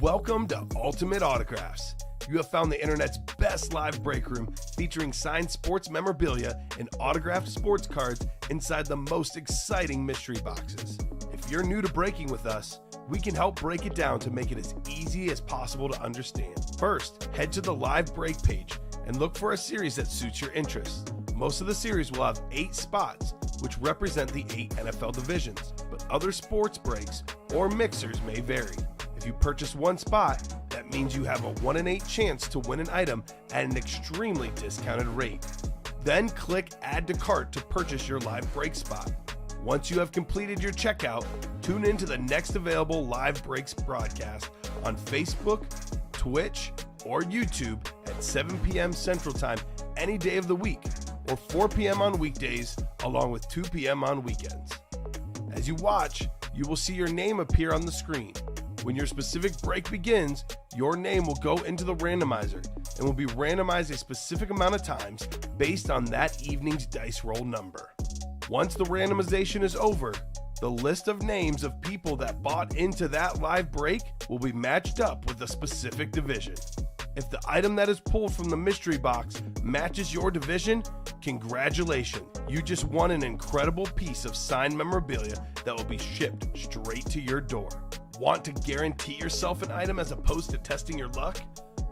Welcome to Ultimate Autographs. You have found the internet's best live break room featuring signed sports memorabilia and autographed sports cards inside the most exciting mystery boxes. If you're new to breaking with us, we can help break it down to make it as easy as possible to understand. First, head to the live break page and look for a series that suits your interests. Most of the series will have 8 spots, which represent the 8 NFL divisions, but other sports breaks or mixers may vary. If you purchase one spot, that means you have a 1 in 8 chance to win an item at an extremely discounted rate. Then click Add to Cart to purchase your live break spot. Once you have completed your checkout, tune in to the next available live breaks broadcast on Facebook, Twitch, or YouTube at 7 p.m. Central Time any day of the week, or 4 p.m. on weekdays, along with 2 p.m. on weekends. As you watch, you will see your name appear on the screen. When your specific break begins, your name will go into the randomizer and will be randomized a specific amount of times based on that evening's dice roll number. Once the randomization is over, the list of names of people that bought into that live break will be matched up with a specific division. If the item that is pulled from the mystery box matches your division, congratulations, you just won an incredible piece of signed memorabilia that will be shipped straight to your door. Want to guarantee yourself an item as opposed to testing your luck?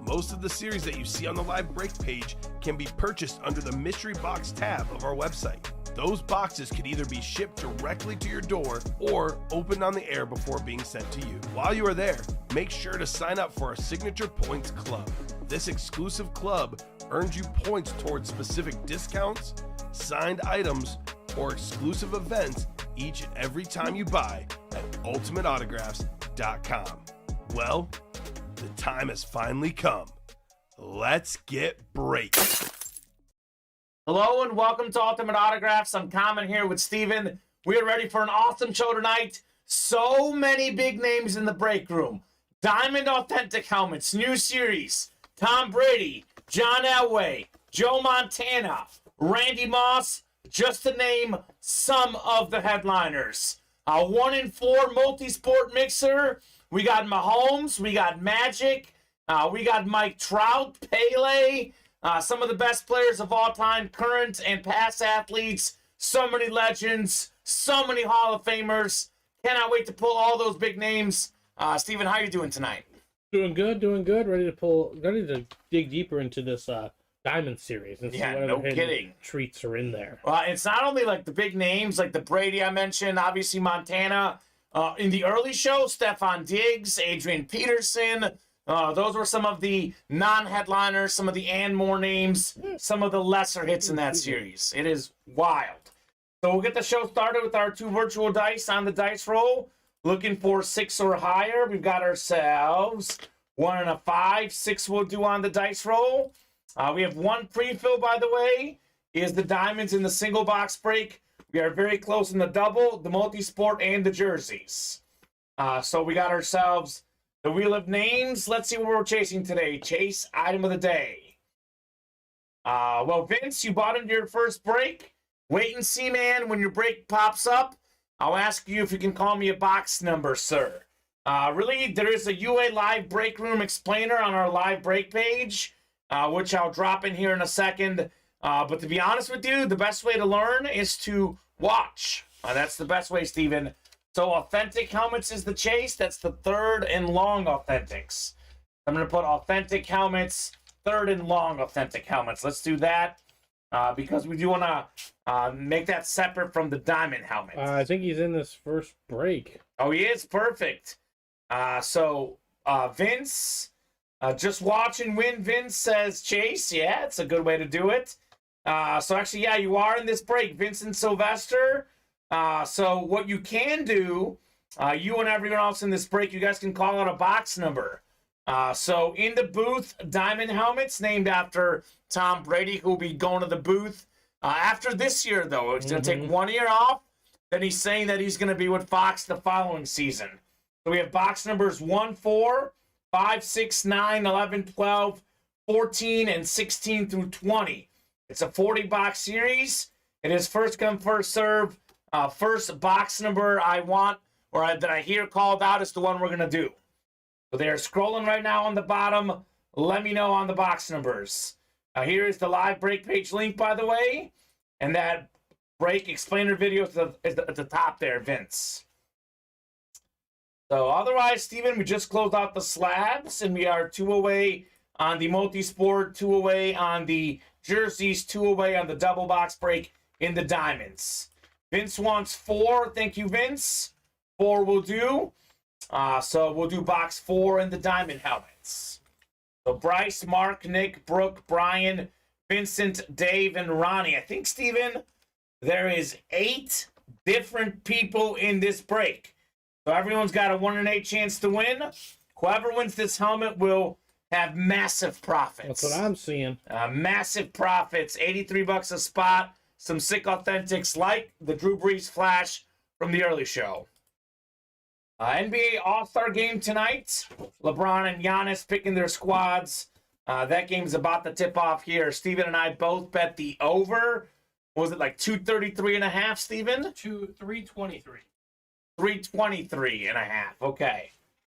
Most of the series that you see on the live break page can be purchased under the mystery box tab of our website. Those boxes could either be shipped directly to your door or opened on the air before being sent to you. While you are there, make sure to sign up for our Signature Points Club. This exclusive club earns you points towards specific discounts, signed items, or exclusive events each and every time you buy at ultimateautographs.com. Well, the time has finally come. Let's get breaking. Hello and welcome to Ultimate Autographs. I'm Kamen here with Steven. We are ready for an awesome show tonight. So many big names in the break room. Diamond Authentic Helmets, new series. Tom Brady, John Elway, Joe Montana, Randy Moss, just to name some of the headliners. A 1 in 4 multi-sport mixer. We got Mahomes, we got Magic, we got Mike Trout, Pele, some of the best players of all time, current and past athletes, so many legends, so many Hall of Famers. Cannot wait to pull all those big names. Steven, how you doing tonight? Doing good. Ready to dig deeper into this Diamond series and see what hidden treats are in there. Well, it's not only like the big names, like the Brady I mentioned, obviously Montana. In the early show, Stephon Diggs, Adrian Peterson. Those were some of the non-headliners, some of the and more names, some of the lesser hits in that series. It is wild. So we'll get the show started with our 2 virtual dice on the dice roll. Looking for 6 or higher. We've got ourselves 1 and a 5. 6 we'll do on the dice roll. We have 1 pre-fill, by the way, is the diamonds in the single box break. We are very close in the double, the multi-sport, and the jerseys. So we got ourselves the Wheel of Names. Let's see what we're chasing today. Chase item of the day. Well, Vince, you bought into your first break. Wait and see, man. When your break pops up, I'll ask you if you can call me a box number, sir. Really, there is a UA Live Break Room explainer on our live break page, which I'll drop in here in a second. But to be honest with you, the best way to learn is to watch. That's the best way, Steven. So Authentic Helmets is the chase. That's the 3rd and long Authentics. I'm going to put Authentic Helmets, 3rd and long Authentic Helmets. Let's do that because we do want to make that separate from the Diamond Helmet. I think he's in this first break. Oh, he is? Perfect. So Vince, just watch and win, Vince says Chase. Yeah, it's a good way to do it. So actually, yeah, you are in this break, Vincent Sylvester. So what you can do, you and everyone else in this break, you guys can call out a box number. So in the booth, Diamond Helmets, named after Tom Brady, who will be going to the booth after this year, though. It's going to take 1 year off. Then he's saying that he's going to be with Fox the following season. So we have box numbers 1, 4, 5, 6, 9, 11, 12, 14, and 16 through 20. It's a 40-box series. It is first come, first serve. First box number I want, or that I hear called out, is the one we're going to do. So they're scrolling right now on the bottom. Let me know on the box numbers. Here is the live break page link, by the way. And that break explainer video is at the top there, Vince. So otherwise, Steven, we just closed out the slabs, and we are 2 away on the multi-sport, 2 away on the jerseys, 2 away on the double box break in the diamonds. Vince wants 4. Thank you, Vince. 4 will do. So we'll do box 4 in the diamond helmets. So Bryce, Mark, Nick, Brooke, Brian, Vincent, Dave, and Ronnie. I think, Steven, there is 8 different people in this break. So everyone's got a 1 in 8 chance to win. Whoever wins this helmet will have massive profits. That's what I'm seeing. Massive profits. $83 a spot. Some sick authentics like the Drew Brees Flash from the early show. NBA All-Star game tonight. LeBron and Giannis picking their squads. That game's about to tip off here. Steven and I both bet the over. Was it like 233.5, Steven? 323. 323.5. Okay.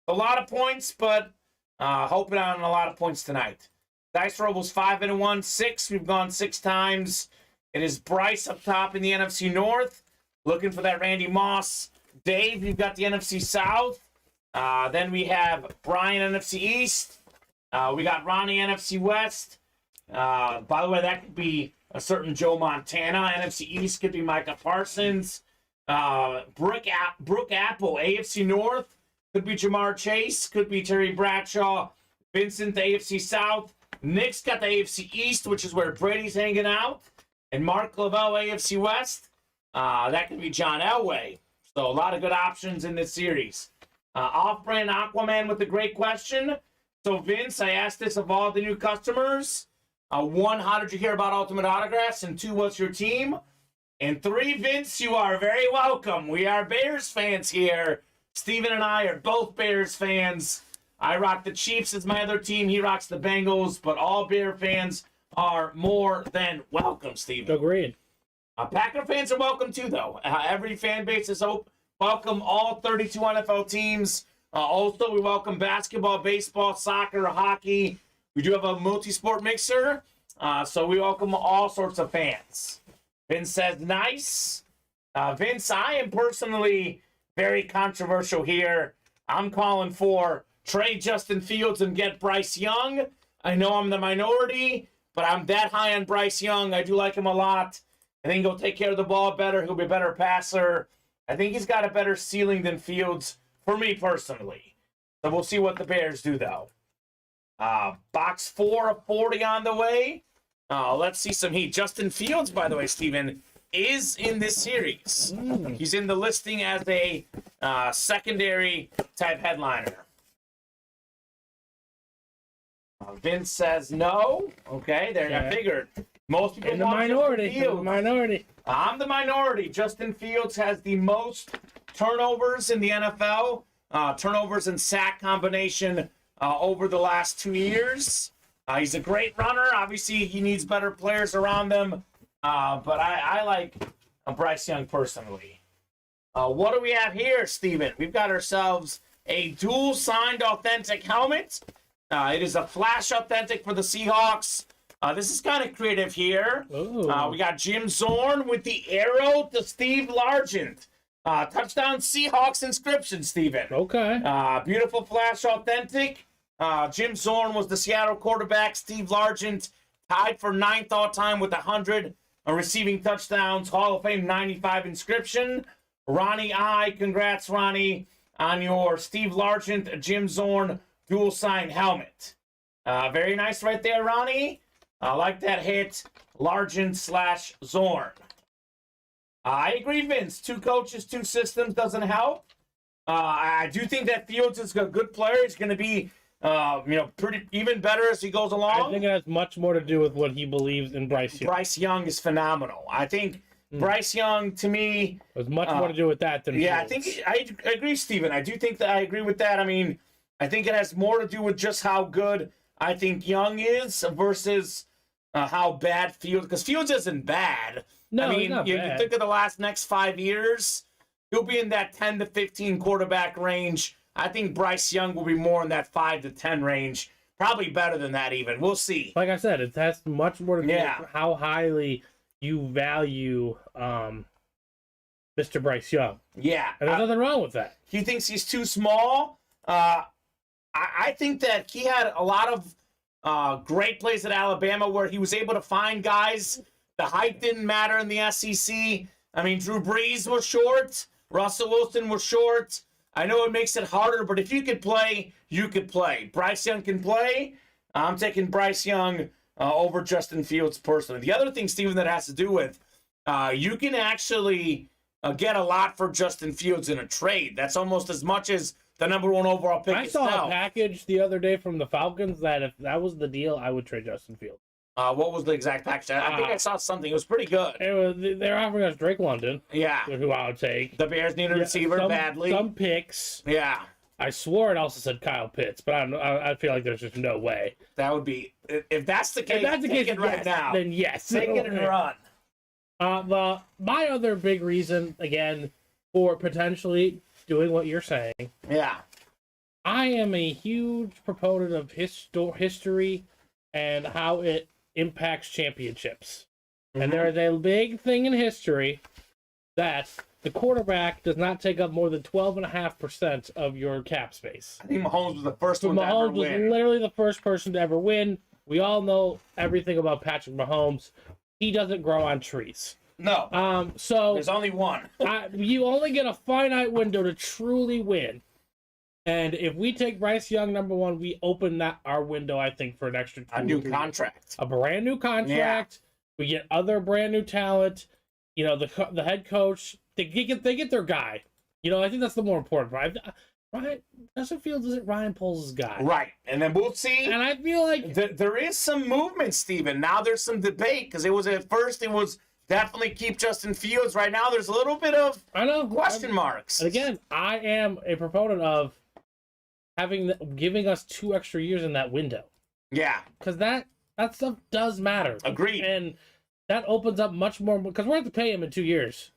A lot of points, but hoping on a lot of points tonight. Dice roll was 5-1, 6. We've gone 6 times. It is Bryce up top in the NFC North. Looking for that Randy Moss. Dave, you've got the NFC South. Then we have Brian, NFC East. We got Ronnie, NFC West. By the way, that could be a certain Joe Montana. NFC East could be Micah Parsons. Brooke Apple, AFC North. Could be Jamar Chase. Could be Terry Bradshaw. Vincent, the AFC South. Nick's got the AFC East, which is where Brady's hanging out. And Mark Lavelle, AFC West. That could be John Elway. So a lot of good options in this series. Off-brand Aquaman with a great question. So Vince, I asked this of all the new customers. 1, how did you hear about Ultimate Autographs? And 2, what's your team? And 3, Vince, you are very welcome. We are Bears fans here. Steven and I are both Bears fans. I rock the Chiefs as my other team. He rocks the Bengals. But all Bear fans are more than welcome, Steven. Agreed. Packer fans are welcome too, though. Every fan base is welcome. All 32 NFL teams. Also, we welcome basketball, baseball, soccer, hockey. We do have a multi-sport mixer. So we welcome all sorts of fans. Vince says, nice. Vince, I am personally very controversial here. I'm calling for trade Justin Fields and get Bryce Young. I know I'm the minority, but I'm that high on Bryce Young. I do like him a lot. I think he'll take care of the ball better. He'll be a better passer. I think he's got a better ceiling than Fields, for me personally. So we'll see what the Bears do, though. Box 4 of 40 on the way. Let's see some heat. Justin Fields, by the way, Steven, is in this series. He's in the listing as a secondary type headliner. Vince says no. Okay, there. I figured. Most people in the minority. I'm the minority. Justin Fields has the most turnovers in the NFL. Turnovers and sack combination over the last 2 years. He's a great runner. Obviously, he needs better players around them. But I like Bryce Young personally. What do we have here, Steven? We've got ourselves a dual-signed authentic helmet. It is a flash authentic for the Seahawks. This is kind of creative here. We got Jim Zorn with the arrow to Steve Largent. Touchdown Seahawks inscription, Steven. Okay. Beautiful flash authentic. Jim Zorn was the Seattle quarterback. Steve Largent tied for 9th all-time with 100 receiving touchdowns. Hall of Fame 95 inscription. Ronnie I, congrats, Ronnie, on your Steve Largent, Jim Zorn dual-sign helmet. Very nice right there, Ronnie. I like that hit. Largent/Zorn. I agree, Vince. 2 coaches, 2 systems doesn't help. I do think that Fields is a good player. He's going to be, pretty even better as he goes along. I think it has much more to do with what he believes in Bryce Young. Bryce Young is phenomenal. I think Bryce Young, to me, has much more to do with that than Fields. I think I agree, Steven. I do think that I agree with that. I mean, I think it has more to do with just how good I think Young is versus how bad Fields, because Fields isn't bad. No, I mean, he's not you bad. think of the next 5 years, he'll be in that 10 to 15 quarterback range. I think Bryce Young will be more in that 5 to 10 range. Probably better than that even. We'll see. Like I said, it has much more to do with how highly you value Mr. Bryce Young. Yeah. And there's nothing wrong with that. He thinks he's too small. I think that he had a lot of great plays at Alabama where he was able to find guys. The height didn't matter in the SEC. I mean, Drew Brees was short. Russell Wilson was short. I know it makes it harder, but if you could play, you could play. Bryce Young can play. I'm taking Bryce Young over Justin Fields personally. The other thing, Steven, that has to do with you can actually get a lot for Justin Fields in a trade. That's almost as much as the number 1 overall pick. I saw a package the other day from the Falcons that if that was the deal, I would trade Justin Fields. What was the exact package? I think I saw something. It was pretty good. They're offering us Drake London. Yeah. Who I would take. The Bears need a receiver badly. Some picks. Yeah. I swore it also said Kyle Pitts, but I feel like there's just no way. That would be... If that's the case, take it right now. Then yes. Take it and run. My other big reason, again, for potentially doing what you're saying. Yeah. I am a huge proponent of history and how it impacts championships. Mm-hmm. And there is a big thing in history that the quarterback does not take up more than 12.5% of your cap space. I think Mahomes was the first one to ever win. Mahomes was literally the first person to ever win. We all know everything about Patrick Mahomes. He doesn't grow on trees. No. So there's only one. You only get a finite window to truly win. And if we take Bryce Young number 1, we open our window, I think, for an extra 2 a new contract. A brand new contract. Yeah. We get other brand new talent. You know, the head coach, they get their guy. You know, I think that's the more important part. Justin Fields isn't Ryan Poles' guy. Right. And then we'll see. And I feel like there is some movement, Steven. Now there's some debate because at first it was definitely keep Justin Fields. Right now there's a little bit of question marks. And again, I am a proponent of giving us 2 extra years in that window. Yeah. Because that stuff does matter. Agreed. And that opens up much more, because we're going to have to pay him in 2 years.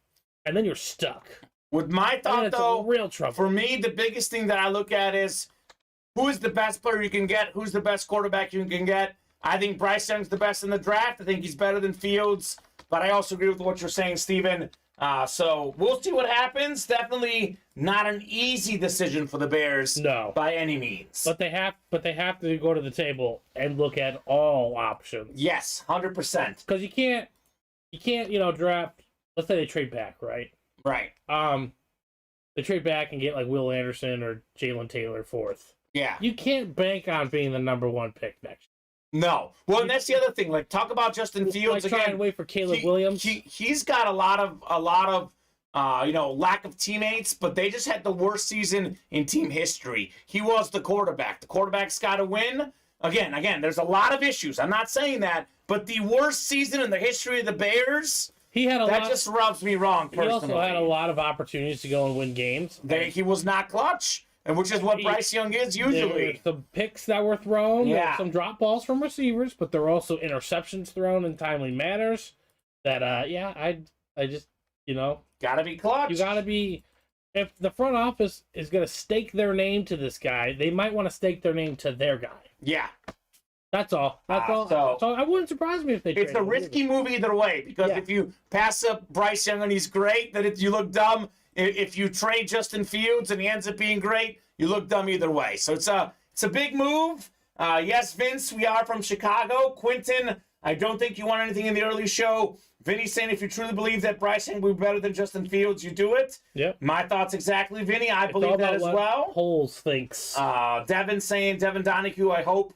And then you're stuck. With my thought, though, real trouble. For me, the biggest thing that I look at is who is the best player you can get? Who's the best quarterback you can get? I think Bryce Young's the best in the draft. I think he's better than Fields. But I also agree with what you're saying, Steven. So we'll see what happens. Definitely not an easy decision for the Bears. No. By any means. But they have to go to the table and look at all options. Yes, 100%. Because you can't, draft. Let's say they trade back, right? Right. They trade back and get like Will Anderson or Jalen Taylor 4th. Yeah. You can't bank on being the number 1 pick next year. No. Well, and that's the other thing. Like, talk about Justin Fields again. Try and wait for Caleb Williams. He's got a lot of lack of teammates, but they just had the worst season in team history. He was the quarterback. The quarterback's got to win. Again, there's a lot of issues. I'm not saying that, but the worst season in the history of the Bears. That just rubs me wrong, personally. He also had a lot of opportunities to go and win games. He was not clutch, and which is what Bryce Young is usually. Some picks that were thrown, some drop balls from receivers, but there were also interceptions thrown in timely manners. That, I just, Gotta be clutch. You gotta be... If the front office is going to stake their name to this guy, they might want to stake their name to their guy. Yeah. That's all. So I wouldn't surprise me if they. It's a risky move either way because if you pass up Bryce Young and he's great, then you look dumb. If you trade Justin Fields and he ends up being great, you look dumb either way. So it's a big move. Yes, Vince, we are from Chicago. Quentin, I don't think you want anything in the early show. Vinny's saying if you truly believe that Bryce Young will be better than Justin Fields, you do it. Yep. My thoughts exactly, Vinny. I believe that as well. Holes thinks. Devin saying Devin Donahue, I hope.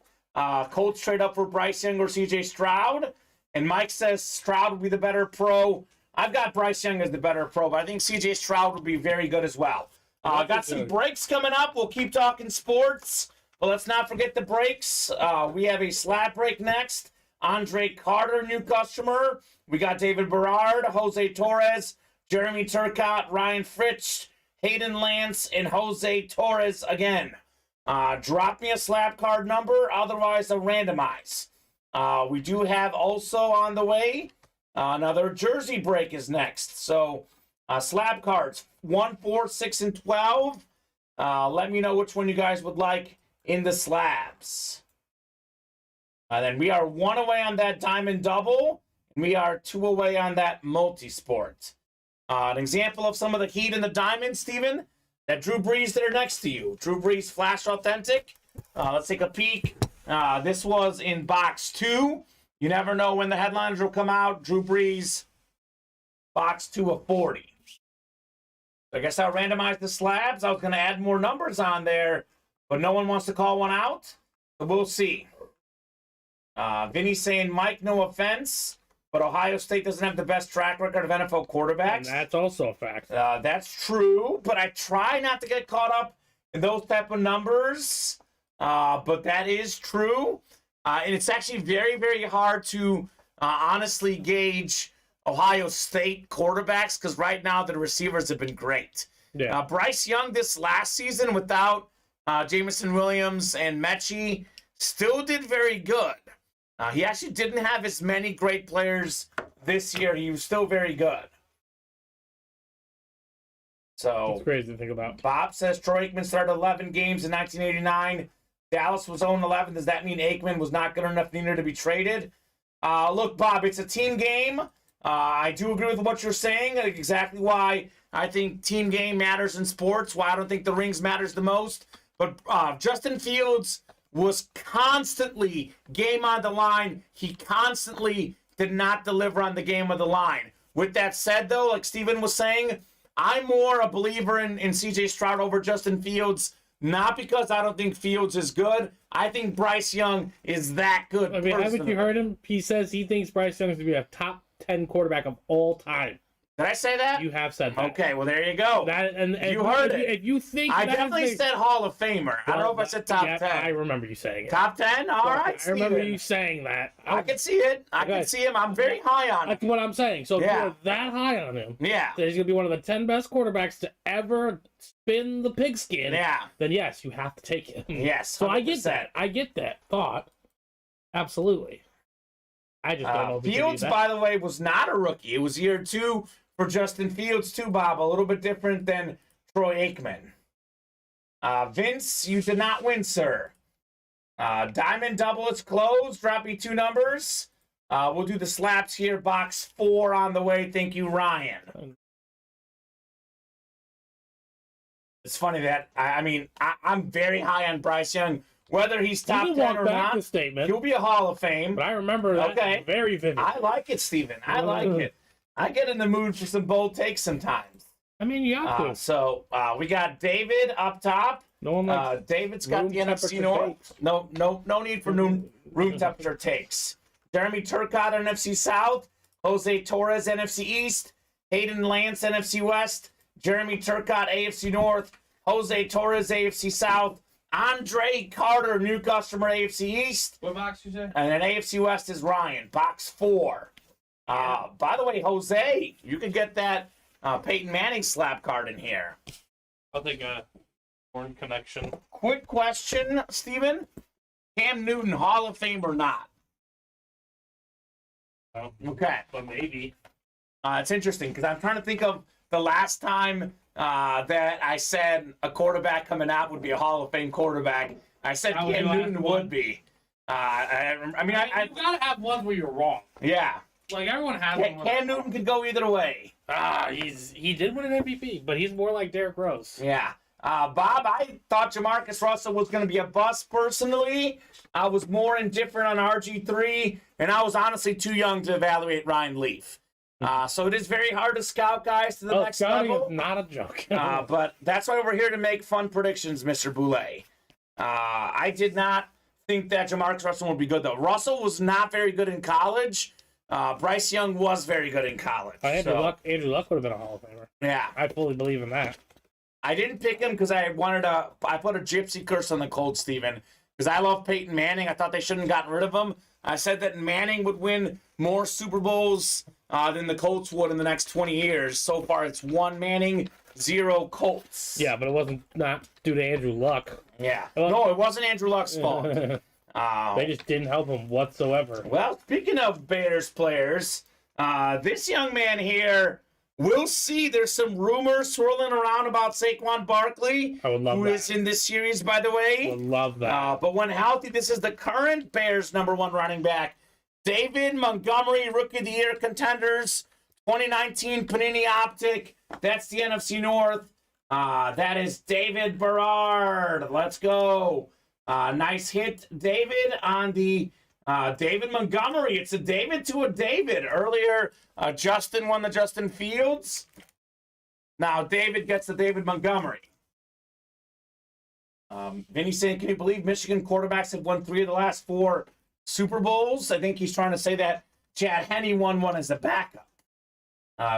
Colts trade up for Bryce Young or CJ Stroud. And Mike says Stroud would be the better pro. I've got Bryce Young as the better pro, but I think CJ Stroud would be very good as well. Got some breaks coming up. We'll keep talking sports, but let's not forget the breaks. We have a slab break next. Andre Carter, new customer. We got David Berard, Jose Torres, Jeremy Turcotte, Ryan Fritsch, Hayden Lance, and Jose Torres again. Drop me a slab card number, otherwise I'll randomize. We do have also on the way, another jersey break is next. So slab cards, 1, 4, 6, and 12. Let me know which one you guys would like in the slabs. And then we are 1 away on that diamond double. And we are 2 away on that multi-sport. An example of some of the heat in the diamond, Steven, that Drew Brees that are next to you. Drew Brees Flash Authentic. Let's take a peek. This was in box 2. You never know when the headliners will come out. Drew Brees, box 2 of 40. I guess I'll randomize the slabs. I was going to add more numbers on there, but no one wants to call one out. So we'll see. Vinny's saying, Mike, no offense, but Ohio State doesn't have the best track record of NFL quarterbacks. And that's also a fact. That's true, but I try not to get caught up in those type of numbers. But that is true. And it's actually very, very hard to honestly gauge Ohio State quarterbacks because right now the receivers have been great. Yeah. Bryce Young this last season without Jamison Williams and Mechie still did very good. He actually didn't have as many great players this year. He was still very good. So it's crazy to think about. Bob says Troy Aikman started 11 games in 1989. Dallas was 0-11. Does that mean Aikman was not good enough neither to be traded? Look, Bob, it's a team game. I do agree with what you're saying. Exactly why I think team game matters in sports. Why I don't think the rings matters the most. But Justin Fields was constantly game on the line. He constantly did not deliver on the game of the line. With that said, though, like Steven was saying, I'm more a believer in C.J. Stroud over Justin Fields, not because I don't think Fields is good. I think Bryce Young is that good. I mean, haven't you heard him? He says he thinks Bryce Young is going to be a top 10 quarterback of all time. Did I say that? You have said that. Okay, well, there you go. And you heard it. If you think I definitely said Hall of Famer. I don't know if I said top 10. I remember you saying it. Top 10? All right, I remember you saying that. I can see it. I can see him. I'm very high on him. That's what I'm saying. So if you're that high on him, that he's going to be one of the 10 best quarterbacks to ever spin the pigskin, then yes, you have to take him. Yes, 100%. So I get that. I get that thought. Absolutely. I just don't know if Fields, by the way, was not a rookie. It was year 2 for Justin Fields, too, Bob. A little bit different than Troy Aikman. Vince, you did not win, sir. Diamond double is closed. Drop me 2 numbers. We'll do the slaps here. Box 4 on the way. Thank you, Ryan. It's funny that, I'm very high on Bryce Young. Whether he's top 10 or not, he'll be a Hall of Fame. But I remember that very vividly. I like it, Steven. I like it. I get in the mood for some bold takes sometimes. I mean, you have to. So we got David up top. No one likes David's got the NFC North. No need for room temperature takes. Jeremy Turcotte, NFC South. Jose Torres, NFC East. Hayden Lance, NFC West. Jeremy Turcotte, AFC North. Jose Torres, AFC South. Andre Carter, new customer, AFC East. What box you say? And then AFC West is Ryan, box 4. By the way, Jose, you can get that Peyton Manning slap card in here. I'll take a Horn Connection. Quick question, Steven. Cam Newton, Hall of Fame or not? Oh, okay. But maybe. It's interesting because I'm trying to think of the last time that I said a quarterback coming out would be a Hall of Fame quarterback. I said Cam Newton would be. You gotta have ones where you're wrong. Yeah. Like everyone has one. Cam Newton could go either way. He did win an MVP, but he's more like Derrick Rose. Yeah. Bob, I thought Jamarcus Russell was going to be a bust personally. I was more indifferent on RG3, and I was honestly too young to evaluate Ryan Leaf. So it is very hard to scout guys to the next level. Is not a joke. But that's why we're here to make fun predictions, Mr. Boulay. I did not think that Jamarcus Russell would be good, though. Russell was not very good in college. Bryce Young was very good in college. Andrew Luck would have been a Hall of Famer. Yeah. I fully believe in that. I didn't pick him because I put a gypsy curse on the Colts, Steven, because I love Peyton Manning. I thought they shouldn't have gotten rid of him. I said that Manning would win more Super Bowls than the Colts would in the next 20 years. So far, it's 1 Manning, 0 Colts. Yeah, but it wasn't not due to Andrew Luck. Yeah. No, it wasn't Andrew Luck's fault. They just didn't help him whatsoever. Well, speaking of Bears players, this young man here We'll see. There's some rumors swirling around about Saquon Barkley, I would love who that. is in this series, by the I way. would love that. But when healthy, this is the current Bears #1 running back, David Montgomery, Rookie of the Year contenders, 2019 Panini Optic. That's the NFC North. That is David Berard. Let's go. Nice hit, David, on the David Montgomery. It's a David to a David. Earlier, Justin won the Justin Fields. Now David gets the David Montgomery. Vinny saying, can you believe Michigan quarterbacks have won 3 of the last 4 Super Bowls? I think he's trying to say that Chad Henne won one as a backup.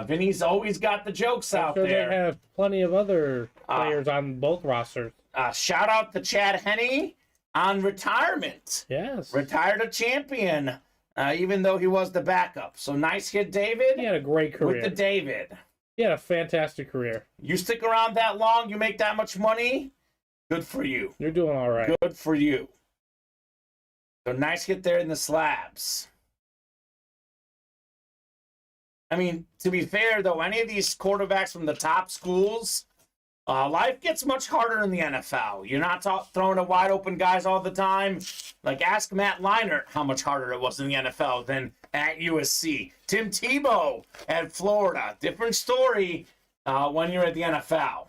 Vinny's always got the jokes out there. They have plenty of other players on both rosters. Shout out to Chad Henne on retirement. Yes. Retired a champion, even though he was the backup. So nice hit, David. He had a great career. With the David. He had a fantastic career. You stick around that long, you make that much money, good for you. You're doing all right. Good for you. So nice hit there in the slabs. I mean, to be fair, though, any of these quarterbacks from the top schools, life gets much harder in the NFL. You're not throwing at wide open guys all the time. Like, ask Matt Leinart how much harder it was in the NFL than at USC. Tim Tebow at Florida. Different story when you're at the NFL.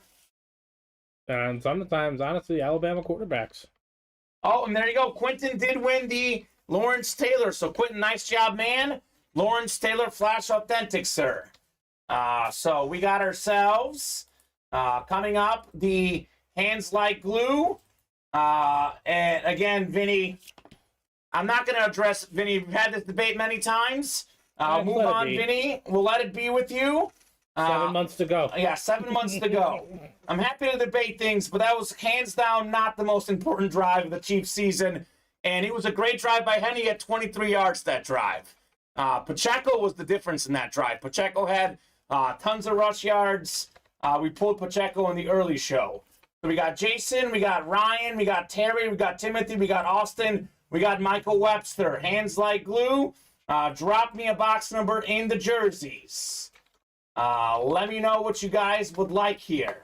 And sometimes, honestly, Alabama quarterbacks. Oh, and there you go. Quentin did win the Lawrence Taylor. So, Quentin, nice job, man. Lawrence Taylor, Flash Authentic, sir. So, we got ourselves, coming up, the Hands Like Glue. And, again, Vinny, I'm not going to address, Vinny, we've had this debate many times. Move on, Vinny. We'll let it be with you. 7 months to go. Yeah, 7 months to go. I'm happy to debate things, but that was hands down not the most important drive of the Chiefs season. And it was a great drive by Henne at 23 yards that drive. Pacheco was the difference in that drive. Pacheco had tons of rush yards. We pulled Pacheco in the early show. So we got Jason, we got Ryan, we got Terry, we got Timothy, we got Austin, we got Michael Webster. Hands like glue. Drop me a box number in the jerseys. Let me know what you guys would like here.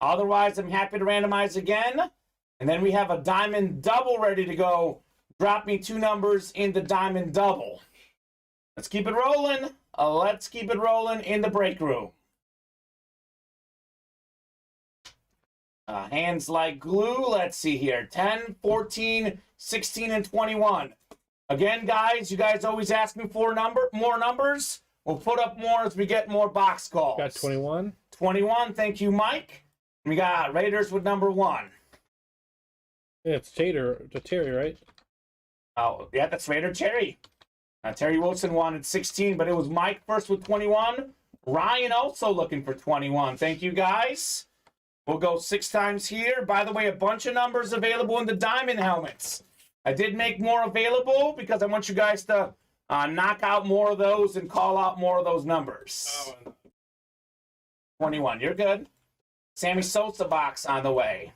Otherwise, I'm happy to randomize again. And then we have a diamond double ready to go. Drop me 2 numbers in the diamond double. Let's keep it rolling. Let's keep it rolling in the break room. Hands like glue. Let's see here. 10, 14, 16, and 21. Again, guys, you guys always ask me for more numbers. We'll put up more as we get more box calls. Got 21. 21. Thank you, Mike. We got Raiders with number 1. Yeah, it's Terry, right? Oh, yeah, that's Raider Terry. Terry Wilson wanted 16, but it was Mike first with 21. Ryan also looking for 21. Thank you, guys. We'll go 6 times here. By the way, a bunch of numbers available in the diamond helmets. I did make more available because I want you guys to knock out more of those and call out more of those numbers. 21, you're good. Sammy Sosa box on the way.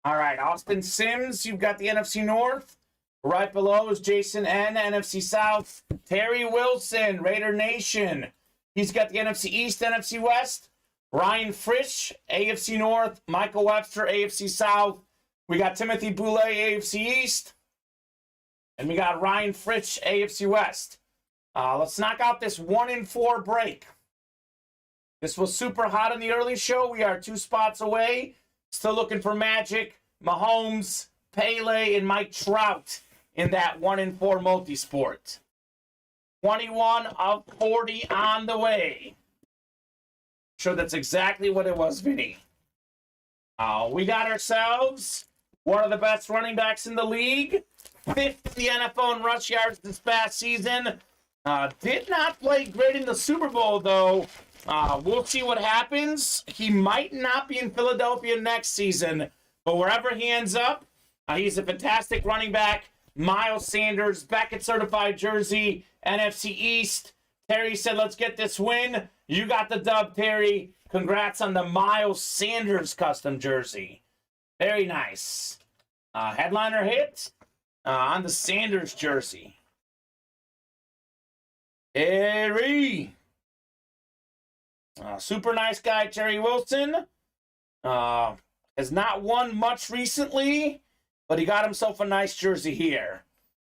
All right, Austin Sims, you've got the NFC North. Right below is Jason N, NFC South. Terry Wilson, Raider Nation. He's got the NFC East, NFC West. Ryan Frisch, AFC North. Michael Webster, AFC South. We got Timothy Boulay, AFC East. And we got Ryan Frisch, AFC West. Let's knock out this 1-in-4 break. This was super hot in the early show. We are 2 spots away. Still looking for Magic, Mahomes, Pele, and Mike Trout in that 1-in-4 multi-sport. 21 of 40 on the way. Sure, that's exactly what it was, Vinny. We got ourselves one of the best running backs in the league. 5th in the NFL in rush yards this past season. Did not play great in the Super Bowl, though. We'll see what happens. He might not be in Philadelphia next season, but wherever he ends up, he's a fantastic running back. Miles Sanders, Beckett certified jersey, NFC East. Terry said, let's get this win. You got the dub, Terry. Congrats on the Miles Sanders custom jersey. Very nice. Headliner hit on the Sanders jersey. Terry. Super nice guy, Terry Wilson. Has not won much recently, but he got himself a nice jersey here.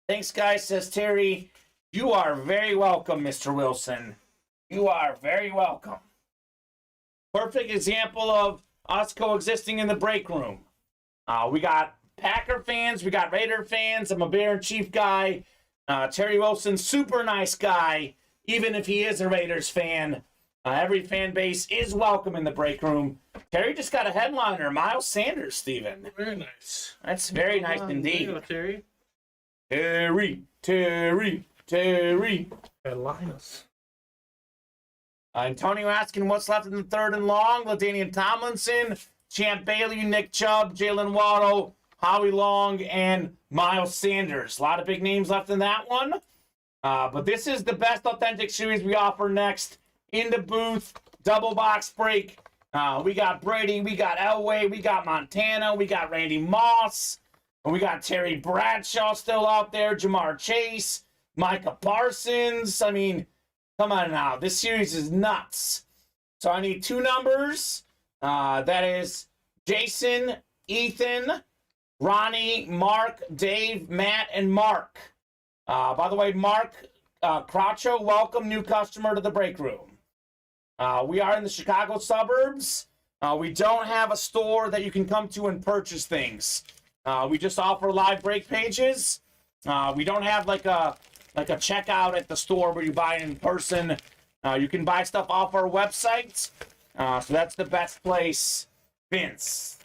Thanks, guys, says Terry. You are very welcome, Mr. Wilson. You are very welcome. Perfect example of us coexisting in the break room. We got Packer fans, we got Raider fans. I'm a Bear and Chief guy. Terry Wilson, super nice guy, even if he is a Raiders fan. Every fan base is welcome in the break room. Terry just got a headliner, Miles Sanders, Steven. Very nice. That's very nice indeed. There you go, Terry. Terry. Headliners. Antonio asking what's left in the third and long. LaDainian Tomlinson, Champ Bailey, Nick Chubb, Jalen Waddle, Howie Long, and Miles Sanders. A lot of big names left in that one. But this is the best authentic series we offer next. In the booth, double box break. We got Brady, we got Elway, we got Montana, we got Randy Moss, and we got Terry Bradshaw still out there, Jamar Chase, Micah Parsons. I mean, come on now. This series is nuts. So I need two numbers. That is Jason, Ethan, Ronnie, Mark, Dave, Matt, and Mark. By the way, Mark Cracho, welcome, new customer to the break room. We are in the Chicago suburbs. We don't have a store that you can come to and purchase things. We just offer live break pages. We don't have like a checkout at the store where you buy it in person. You can buy stuff off our website. So that's the best place. Vince.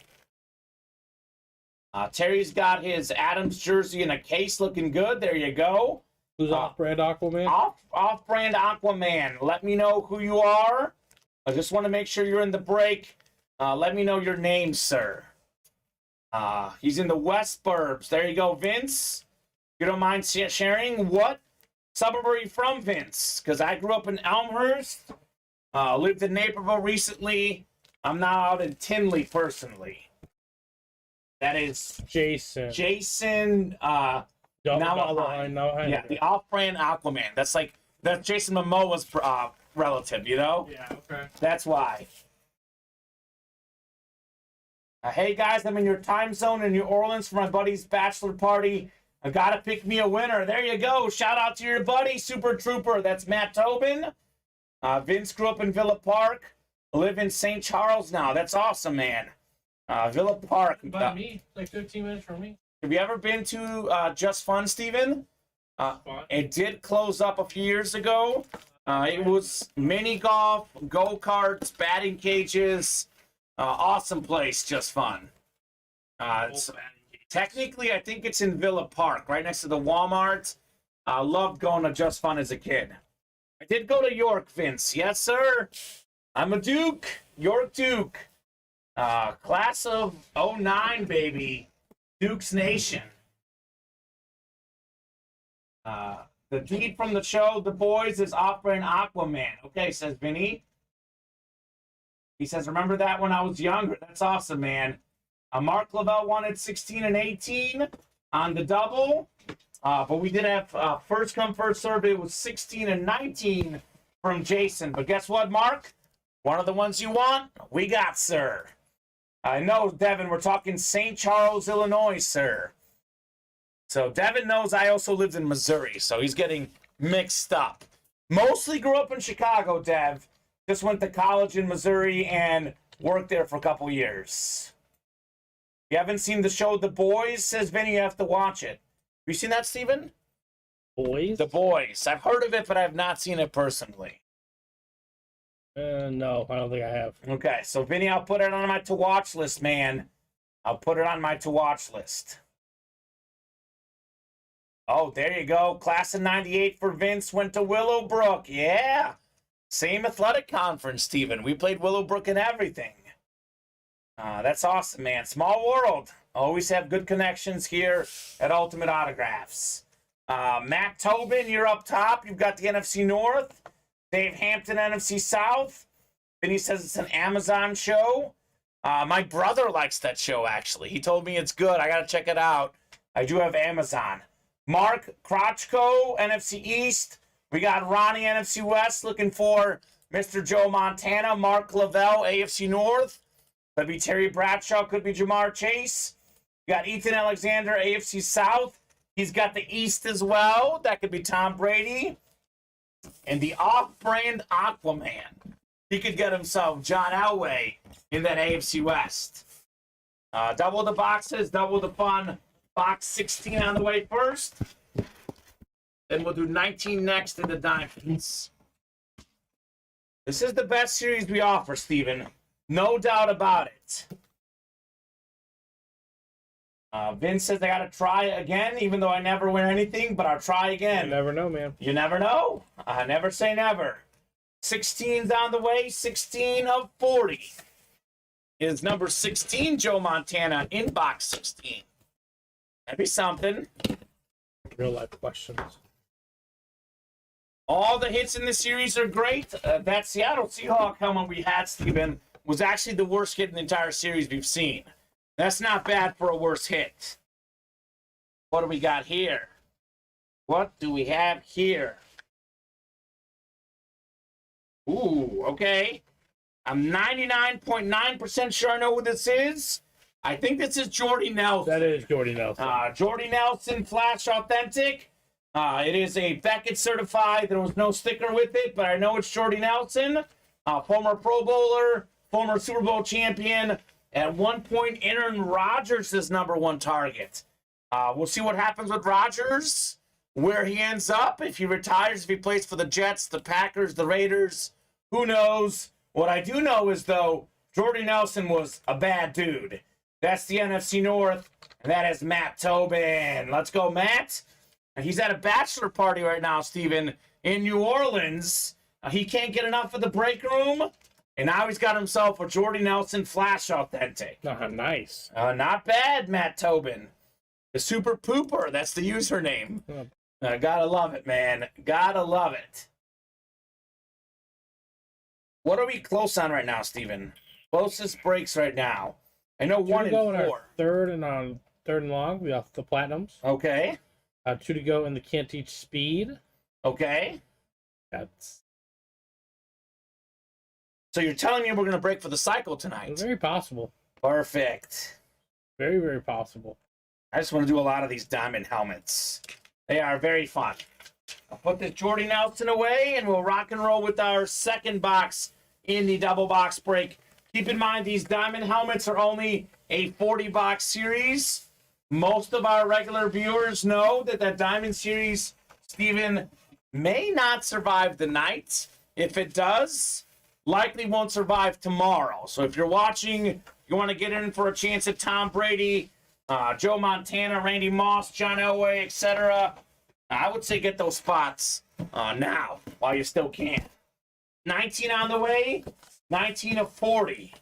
Terry's got his Adams jersey in a case looking good. There you go. Who's off-brand Aquaman? Off-brand Aquaman. Let me know who you are. I just want to make sure you're in the break. Let me know your name, sir. He's in the West Burbs. There you go, Vince. You don't mind sharing? What suburb are you from, Vince? Because I grew up in Elmhurst. Lived in Naperville recently. I'm now out in Tinley, personally. That is Jason. Jason, the off-brand Aquaman. That's Jason Momoa's relative, you know? Yeah, okay. That's why. Hey, guys, I'm in your time zone in New Orleans for my buddy's bachelor party. I gotta pick me a winner. There you go. Shout out to your buddy, Super Trooper. That's Matt Tobin. Vince grew up in Villa Park. Live in St. Charles now. That's awesome, man. Villa Park. By me, like 15 minutes from me. Have you ever been to Just Fun, Steven? It did close up a few years ago. It was mini golf, go-karts, batting cages. Awesome place, Just Fun. Technically, I think it's in Villa Park, right next to the Walmart. I loved going to Just Fun as a kid. I did go to York, Vince. Yes, sir. I'm a Duke. York Duke. Class of 09, baby. Duke's Nation. The deed from the show, The Boys, is off-brand Aquaman. Okay, says Vinny. He says, remember that when I was younger. That's awesome, man. Mark Lavelle wanted 16 and 18 on the double. But we did have first come, first serve. It was 16 and 19 from Jason. But guess what, Mark? One of the ones you want, we got, sir. I know, Devin, we're talking St. Charles, Illinois, sir. So Devin knows I also lived in Missouri, so he's getting mixed up. Mostly grew up in Chicago, Dev. Just went to college in Missouri and worked there for a couple years. If you haven't seen the show The Boys, says Vinny, you have to watch it. Have you seen that, Steven? Boys? The Boys. I've heard of it, but I have not seen it personally. No, I don't think I have. Okay, so Vinny, I'll put it on my to-watch list, man. I'll put it on my to-watch list. Oh, there you go. Class of 98 for Vince went to Willowbrook. Yeah. Same athletic conference, Steven. We played Willowbrook and everything. That's awesome, man. Small world. Always have good connections here at Ultimate Autographs. Matt Tobin, you're up top. You've got the NFC North. Dave Hampton, NFC South. Vinny says it's an Amazon show. My brother likes that show, actually. He told me it's good. I got to check it out. I do have Amazon. Mark Krochko, NFC East. We got Ronnie, NFC West, looking for Mr. Joe Montana, Mark Lavelle, AFC North. Could be Terry Bradshaw, could be Jamar Chase. You got Ethan Alexander, AFC South. He's got the East as well. That could be Tom Brady. And the off-brand Aquaman. He could get himself John Elway in that AFC West. Double the boxes, double the fun. Box 16 on the way first. Then we'll do 19 next in the Diamonds. This is the best series we offer, Steven. No doubt about it. Vince says I got to try again, even though I never win anything, but I'll try again. You never know, man. You never know. I never say never. 16's on the way. 16 of 40 is number 16, Joe Montana, in box 16. That'd be something. Real life questions. All the hits in the series are great. That Seattle Seahawk helmet we had, Steven, was actually the worst hit in the entire series we've seen. That's not bad for a worst hit. What do we got here? What do we have here? Ooh, okay. I'm 99.9% sure I know who this is. I think this is Jordy Nelson. That is Jordy Nelson. Jordy Nelson Flash Authentic. It is a Beckett certified. There was no sticker with it, but I know it's Jordy Nelson. Former Pro Bowler, former Super Bowl champion. At one point, Aaron Rodgers is #1 target. We'll see what happens with Rodgers, where he ends up, if he retires, if he plays for the Jets, the Packers, the Raiders. Who knows? What I do know is, though, Jordy Nelson was a bad dude. That's the NFC North, and that is Matt Tobin. Let's go, Matt. He's at a bachelor party right now, Steven, in New Orleans. He can't get enough of the break room. And now he's got himself a Jordy Nelson Flash Authentic. Nice. Not bad, Matt Tobin. The Super Pooper, that's the username. Gotta love it, man. Gotta love it. What are we close on right now, Steven? Closest breaks right now. I know 1 and 4. Third and long. We have the Platinums. Okay. 2 to go in the Can't Teach Speed. Okay. That's So you're telling me we're going to break for the cycle tonight? very possible. Perfect. Very, very possible. I just want to do a lot of these diamond helmets. They are very fun. I'll put this Jordy Nelson away, and we'll rock and roll with our second box in the double box break. Keep in mind, these diamond helmets are only a 40-box series. Most of our regular viewers know that that diamond series, Steven, may not survive the night. If it does, likely won't survive tomorrow. So if you're watching, you want to get in for a chance at Tom Brady, Joe Montana, Randy Moss, John Elway, etc., I would say get those spots now while you still can. 19 on the way, 19 of 40.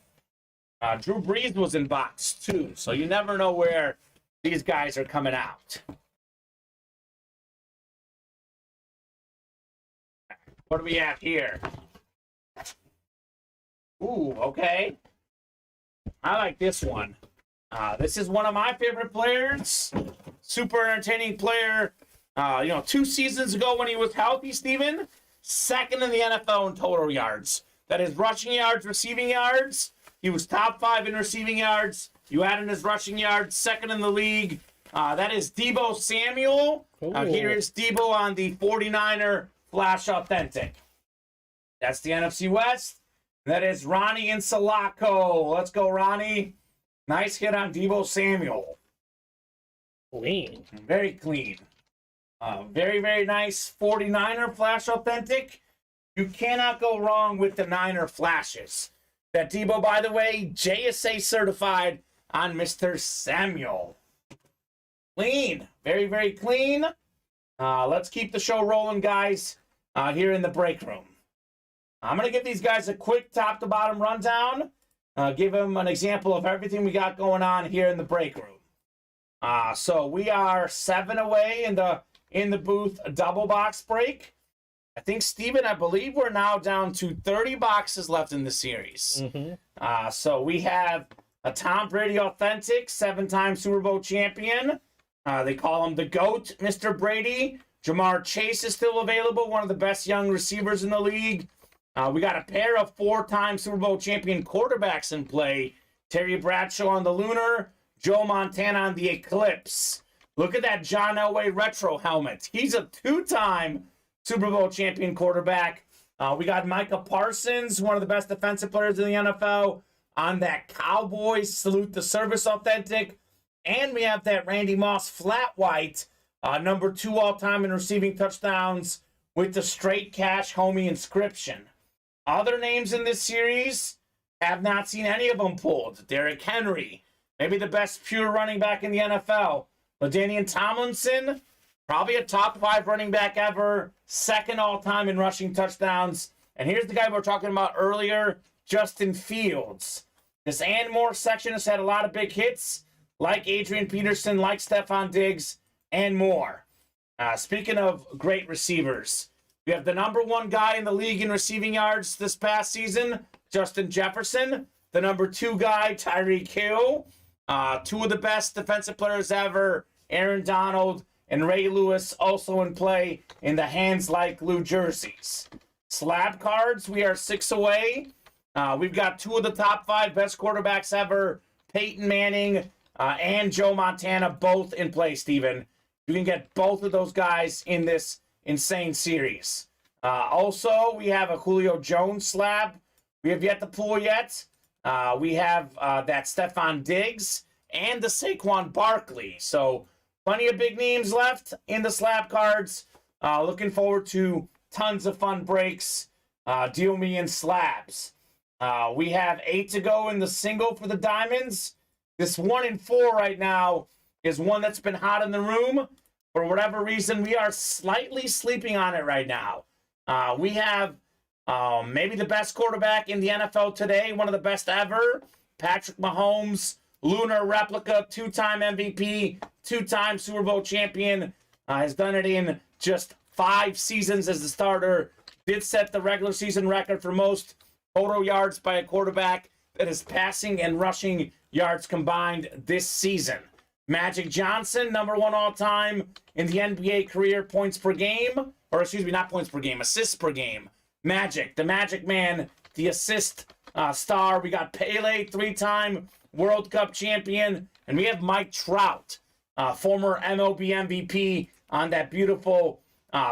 Drew Brees was in box 2, so you never know where these guys are coming out. What do we have here? Ooh, okay. I like this one. This is one of my favorite players. Super entertaining player. 2 seasons ago when he was healthy, Steven, second in the NFL in total yards. That is rushing yards, receiving yards. He was top 5 in receiving yards. You add in his rushing yards, second in the league. That is Deebo Samuel. Here is Deebo on the 49er Flash Authentic. That's the NFC West. That is Ronnie Insalaco. Let's go, Ronnie. Nice hit on Deebo Samuel. Clean. Very clean. Very, very nice 49er Flash Authentic. You cannot go wrong with the Niner Flashes. That Deebo, by the way, JSA certified on Mr. Samuel. Clean. Very, very clean. Let's keep the show rolling, guys, here in the break room. I'm going to give these guys a quick top-to-bottom rundown. Give them an example of everything we got going on here in the break room. So we are 7 away in the booth double box break. I think, Steven, I believe we're now down to 30 boxes left in the series. Mm-hmm. So we have a Tom Brady Authentic, 7-time Super Bowl champion. They call him the GOAT, Mr. Brady. Jamar Chase is still available, one of the best young receivers in the league. We got a pair of 4-time Super Bowl champion quarterbacks in play. Terry Bradshaw on the Lunar, Joe Montana on the Eclipse. Look at that John Elway retro helmet. He's a 2-time Super Bowl champion quarterback. We got Micah Parsons, one of the best defensive players in the NFL, on that Cowboys Salute the Service authentic. And we have that Randy Moss flat white, number 2 all-time in receiving touchdowns with the straight cash homie inscription. Other names in this series, have not seen any of them pulled. Derrick Henry, maybe the best pure running back in the NFL. LaDainian Tomlinson, probably a top 5 running back ever, 2nd all-time in rushing touchdowns. And here's the guy we were talking about earlier, Justin Fields. This and more section has had a lot of big hits, like Adrian Peterson, like Stephon Diggs, and more. Speaking of great receivers, we have the number 1 guy in the league in receiving yards this past season, Justin Jefferson. The number 2 guy, Tyreek Hill. 2 of the best defensive players ever, Aaron Donald and Ray Lewis, also in play in the hands-like glue jerseys. Slab cards, we are 6 away. We've got 2 of the top 5 best quarterbacks ever, Peyton Manning and Joe Montana, both in play, Steven. You can get both of those guys in this insane series. Also, we have a Julio Jones slab we have yet to pull yet. We have that Stephon Diggs and the Saquon Barkley. So plenty of big names left in the slab cards. Looking forward to tons of fun breaks. Deal me in slabs. We have 8 to go in the single for the Diamonds. This 1 in 4 right now is one that's been hot in the room. For whatever reason, we are slightly sleeping on it right now. We have maybe the best quarterback in the NFL today, one of the best ever, Patrick Mahomes, lunar replica, 2-time MVP, 2-time Super Bowl champion, has done it in just 5 seasons as the starter, did set the regular season record for most total yards by a quarterback that is passing and rushing yards combined this season. Magic Johnson, number 1 all-time in the NBA career points per game, or excuse me, not points per game, assists per game. Magic, the Magic Man, the assist star. We got Pele, 3-time World Cup champion, and we have Mike Trout, former MLB MVP, on that beautiful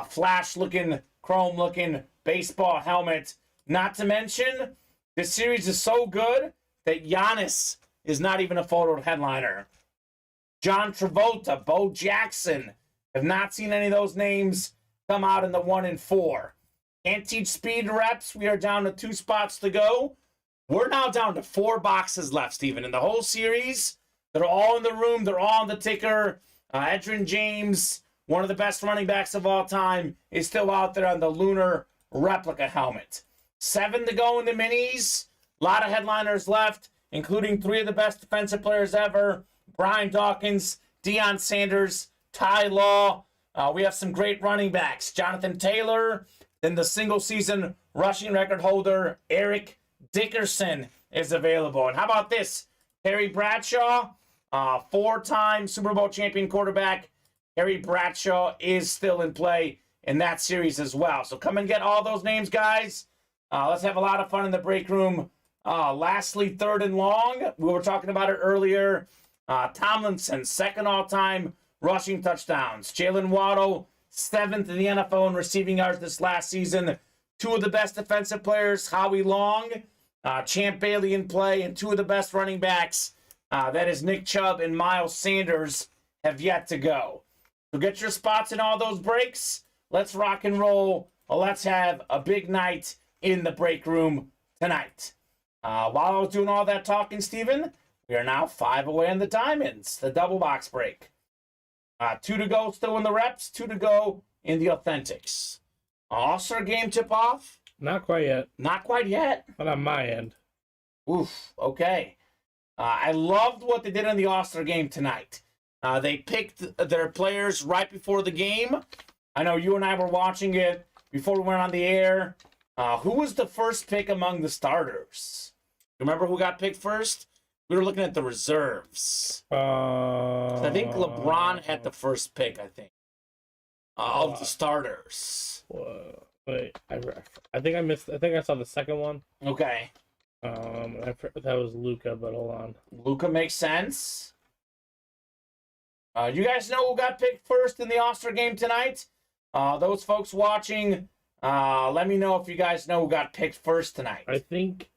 flash-looking, chrome-looking baseball helmet. Not to mention, this series is so good that Giannis is not even a photo headliner. John Travolta, Bo Jackson, have not seen any of those names come out in the 1 in 4. Can't teach speed reps. We are down to 2 spots to go. We're now down to 4 boxes left, Steven. In the whole series, they're all in the room. They're all on the ticker. Edgerrin James, one of the best running backs of all time, is still out there on the lunar replica helmet. 7 to go in the minis. A lot of headliners left, including 3 of the best defensive players ever. Brian Dawkins, Deion Sanders, Ty Law. We have some great running backs. Jonathan Taylor, then the single-season rushing record holder, Eric Dickerson, is available. And how about this? Terry Bradshaw, 4-time Super Bowl champion quarterback. Terry Bradshaw is still in play in that series as well. So come and get all those names, guys. Let's have a lot of fun in the break room. Lastly, 3rd and long. We were talking about it earlier. Tomlinson, 2nd all-time rushing touchdowns. Jalen Waddle, 7th in the NFL in receiving yards this last season. 2 of the best defensive players, Howie Long, Champ Bailey in play, and 2 of the best running backs, that is Nick Chubb and Miles Sanders, have yet to go. So get your spots in all those breaks. Let's rock and roll. Let's have a big night in the break room tonight. While I was doing all that talking, Steven, we are now 5 away on the Diamonds, the double box break. 2 to go still in the reps, 2 to go in the authentics. All-Star game tip-off? Not quite yet. Not quite yet. Not on my end. Oof, okay. I loved what they did in the All-Star game tonight. They picked their players right before the game. I know you and I were watching it before we went on the air. Who was the first pick among the starters? Remember who got picked first? We were looking at the reserves. I think LeBron had the first pick, I think, of the starters. Let Wait, I think I missed. I think I saw the second one. Okay. That was Luca, but hold on. Luca makes sense. You guys know who got picked first in the All-Star game tonight? Those folks watching, let me know if you guys know who got picked first tonight. I think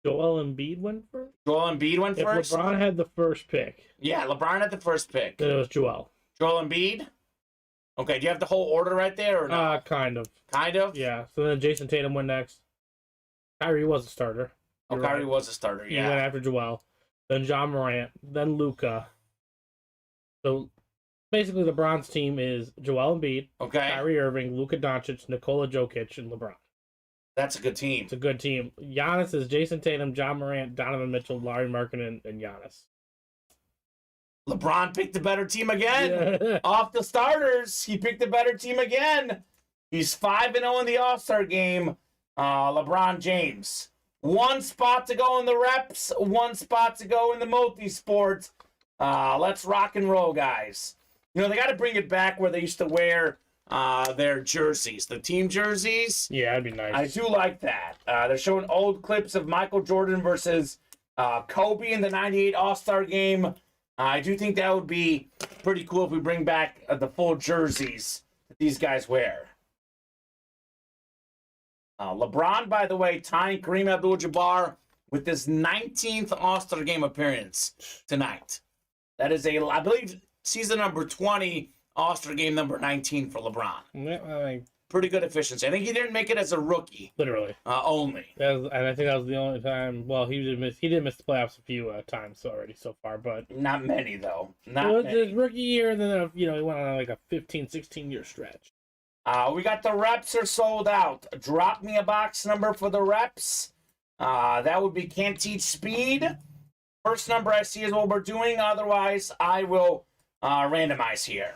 Joel Embiid went first. Joel Embiid went first? If LeBron had the first pick. Yeah, LeBron had the first pick. Then it was Joel. Joel Embiid? Okay, do you have the whole order right there or no? Kind of. Kind of? Yeah, so then Jason Tatum went next. Kyrie was a starter. Kyrie was a starter, yeah. He went after Joel. Then John Morant. Then Luca. So basically, LeBron's team is Joel Embiid, okay, Kyrie Irving, Luka Doncic, Nikola Jokic, and LeBron. That's a good team. It's a good team. Giannis is Jason Tatum, John Morant, Donovan Mitchell, Larry Markkinen, and Giannis. LeBron picked a better team again. Yeah. Off the starters, he picked a better team again. He's 5-0 in the All-Star game. LeBron James. 1 spot to go in the reps, 1 spot to go in the multi-sport. Let's rock and roll, guys. You know, they got to bring it back where they used to wear their jerseys, the team jerseys. Yeah, that'd be nice. I do like that. They're showing old clips of Michael Jordan versus Kobe in the 98 All-Star game. I do think that would be pretty cool if we bring back the full jerseys that these guys wear. LeBron, by the way, tying Kareem Abdul-Jabbar with his 19th All-Star game appearance tonight. That is I believe, season number 20, All-Star game number 19 for LeBron. Pretty good efficiency. I think he didn't make it as a rookie. Literally. Only. And I think that was the only time. Well, he did miss the playoffs a few times already so far, but not many though. Not many. His rookie year, and then he went on like a 15, 16-year stretch. We got the reps are sold out. Drop me a box number for the reps. That would be Can't Teach Speed. First number I see is what we're doing. Otherwise, I will randomize here.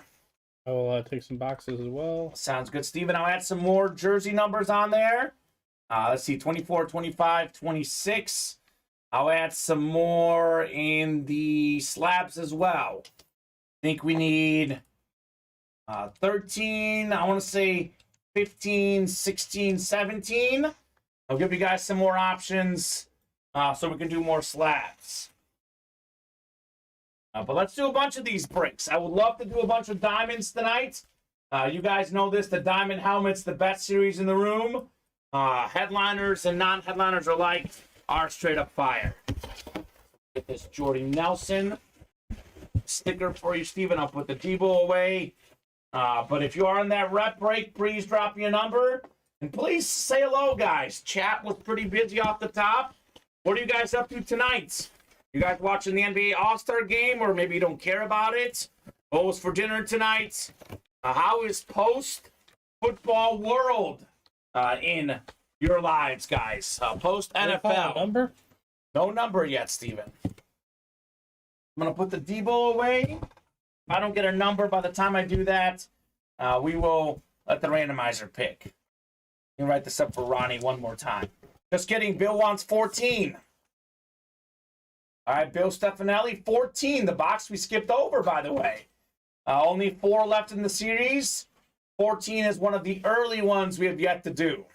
I will take some boxes as well. Sounds good, Steven. I'll add some more jersey numbers on there. Let's see, 24, 25, 26. I'll add some more in the slabs as well. I think we need 13. I want to say 15, 16, 17. I'll give you guys some more options so we can do more slabs. But let's do a bunch of these bricks. I would love to do a bunch of diamonds tonight. You guys know this, the Diamond Helmet's the best series in the room. Headliners and non-headliners alike are straight up fire. Get this Jordy Nelson sticker for you, Steven. I'll put the Debo away. But if you are on that rep break, please drop your number. And please say hello, guys. Chat was pretty busy off the top. What are you guys up to tonight? You guys watching the NBA All-Star game, or maybe you don't care about it? What was for dinner tonight? How is post-football world in your lives, guys? Post-NFL. Number? No number yet, Steven. I'm going to put the Debo away. If I don't get a number by the time I do that, we will let the randomizer pick. Let me write this up for Ronnie one more time. Just kidding. Bill wants 14. All right, Bill Stefanelli, 14. The box we skipped over, by the way. Only 4 left in the series. 14 is one of the early ones we have yet to do.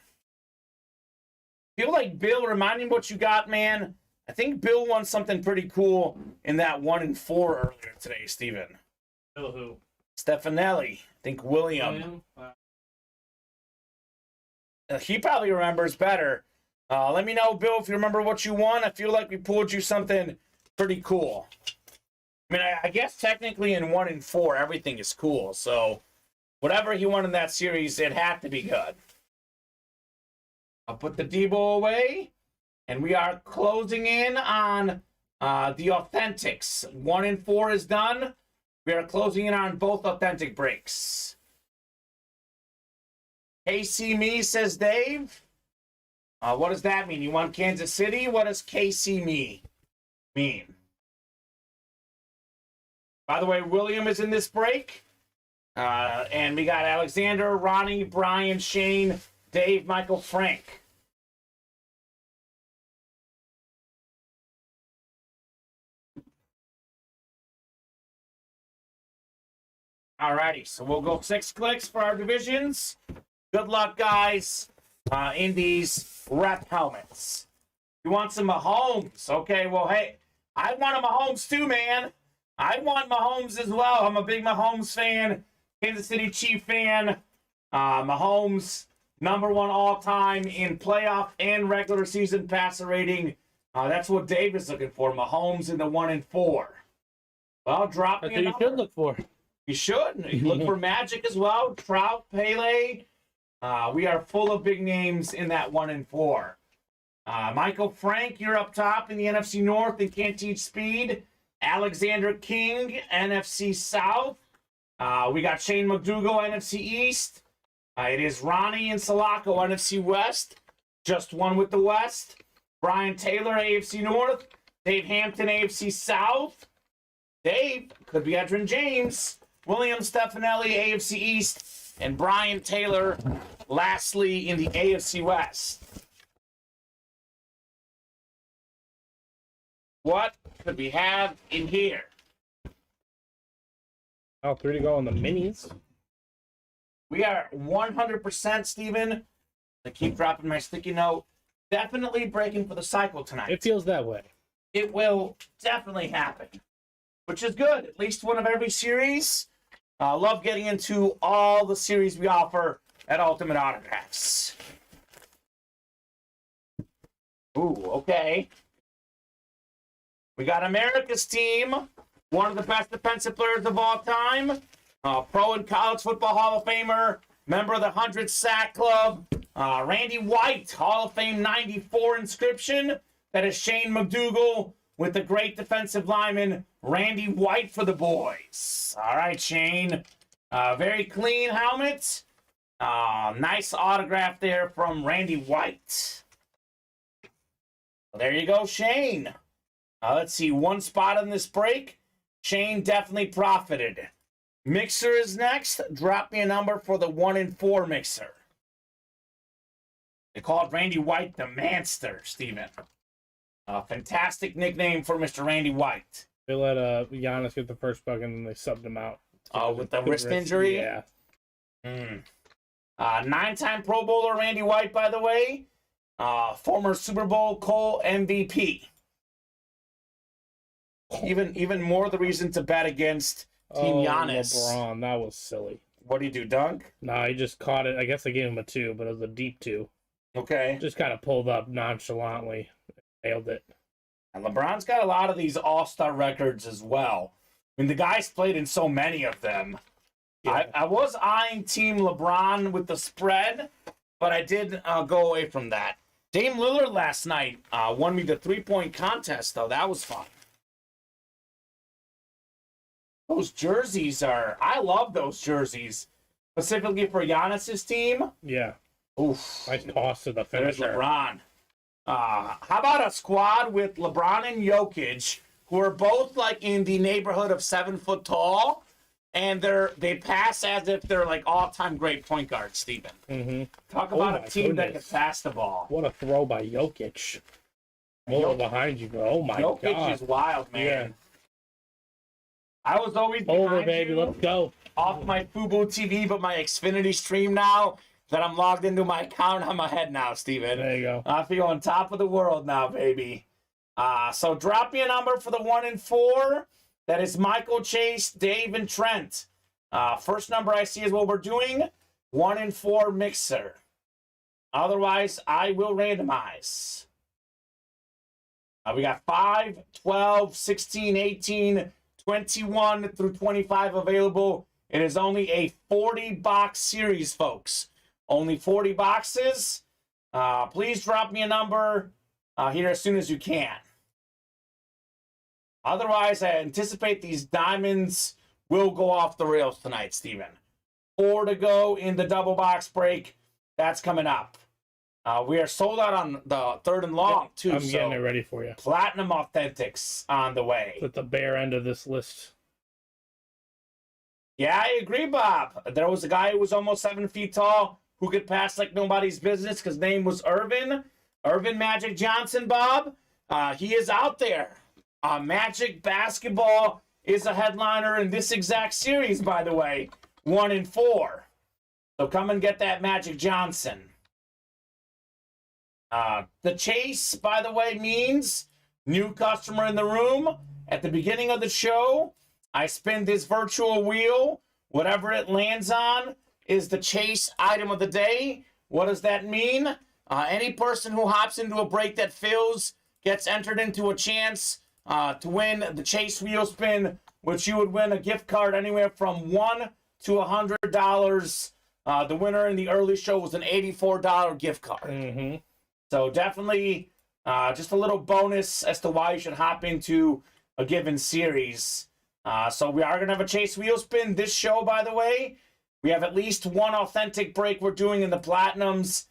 Feel like Bill, remind me what you got, man. I think Bill won something pretty cool in that 1 and 4 earlier today, Steven. Bill who? Stefanelli. I think William. He probably remembers better. Let me know, Bill, if you remember what you won. I feel like we pulled you something pretty cool. I mean, I guess technically in 1 and 4, everything is cool. So whatever he won in that series, it had to be good. I'll put the Debo away. And we are closing in on the Authentics. 1 and 4 is done. We are closing in on both authentic breaks. KC Me, says Dave. What does that mean? You want Kansas City? What does KC Me mean? By the way, William is in this break. And we got Alexander, Ronnie, Brian, Shane, Dave, Michael, Frank. Alrighty, so we'll go 6 clicks for our divisions. Good luck, guys, in these rep helmets. You want some Mahomes? Okay, well, hey, I want a Mahomes too, man. I want Mahomes as well. I'm a big Mahomes fan, Kansas City Chief fan. Mahomes, number one all-time in playoff and regular season passer rating. That's what Dave is looking for. Mahomes in the 1 and 4. Well, drop me a number. That's what you should look for. You should. You look for Magic as well. Trout, Pele. We are full of big names in that 1 and 4. Michael Frank, you're up top in the NFC North and can't teach speed. Alexander King, NFC South. We got Shane McDougal, NFC East. It is Ronnie and Salako, NFC West. Just one with the West. Brian Taylor, AFC North. Dave Hampton, AFC South. Dave, could be Edrin James. William Stefanelli, AFC East. And Brian Taylor, lastly, in the AFC West. What could we have in here? Oh, 3 to go on the minis. We are 100%, Steven. I keep dropping my sticky note. Definitely breaking for the cycle tonight. It feels that way. It will definitely happen, which is good. At least one of every series. Love getting into all the series we offer at Ultimate Autographs. Ooh, okay. We got America's team, one of the best defensive players of all time, pro and college football Hall of Famer, member of the 100 Sack Club, Randy White, Hall of Fame 94 inscription. That is Shane McDougal with the great defensive lineman, Randy White for the boys. All right, Shane. Very clean helmet. Nice autograph there from Randy White. Well, there you go, Shane. Let's see, one spot in this break. Shane definitely profited. Mixer is next. Drop me a number for the 1 and 4 mixer. They called Randy White the Manster, Steven. Fantastic nickname for Mr. Randy White. They let Giannis get the first bucket and then they subbed him out. With the wrist injury? Yeah. 9-time Pro Bowler Randy White, by the way. Former Super Bowl Cole MVP. Even more the reason to bet against Team Giannis. LeBron, that was silly. What do you do, dunk? No, he just caught it. I guess I gave him a 2, but it was a deep 2. Okay. Just kind of pulled up nonchalantly. Nailed it. And LeBron's got a lot of these all-star records as well. I mean, the guy's played in so many of them. Yeah. I was eyeing Team LeBron with the spread, but I did go away from that. Dame Lillard last night won me the 3-point contest, though. That was fun. Those jerseys are... I love those jerseys. Specifically for Giannis's team. Yeah. Oof. Nice toss to the There's finisher. LeBron. How about a squad with LeBron and Jokic, who are both like in the neighborhood of 7 foot tall, and they pass as if they're like all-time great point guards, Steven. Mm-hmm. Talk about a team that can pass the ball. What a throw by Jokic. More behind you, bro. Oh my God. Jokic is wild, man. Yeah. I was always over, baby. Let's go. Off my Fubo TV, but my Xfinity stream now that I'm logged into my account on my head now, Steven. There you go. I feel on top of the world now, baby. So drop me a number for the 1 and 4. That is Michael, Chase, Dave, and Trent. First number I see is what we're doing. 1 and 4 mixer. Otherwise, I will randomize. We got 5, 12, 16, 18, 21 through 25 available. It is only a 40-box series, folks. Only 40 boxes. Please drop me a number here as soon as you can. Otherwise, I anticipate these diamonds will go off the rails tonight, Steven. 4 to go in the double box break. That's coming up. We are sold out on the 3rd and long, too. I'm getting it ready for you. Platinum Authentics on the way. It's at the bare end of this list. Yeah, I agree, Bob. There was a guy who was almost 7 feet tall who could pass like nobody's business. His name was Irvin Magic Johnson, Bob. He is out there. Magic basketball is a headliner in this exact series, by the way. 1 and 4. So come and get that Magic Johnson. The chase, by the way, means new customer in the room. At the beginning of the show, I spin this virtual wheel. Whatever it lands on is the chase item of the day. What does that mean? Any person who hops into a break that fills gets entered into a chance to win the chase wheel spin, which you would win a gift card anywhere from $1 to $100. The winner in the early show was an $84 gift card. Mm-hmm. So definitely just a little bonus as to why you should hop into a given series. So we are going to have a chase wheel spin this show, by the way. We have at least one authentic break we're doing in the Platinums.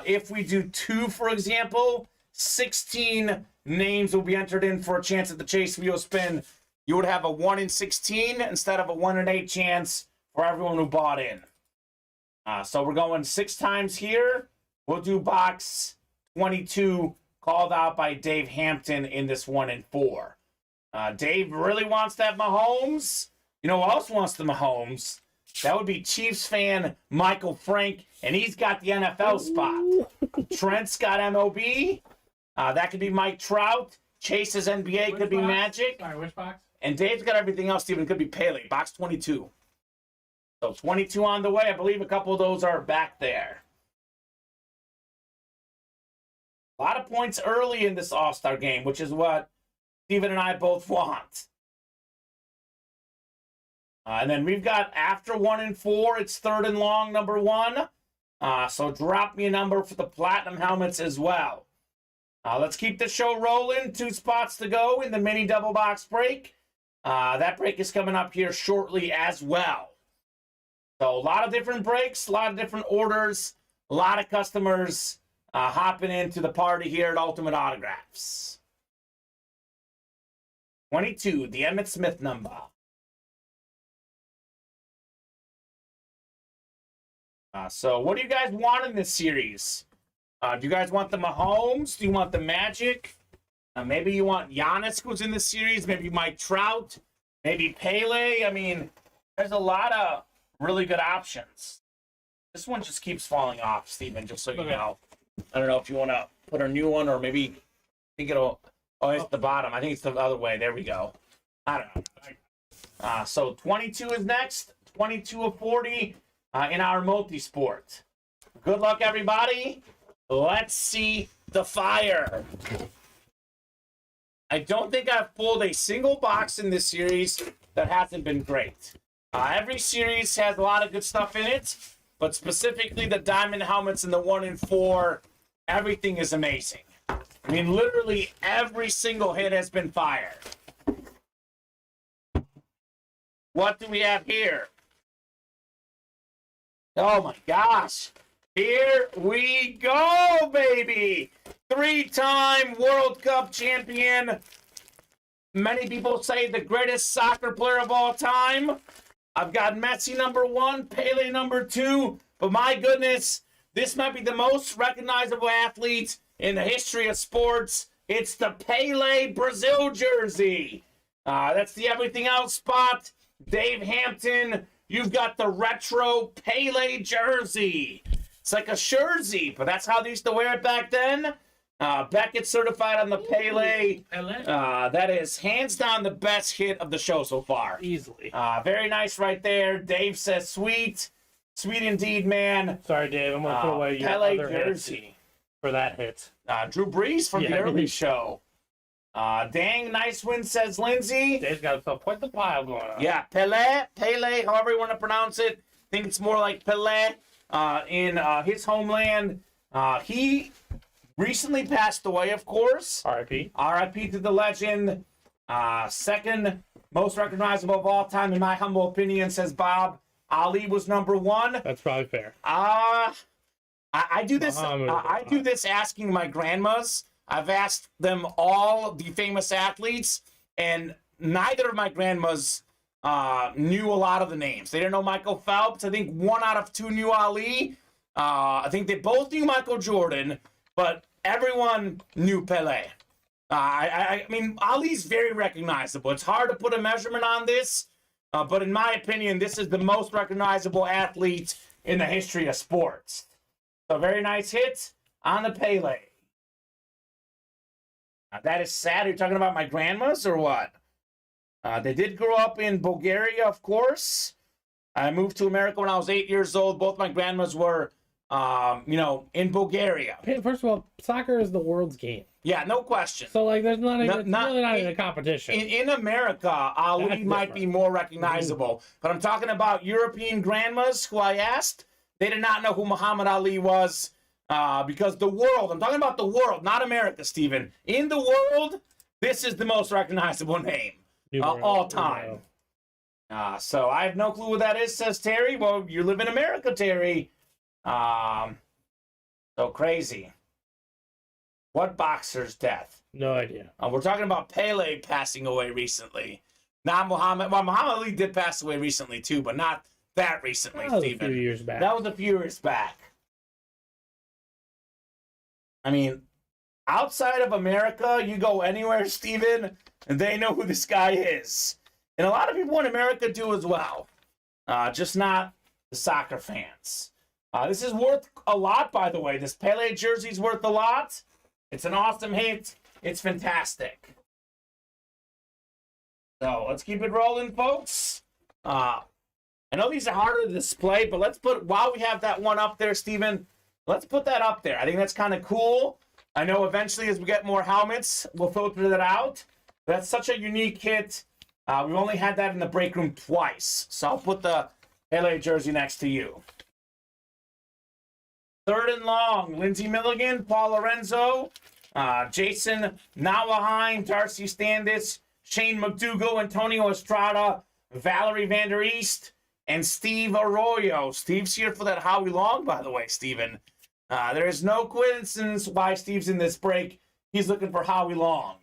If we do 2, for example, 16 names will be entered in for a chance at the chase wheel spin. You would have a 1 in 16 instead of a 1 in 8 chance for everyone who bought in. So we're going 6 times here. We'll do box 22, called out by Dave Hampton in this 1 in 4. Dave really wants that Mahomes. You know who else wants the Mahomes? That would be Chiefs fan Michael Frank, and he's got the NFL spot. Trent's got MLB. That could be Mike Trout. Chase's NBA could be Magic. Sorry, which box? And Dave's got everything else, Steven. Could be Pele. Box 22. So 22 on the way. I believe a couple of those are back there. A lot of points early in this All-Star game, which is what Steven and I both want. And then we've got after 1 in 4, it's 3rd and long, number 1. So drop me a number for the Platinum helmets as well. Let's keep the show rolling. 2 spots to go in the mini double box break. That break is coming up here shortly as well. So a lot of different breaks, a lot of different orders, a lot of customers hopping into the party here at Ultimate Autographs. 22, the Emmitt Smith number. So what do you guys want in this series? Do you guys want the Mahomes? Do you want the Magic? Maybe you want Giannis, who's in the series. Maybe Mike Trout. Maybe Pele. I mean, there's a lot of really good options. This one just keeps falling off, Steven, just so you know. I don't know if you want to put a new one or maybe I think it'll... Oh, it's the bottom. I think it's the other way. There we go. I don't know. So 22 is next. 22 of 40 in our multi-sport. Good luck, everybody. Let's see the fire. I don't think I've pulled a single box in this series that hasn't been great. Every series has a lot of good stuff in it, but specifically the diamond helmets and the 1 in 4, everything is amazing. I mean, literally every single hit has been fire. What do we have here? Oh my gosh. Here we go, baby. 3-time World Cup champion. Many people say the greatest soccer player of all time. I've got Messi number 1, Pele number 2. But my goodness, this might be the most recognizable athlete in the history of sports. It's the Pele Brazil jersey. That's the everything else spot. Dave Hampton, you've got the retro Pele jersey. It's like a jersey, but that's how they used to wear it back then. Beckett certified on the Pele. That is hands down the best hit of the show so far. Easily. Very nice right there. Dave says sweet. Sweet indeed, man. Sorry, Dave. I'm going to put away your Pele other jersey. hit for that hit. Drew Brees from the early show. Dang, nice win, says Lindsay. Dave's got himself quite the pile going on. Yeah, Pele, however you want to pronounce it. I think it's more like Pele in his homeland. He recently passed away, of course. R.I.P. R.I.P. to the legend. Second most recognizable of all time, in my humble opinion, says Bob. Ali was number 1. That's probably fair. I do this. I do this asking my grandmas. I've asked them all the famous athletes, and neither of my grandmas knew a lot of the names. They didn't know Michael Phelps. I think 1 out of 2 knew Ali. I think they both knew Michael Jordan, but everyone knew Pele. I mean, Ali's very recognizable. It's hard to put a measurement on this, but in my opinion, this is the most recognizable athlete in the history of sports. So very nice hit on the Pele. That is sad. Are you talking about my grandmas or what? They did grow up in Bulgaria, of course. I moved to America when I was 8 years old. Both my grandmas were, in Bulgaria. First of all, soccer is the world's game. Yeah, no question. So, like, there's not even, really not even a competition. In America, Ali might be more recognizable. But I'm talking about European grandmas who I asked. They did not know who Muhammad Ali was because the world, I'm talking about the world, not America, Steven. In the world, this is the most recognizable name all time. So I have no clue what that is, says Terry. Well, you live in America, Terry. So crazy. What boxer's death? No idea. We're talking about Pele passing away recently. Not Muhammad. Well, Muhammad Ali did pass away recently too, but not that recently, That was Steven. a few years back. That was a few years back. I mean, outside of America, you go anywhere, Steven, and they know who this guy is. And a lot of people in America do as well. Just not the soccer fans. This is worth a lot, by the way. This Pele jersey's worth a lot. It's an awesome hit. It's fantastic. So let's keep it rolling, folks. I know these are harder to display, but let's put, while we have that one up there, Steven, let's put that up there. I think that's kind of cool. I know eventually as we get more helmets, we'll filter that out. That's such a unique hit. We've only had that in the break room twice. So I'll put the LA jersey next to you. Third and long, Lindsey Milligan, Paul Lorenzo, Jason Nawahine, Darcy Standis, Shane McDougall, Antonio Estrada, Valerie Vander East, and Steve Arroyo. Steve's here for that Howie Long, by the way, Steven. There is no coincidence why Steve's in this break. He's looking for Howie Long.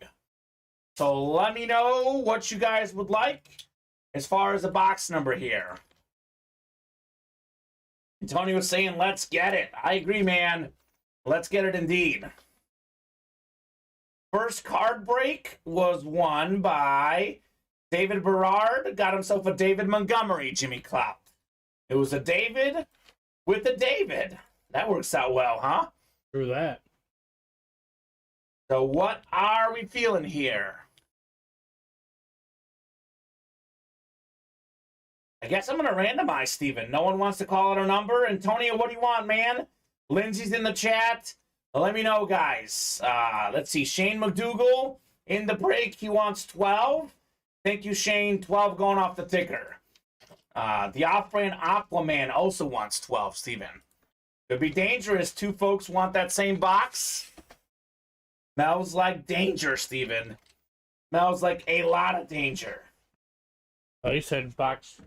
So let me know what you guys would like as far as the box number here. Tony was saying, let's get it. I agree, man. Let's get it indeed. First card break was won by David Berard. Got himself a David Montgomery, Jimmy Clout. It was a David with a David. That works out well, huh? True that. So what are we feeling here? I guess I'm going to randomize, Steven. No one wants to call out a number. Antonio, what do you want, man? Lindsay's in the chat. Let me know, guys. Let's see. Shane McDougall in the break. He wants 12. Thank you, Shane. 12 going off the ticker. The off-brand Aquaman also wants 12, Steven. Could be dangerous. Two folks want that same box. Smells like danger, Steven. Smells like a lot of danger. Oh, you said box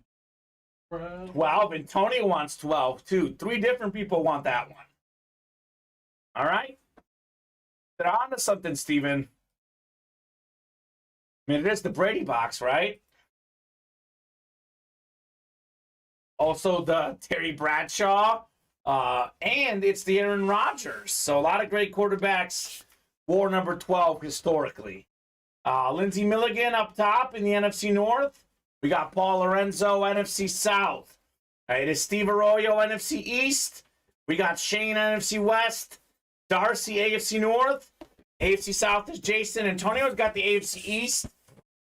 12, and Tony wants 12, too. 3 different people want that one. All right? They're on to something, Steven. I mean, it is the Brady box, right? Also the Terry Bradshaw, and it's the Aaron Rodgers. So a lot of great quarterbacks wore number 12 historically. Lindsey Milligan up top in the NFC North. We got Paul Lorenzo, NFC South. It is Steve Arroyo, NFC East. We got Shane, NFC West. Darcy, AFC North. AFC South is Jason. Antonio's got the AFC East,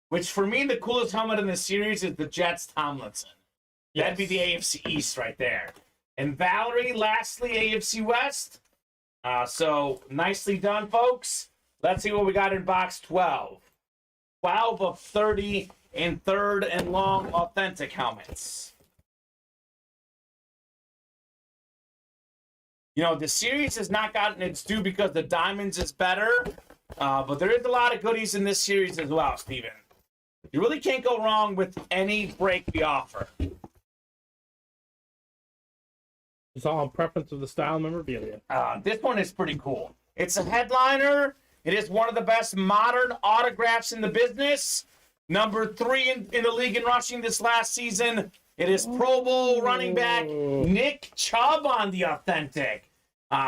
which for me, the coolest helmet in this series is the Jets Tomlinson. Yes. That'd be the AFC East right there. And Valerie, lastly, AFC West. So nicely done, folks. Let's see what we got in box 12. 12 of 30 in third and long authentic helmets. You know, the series has not gotten its due because the diamonds is better, but there is a lot of goodies in this series as well, Steven. You really can't go wrong with any break we offer. It's all on preference of the style memorabilia. This one is pretty cool. It's a headliner. It is one of the best modern autographs in the business. Number 3 in the league in rushing this last season. It is Pro Bowl running back Nick Chubb on the authentic.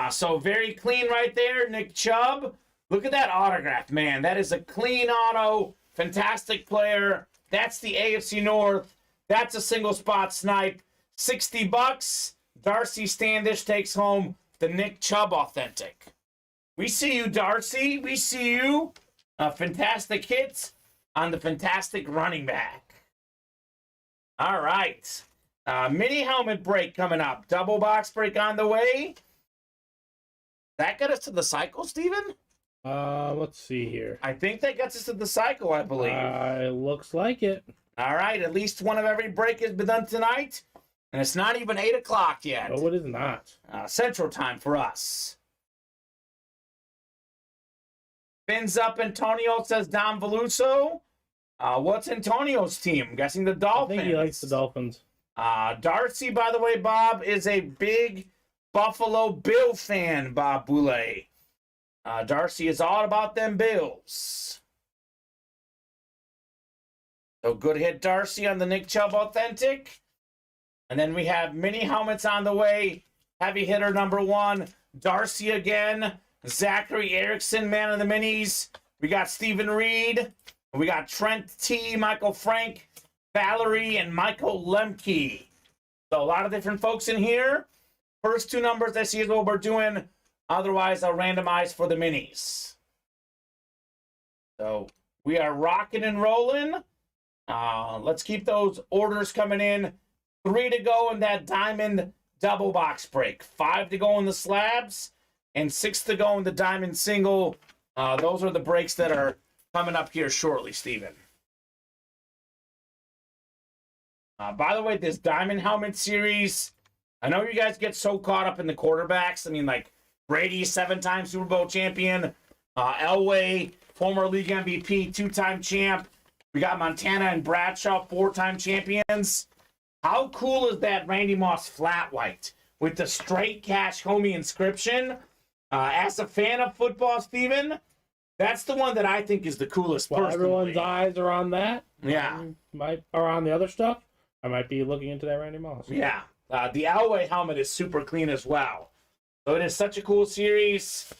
So very clean right there, Nick Chubb. Look at that autograph, man. That is a clean auto. Fantastic player. That's the AFC North. That's a single spot snipe. $60. Darcy Standish takes home the Nick Chubb Authentic. We see you, Darcy. We see you. A fantastic hit on the fantastic running back. All right. Mini helmet break coming up. Double box break on the way. That got us to the cycle, Steven? Let's see here. I think that gets us to the cycle, I believe. It looks like it. All right. At least one of every break has been done tonight. And it's not even 8 o'clock yet. No, it is not. Central time for us. Fins up Antonio, says Don Veluso. What's Antonio's team? I'm guessing the Dolphins. I think he likes the Dolphins. Darcy, by the way, Bob, is a big Buffalo Bill fan, Bob Boulay. Darcy is all about them Bills. So good hit, Darcy, on the Nick Chubb Authentic. And then we have mini helmets on the way. Heavy hitter number 1, Darcy again. Zachary Erickson, man of the minis. We got Stephen Reed. We got Trent T, Michael Frank, Valerie, and Michael Lemke. So a lot of different folks in here. First 2 numbers I see is what we're doing. Otherwise, I'll randomize for the minis. So we are rocking and rolling. Let's keep those orders coming in. 3 to go in that diamond double box break. 5 to go in the slabs. And 6 to go in the diamond single. Those are the breaks that are coming up here shortly, Steven. By the way, this diamond helmet series, I know you guys get so caught up in the quarterbacks. I mean, like Brady, 7-time Super Bowl champion. Elway, former league MVP, 2-time champ. We got Montana and Bradshaw, 4-time champions. How cool is that Randy Moss flat white with the straight cash homie inscription? As a fan of football, Steven, that's the one that I think is the coolest. Well, everyone's eyes are on that. Yeah. Or on the other stuff. I might be looking into that Randy Moss. Yeah. The Elway helmet is super clean as well. So it is such a cool series.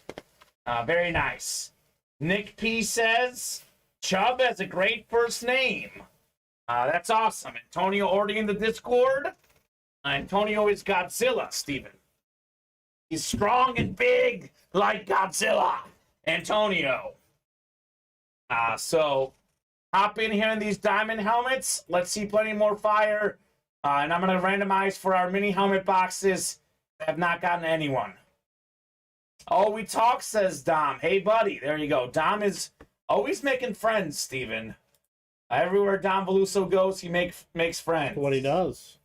Very nice. Nick P says, Chubb has a great first name. That's awesome. Antonio already in the Discord. Antonio is Godzilla, Steven. He's strong and big like Godzilla. Antonio. So hop in here in these diamond helmets. Let's see plenty more fire. And I'm going to randomize for our mini helmet boxes. I have not gotten anyone. Oh, we talk, says Dom. Hey, buddy. There you go. Dom is always making friends, Steven. Everywhere Dom Veluso goes, he makes friends. What he does.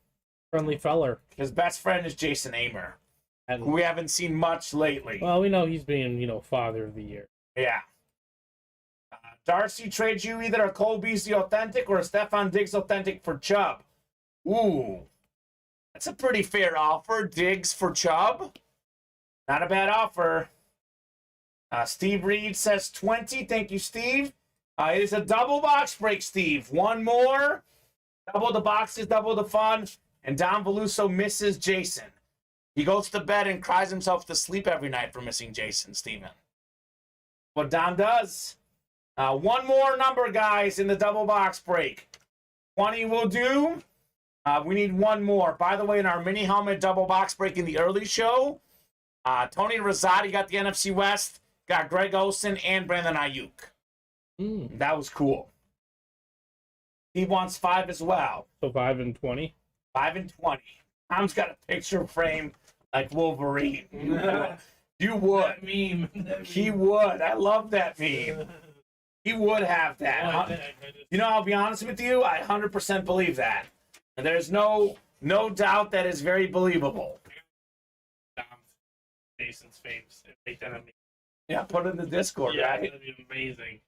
Friendly feller. His best friend is Jason Amer, who we haven't seen much lately. Well, we know he's being, Father of the Year. Yeah. Darcy trades you either a Cole Beasley Authentic or a Stephon Diggs Authentic for Chubb. Ooh. That's a pretty fair offer. Diggs for Chubb. Not a bad offer. Steve Reed says 20. Thank you, Steve. It is a double box break, Steve. One more. Double the boxes, double the fun. And Don Veluso misses Jason. He goes to bed and cries himself to sleep every night for missing Jason, Steven. What Don does. One more number, guys, in the double box break. 20 will do. We need one more. By the way, in our mini helmet double box break in the early show, Tony Rosati got the NFC West, got Greg Olsen and Brandon Ayuk. That was cool. He wants 5 as well. So 5 and 20? 5 and 20. Tom's got a picture frame like Wolverine. You would. That meme. He would. I love that meme. He would have that. I'll be honest with you. I 100% believe that. And there's no doubt that is very believable. Jason's face. Make that a meme. Yeah, put it in the Discord, right? That'd be amazing.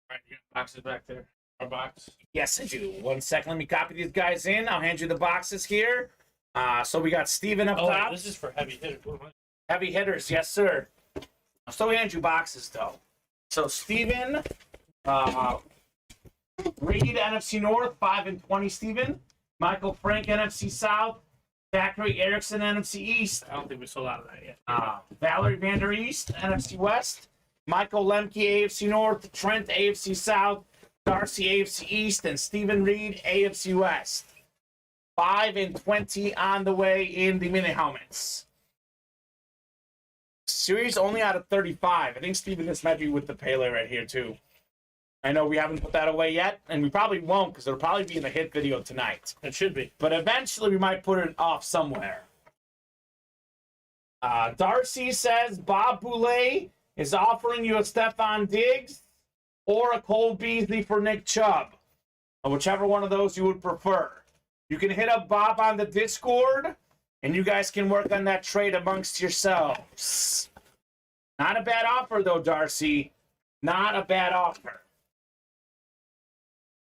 All right, you got boxes back there. Our box. Yes, I do. 1 second. Let me copy these guys in. I'll hand you the boxes here. So we got Steven up top. This is for heavy hitters. Heavy hitters, yes, sir. I'll still hand you boxes, though. So Steven, Reed, NFC North, 5 and 20, Steven. Michael Frank, NFC South. Zachary Erickson, NFC East. I don't think we sold out of that yet. Valerie Vander East, NFC West. Michael Lemke, AFC North. Trent, AFC South. Darcy, AFC East. And Stephen Reed, AFC West. 5 and 20 on the way in the mini helmets. Series only out of 35. I think, Steven, this might be with the Pele right here, too. I know we haven't put that away yet, and we probably won't because it'll probably be in the hit video tonight. It should be. But eventually we might put it off somewhere. Darcy says Bob Boulay is offering you a Stephon Diggs or a Cole Beasley for Nick Chubb. Whichever one of those you would prefer. You can hit up Bob on the Discord, and you guys can work on that trade amongst yourselves. Not a bad offer, though, Darcy. Not a bad offer.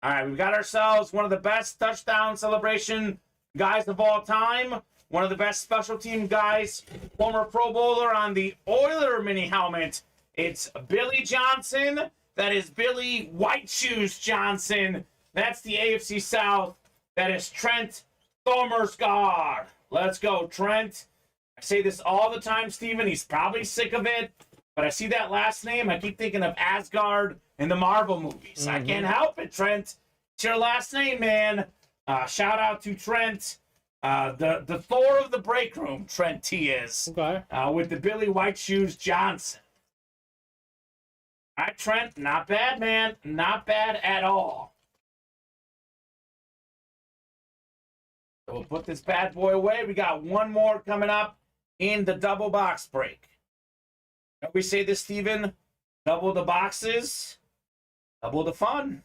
All right, we've got ourselves one of the best touchdown celebration guys of all time. One of the best special team guys, former Pro Bowler on the Oiler mini helmet. It's Billy Johnson. That is Billy White Shoes Johnson. That's the AFC South. That is Trent Thomersgaard. Let's go, Trent. I say this all the time, Steven. He's probably sick of it. But I see that last name, I keep thinking of Asgard in the Marvel movies. I can't help it, Trent. It's your last name, man. Shout out to Trent. The Thor of the break room, Trent T is. Okay. With the Billy White Shoes Johnson. All right, Trent. Not bad, man. Not bad at all. So we'll put this bad boy away. We got one more coming up in the double box break. Don't we say this, Steven? Double the boxes, double the fun.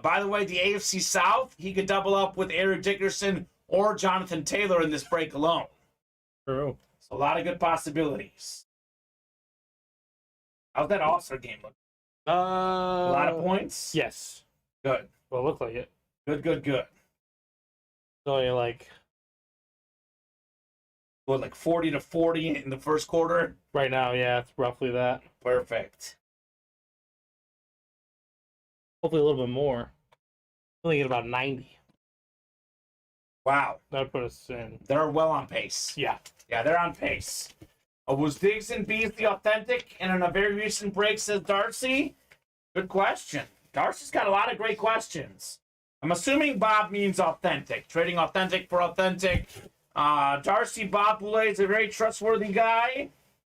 By the way, the AFC South, he could double up with Eric Dickerson or Jonathan Taylor in this break alone. True. So a lot of good possibilities. How's that All-Star game look? A lot of points? Yes. Good. Well, it looked like it. Good. It's only like What, like 40-40 in the first quarter? right now, yeah, it's roughly that. Perfect. Hopefully a little bit more. I think at about 90. Wow. That would put us in. They're well on pace. Yeah. Yeah, they're on pace. Was Diggs and Beasley authentic? And in a very recent break, says Darcy. Good question. Darcy's got a lot of great questions. I'm assuming Bob means authentic. Trading authentic for authentic. Darcy, Bob Boulay is a very trustworthy guy.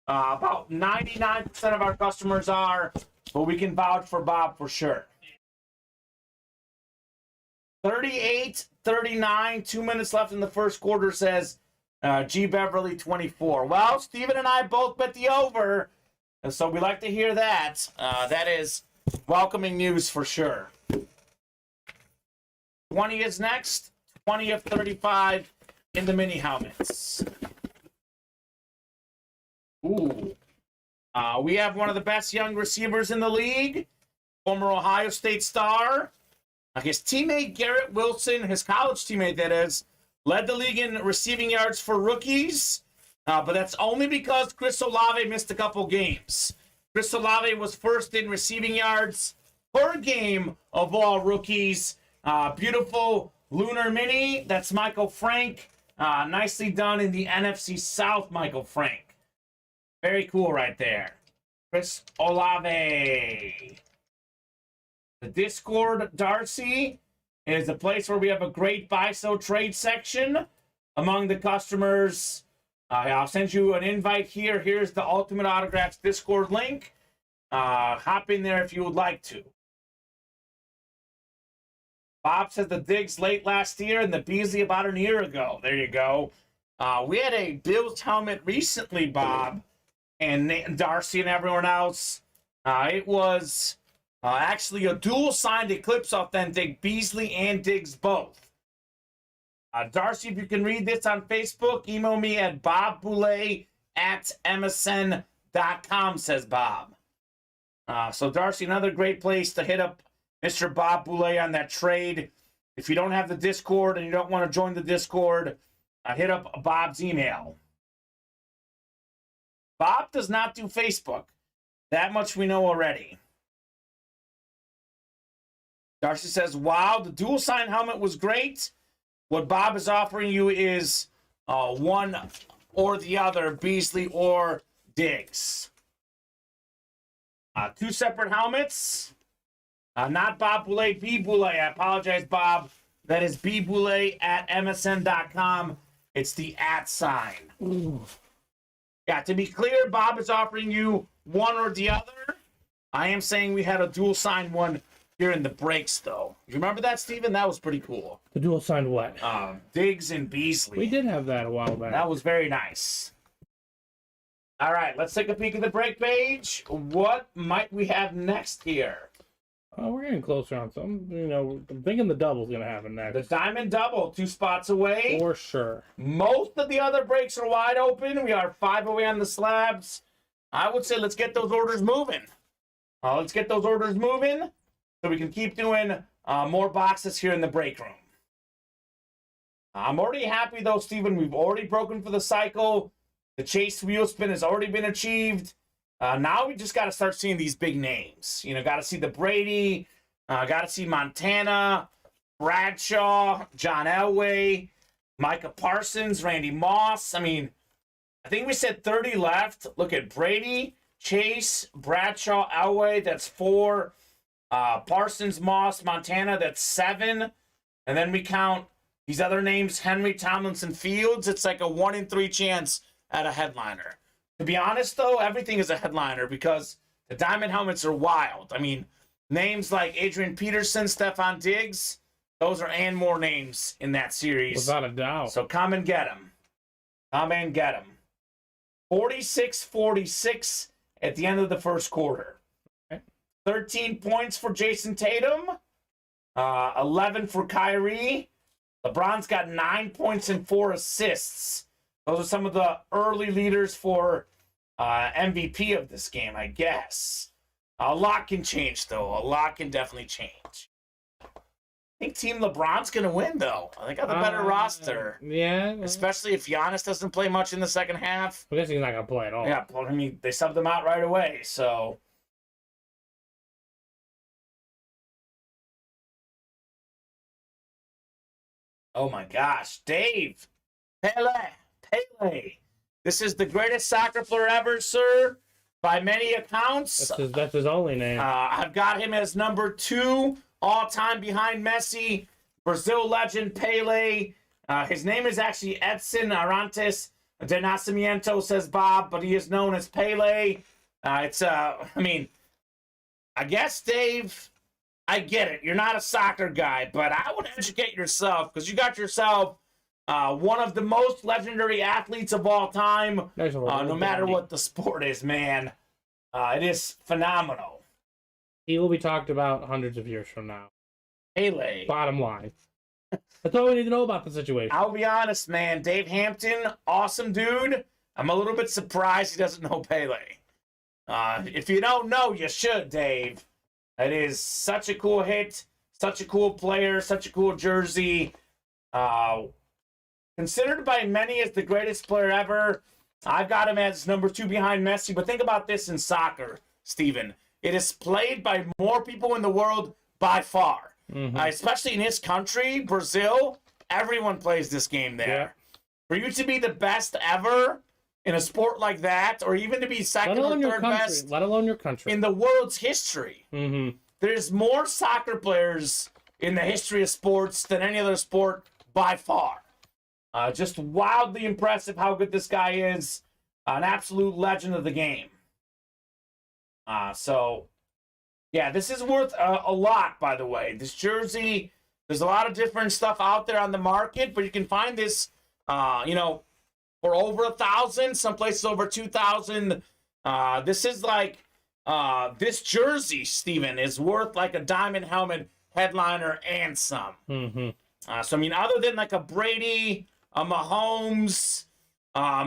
About 99% of our customers are, but we can vouch for Bob for sure. 38-39, 2 minutes left in the first quarter, says G. Beverly 24. Well, Steven and I both bet the over, and so we like to hear that. That is welcoming news for sure. 20 is next. 20 of 35 in the mini helmets. Ooh. We have one of the best young receivers in the league, former Ohio State star. His teammate Garrett Wilson, his college teammate that is, led the league in receiving yards for rookies, but that's only because Chris Olave missed a couple games. Chris Olave was first in receiving yards per game of all rookies. Beautiful lunar mini. That's Michael Frank. Nicely done in the NFC South, Michael Frank. Very cool right there. Chris Olave. The Discord, Darcy, is a place where we have a great buy-sell trade section among the customers. I'll send you an invite here. Here's the Ultimate Autographs Discord link. Hop in there if you would like to. Bob says the Diggs late last year and the Beasley about a year ago. There you go. We had a Bills helmet recently, Bob, and Darcy and everyone else. It was actually a dual-signed Eclipse Authentic, Beasley and Diggs both. Darcy, if you can read this on Facebook, email me at bobboulay@msn.com, says Bob. So, Darcy, another great place to hit up Mr. Bob Boulay on that trade. If you don't have the Discord and you don't want to join the Discord, hit up Bob's email. Bob does not do Facebook. That much we know already. Darcy says, wow, the dual sign helmet was great. What Bob is offering you is one or the other, Beasley or Diggs. Two separate helmets. Not Bob Boulay, B. Boulay. I apologize, Bob. That is bboulay@msn.com. It's the @ sign. Ooh. Yeah, to be clear, Bob is offering you one or the other. I am saying we had a dual sign one here in the breaks, though. You remember that, Steven? That was pretty cool. The dual signed what? Diggs and Beasley. We did have that a while back. That was very nice. All right, let's take a peek at the break page. What might we have next here? We're getting closer on some. I'm thinking the double's going to happen next. The Diamond Double, 2 spots away. For sure. Most of the other breaks are wide open. We are 5 away on the slabs. I would say let's get those orders moving. So we can keep doing more boxes here in the break room. I'm already happy, though, Steven. We've already broken for the cycle. The chase wheel spin has already been achieved. Now we just got to start seeing these big names. Got to see the Brady. Got to see Montana, Bradshaw, John Elway, Micah Parsons, Randy Moss. I think we said 30 left. Look at Brady, Chase, Bradshaw, Elway. That's 4. Parsons, Moss, Montana. That's 7. And then we count these other names, Henry, Tomlinson, Fields. It's like a 1 in 3 chance at a headliner. To be honest, though, everything is a headliner because the diamond helmets are wild. Names like Adrian Peterson, Stephon Diggs, those are and more names in that series. Without a doubt. So come and get them. 46-46 at the end of the first quarter. Okay. 13 points for Jason Tatum. 11 for Kyrie. LeBron's got 9 points and 4 assists. Those are some of the early leaders for MVP of this game, I guess. A lot can change, though. A lot can definitely change. I think Team LeBron's going to win, though. They got the better roster. Yeah. Especially if Giannis doesn't play much in the second half. I guess he's not going to play at all. Yeah, they subbed him out right away, so... Oh, my gosh. Dave. Pele. This is the greatest soccer player ever, sir, by many accounts. That's his only name. I've got him as number 2 all-time behind Messi. Brazil legend Pele. His name is actually Edson Arantes de Nascimento, says Bob, but he is known as Pele. I guess, Dave, I get it. You're not a soccer guy, but I would educate yourself because you got yourself one of the most legendary athletes of all time, no matter what the sport is, man. It is phenomenal. He will be talked about hundreds of years from now. Pele. Bottom line. That's all we need to know about the situation. I'll be honest, man. Dave Hampton, awesome dude. I'm a little bit surprised he doesn't know Pele. If you don't know, you should, Dave. It is such a cool hit, such a cool player, such a cool jersey. Considered by many as the greatest player ever. I've got him as number 2 behind Messi. But think about this in soccer, Steven. It is played by more people in the world by far. Mm-hmm. Especially in his country, Brazil. Everyone plays this game there. Yeah. For you to be the best ever in a sport like that, or even to be second or third best, let alone your country, in the world's history, there's more soccer players in the history of sports than any other sport by far. Just wildly impressive how good this guy is. An absolute legend of the game. Yeah, this is worth a lot, by the way. This jersey, there's a lot of different stuff out there on the market, but you can find this, for over 1,000, some places over 2,000. This is like, this jersey, Steven, is worth like a diamond helmet headliner and some. Mm-hmm. Other than like a Brady, a Mahomes,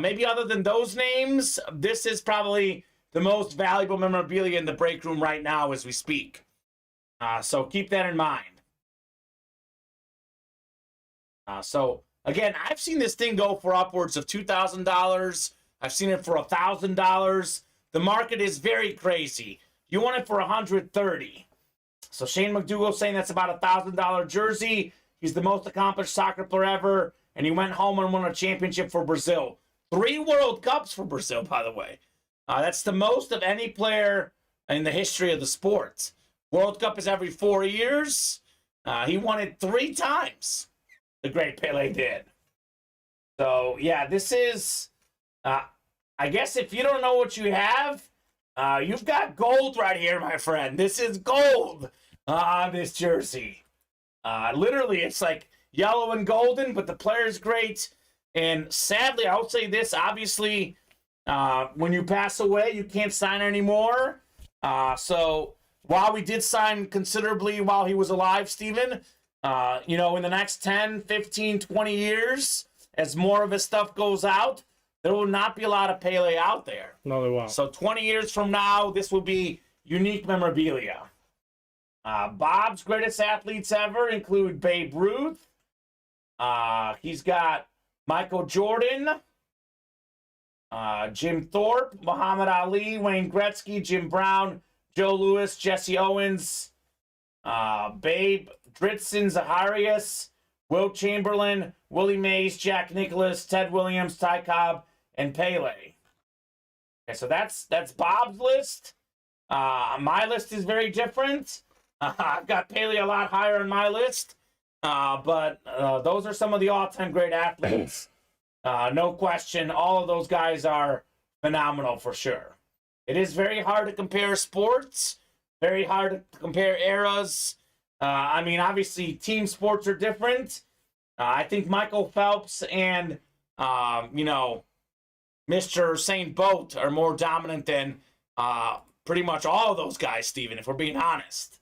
maybe other than those names, this is probably the most valuable memorabilia in the break room right now as we speak. So keep that in mind. Again, I've seen this thing go for upwards of $2,000. I've seen it for $1,000. The market is very crazy. You want it for $130. So Shane McDougal saying that's about a $1,000 jersey. He's the most accomplished soccer player ever, and he went home and won a championship for Brazil. 3 World Cups for Brazil, by the way. That's the most of any player in the history of the sport. World Cup is every 4 years. He won it 3 times. The great Pele did. So, yeah, this is, I guess if you don't know what you have, you've got gold right here, my friend. This is gold on this jersey. Literally, it's like yellow and golden, but the player's great. And sadly, I'll say this, obviously, when you pass away, you can't sign anymore. So while we did sign considerably while he was alive, Steven, in the next 10, 15, 20 years, as more of his stuff goes out, there will not be a lot of Pele out there. No, there won't. So 20 years from now, this will be unique memorabilia. Bob's greatest athletes ever include Babe Ruth. He's got Michael Jordan, Jim Thorpe, Muhammad Ali, Wayne Gretzky, Jim Brown, Joe Louis, Jesse Owens, Babe Dritzen, Zacharias, Wilt Chamberlain, Willie Mays, Jack Nicklaus, Ted Williams, Ty Cobb, and Pele. Okay, so that's Bob's list. My list is very different. I've got Pele a lot higher on my list. But those are some of the all-time great athletes. No question, all of those guys are phenomenal for sure. It is very hard to compare sports, very hard to compare eras. Obviously, team sports are different. I think Michael Phelps and, Mr. Usain Bolt are more dominant than pretty much all of those guys, Steven, if we're being honest.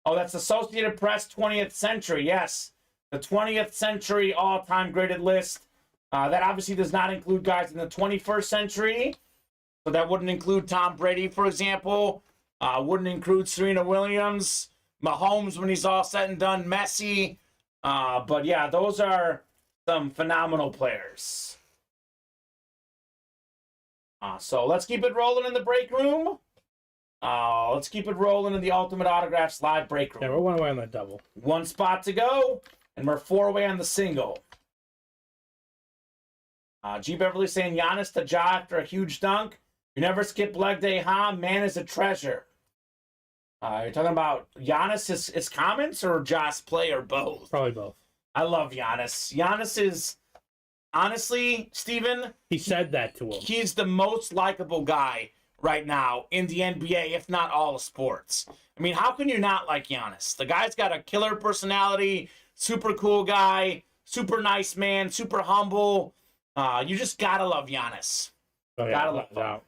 Oh, that's Associated Press 20th Century. Yes, the 20th Century all-time graded list. That obviously does not include guys in the 21st century. So that wouldn't include Tom Brady, for example. Wouldn't include Serena Williams, Mahomes when he's all said and done, Messi. But yeah, those are some phenomenal players. So let's keep it rolling in the break room. Let's keep it rolling in the Ultimate Autographs live break room. Yeah, we're 1 away on that double. 1 spot to go, and we're 4 away on the single. G. Beverly saying Giannis to Ja after a huge dunk. You never skip leg day, huh? Man is a treasure. You're talking about Giannis' his comments or Ja's play or both? Probably both. I love Giannis. Giannis is, honestly, Steven. He said that to him. He's the most likable guy right now in the NBA, if not all of sports. I mean, how can you not like Giannis? The guy's got a killer personality, super cool guy, super nice man, super humble. You just gotta love Giannis. Oh, yeah, gotta love him.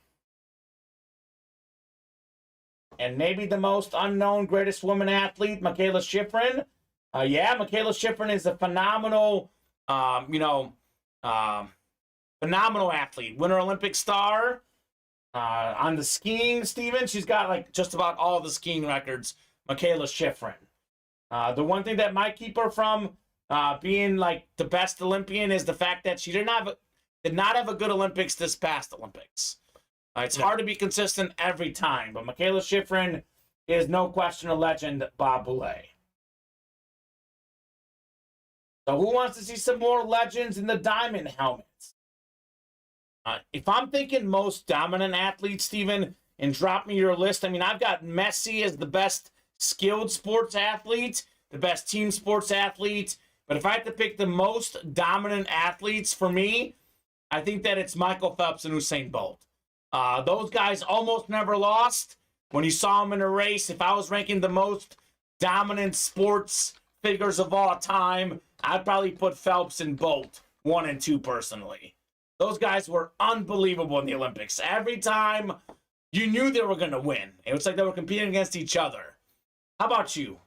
And maybe the most unknown greatest woman athlete, Michaela Schifrin. Michaela Schifrin is a phenomenal, phenomenal athlete. Winter Olympic star. On the skiing, Steven, she's got like just about all the skiing records, Michaela Schifrin. The one thing that might keep her from being like the best Olympian is the fact that she did not have a good Olympics this past Olympics. It's hard to be consistent every time, but Michaela Schifrin is no question a legend, Bob Boulay. So who wants to see some more legends in the diamond helmets? If I'm thinking most dominant athlete, Steven, and drop me your list, I've got Messi as the best skilled sports athlete, the best team sports athlete, but if I had to pick the most dominant athletes for me, I think that it's Michael Phelps and Usain Bolt. Those guys almost never lost. When you saw them in a race, if I was ranking the most dominant sports figures of all time, I'd probably put Phelps and Bolt 1 and 2 personally. Those guys were unbelievable in the Olympics. Every time you knew they were going to win. It was like they were competing against each other. How about you?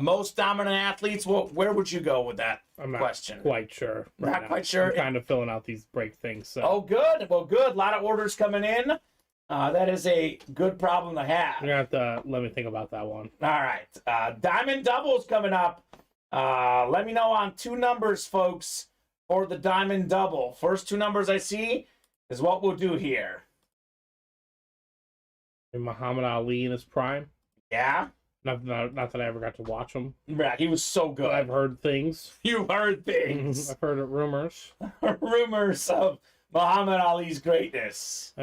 Most dominant athletes, where would you go with that question? I'm not quite sure. Not quite sure. I'm kind of filling out these break things. So. Oh, good. Well, good. A lot of orders coming in. That is a good problem to have. You're going to have to let me think about that one. All right. Diamond doubles coming up. Let me know on 2 numbers, folks, for the diamond double. First 2 numbers I see is what we'll do here. And Muhammad Ali in his prime? Yeah. Not that I ever got to watch him. Yeah, he was so good. But I've heard things. You heard things. I've heard rumors. Rumors of Muhammad Ali's greatness.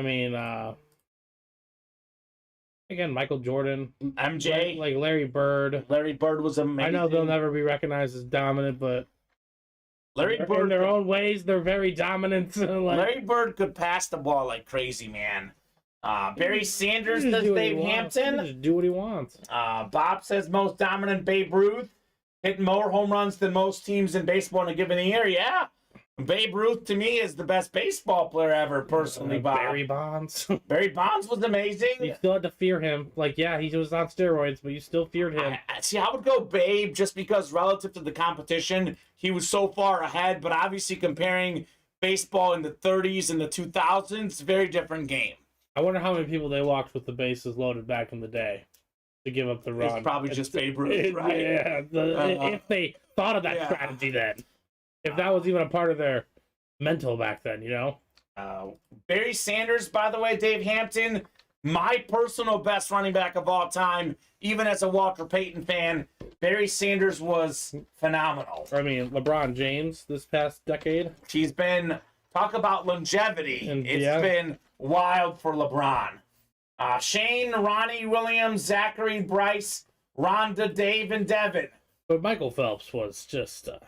Again, Michael Jordan, MJ, like Larry Bird. Larry Bird was amazing. I know they'll never be recognized as dominant, but Larry Bird, in their own ways, they're very dominant. Larry Bird could pass the ball like crazy, man. Barry Sanders does Dave Hampton. Just do what he wants. Bob says most dominant Babe Ruth. Hitting more home runs than most teams in baseball in a given year. Yeah. Babe Ruth, to me, is the best baseball player ever, personally, Bob. Barry Bonds. Barry Bonds was amazing. You still had to fear him. Like, yeah, he was on steroids, but you still feared him. I would go Babe just because relative to the competition, he was so far ahead. But obviously comparing baseball in the 30s and the 2000s, very different game. I wonder how many people they walked with the bases loaded back in the day to give up the run. It's probably just Babe Ruth, right? Yeah, if they thought of that strategy then. If that was even a part of their mental back then, you know? Barry Sanders, by the way, Dave Hampton, my personal best running back of all time, even as a Walter Payton fan, Barry Sanders was phenomenal. I mean, LeBron James this past decade. He's been, talk about longevity. It's been wild for LeBron. Shane, Ronnie, Williams, Zachary, Bryce, Rhonda, Dave, and Devin. But Michael Phelps was just a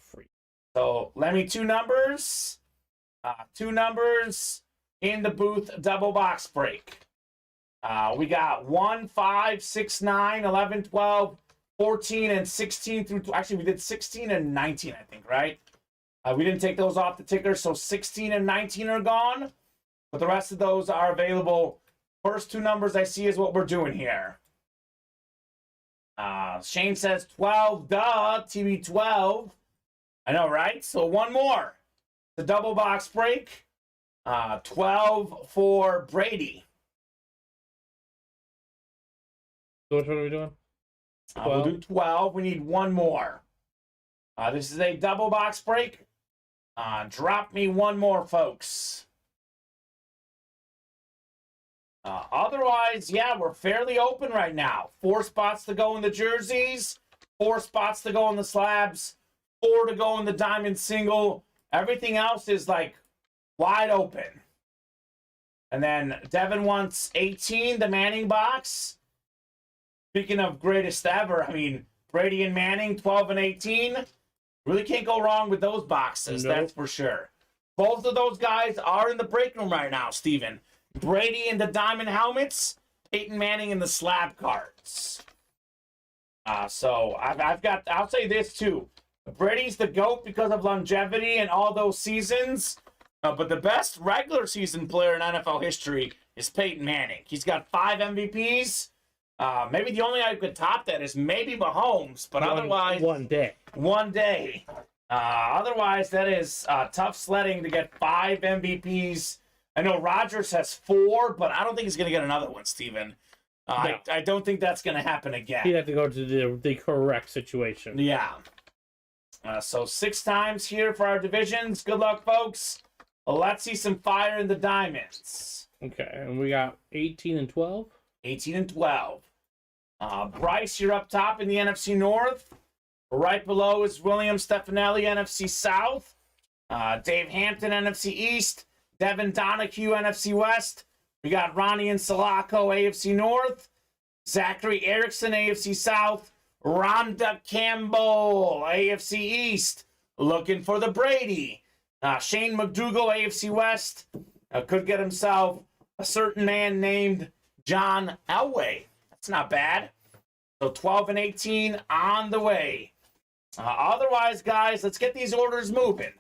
freak. So let me two numbers in the booth, double box break. We got 1, 5, 6, 9, 11, 12, 14, and 16 through, actually we did 16 and 19, I think, right? We didn't take those off the ticker, so 16 and 19 are gone, but the rest of those are available. First two numbers I see is what we're doing here. Shane says 12, duh, TV 12. I know, right? So one more. The double box break. 12 for Brady. So which one are we doing? We'll do 12. We need one more. This is a double box break. Drop me one more, folks. Otherwise, yeah, we're fairly open right now. 4 spots to go in the jerseys, 4 spots to go in the slabs, 4 to go in the diamond single. Everything else is like wide open. And then Devin wants 18, the Manning box. Speaking of greatest ever, I mean, Brady and Manning, 12 and 18. Really can't go wrong with those boxes, that's for sure. Both of those guys are in the break room right now, Steven. Brady in the diamond helmets, Peyton Manning in the slab cards. So I'll say this too. Brady's the GOAT because of longevity and all those seasons. But the best regular season player in NFL history is Peyton Manning. He's got 5 MVPs. Maybe the only guy who could top that is maybe Mahomes, but otherwise... One day. Otherwise, that is tough sledding to get 5 MVPs. I know Rodgers has 4, but I don't think he's going to get another one, Steven. No. I don't think that's going to happen again. He'd have to go to the correct situation. Yeah. So 6 times here for our divisions. Good luck, folks. Let's see some fire in the diamonds. Okay, and we got 18 and 12? 18 and 12. Bryce, you're up top in the NFC North. Right below is William Stefanelli, NFC South. Dave Hampton, NFC East. Devin Donahue, NFC West. We got Ronnie and Sulaco, AFC North. Zachary Erickson, AFC South. Rhonda Campbell, AFC East. Looking for the Brady. Shane McDougal, AFC West. Could get himself a certain man named John Elway. That's not bad. So 12 and 18 on the way. Otherwise, guys, let's get these orders moving.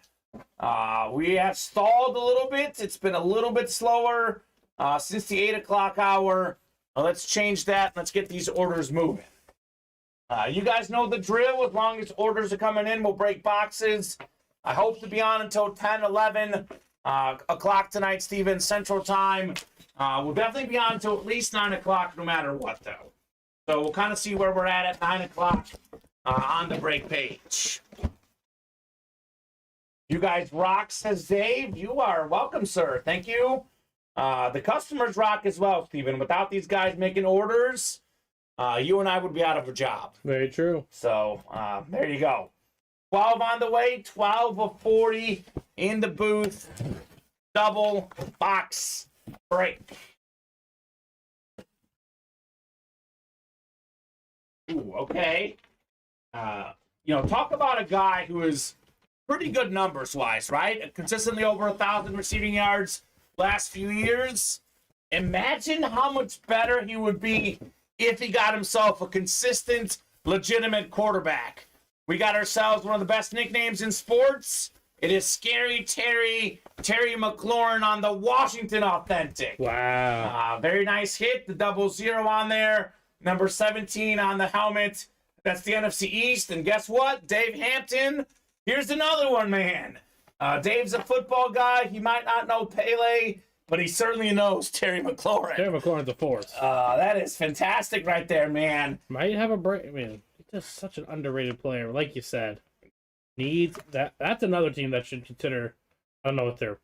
We have stalled a little bit. It's been a little bit slower since the 8 o'clock hour. Let's change that. Let's get these orders moving. You guys know the drill. As long as orders are coming in, we'll break boxes. I hope to be on until 10, 11 o'clock tonight, Steven, Central Time. We'll definitely be on until at least 9 o'clock no matter what, though. So we'll kind of see where we're at 9 o'clock on the break page. You guys rock, says Dave. You are welcome, sir. Thank you. The customers rock as well, Steven. Without these guys making orders, you and I would be out of a job. Very true. So there you go. 12 on the way, 12 of 40 in the booth. Double box break. Ooh, okay. Talk about a guy who is pretty good numbers-wise, right? Consistently over 1,000 receiving yards last few years. Imagine how much better he would be if he got himself a consistent, legitimate quarterback. We got ourselves one of the best nicknames in sports. It is Scary Terry McLaurin on the Washington Authentic. Wow. Very nice hit. The 00 on there. Number 17 on the helmet. That's the NFC East. And guess what? Dave Hampton. Here's another one, man. Dave's a football guy. He might not know Pele, but he certainly knows Terry McLaurin. Terry McLaurin's a force. That is fantastic right there, man. Might have a break. I mean, he's just such an underrated player. Like you said, needs that. That's another team that should consider. I don't know what their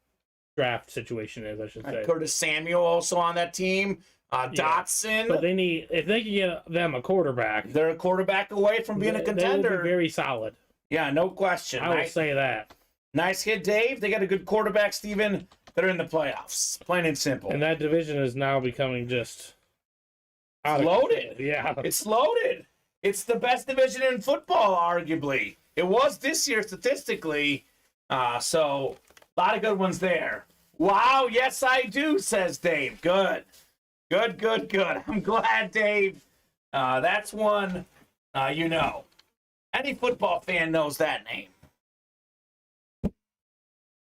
draft situation is. I should say. Curtis Samuel also on that team. Dotson. But they need, if they can get them a quarterback, they're a quarterback away from being a contender. They will be very solid. Yeah, no question. I will say that. Nice hit, Dave. They got a good quarterback, Steven. They're in the playoffs. Plain and simple. And that division is now becoming just loaded. Yeah. It's loaded. It's the best division in football, arguably. It was this year statistically. So a lot of good ones there. Wow, yes I do, says Dave. Good. Good. I'm glad, Dave. That's one you know. Any football fan knows that name.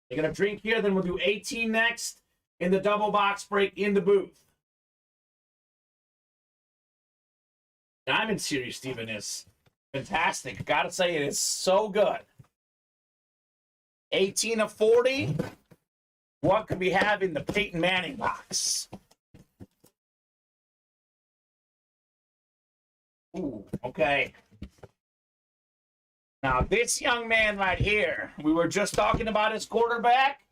You're going to drink here, then we'll do 18 next in the double box break in the booth. Diamond Series, Steven, is fantastic. Gotta say, it is so good. 18 of 40. What could we have in the Peyton Manning box? Ooh, okay. Now, this young man right here, we were just talking about his quarterback.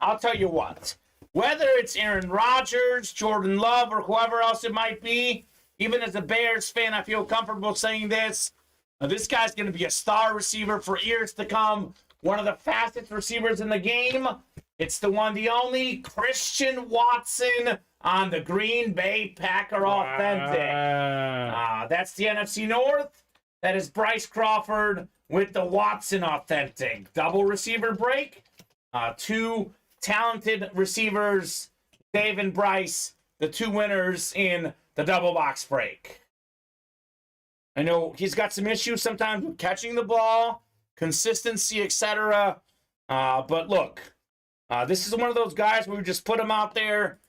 I'll tell you what. Whether it's Aaron Rodgers, Jordan Love, or whoever else it might be, even as a Bears fan, I feel comfortable saying this. This guy's going to be a star receiver for years to come. One of the fastest receivers in the game. It's the one, the only Christian Watson on the Green Bay Packer Authentic. That's the NFC North. That is Bryce Crawford with the Watson Authentic. Double receiver break. Two talented receivers, Dave and Bryce, the two winners in the double box break. I know he's got some issues sometimes with catching the ball, consistency, etc. But look, this is one of those guys where we just put him out there.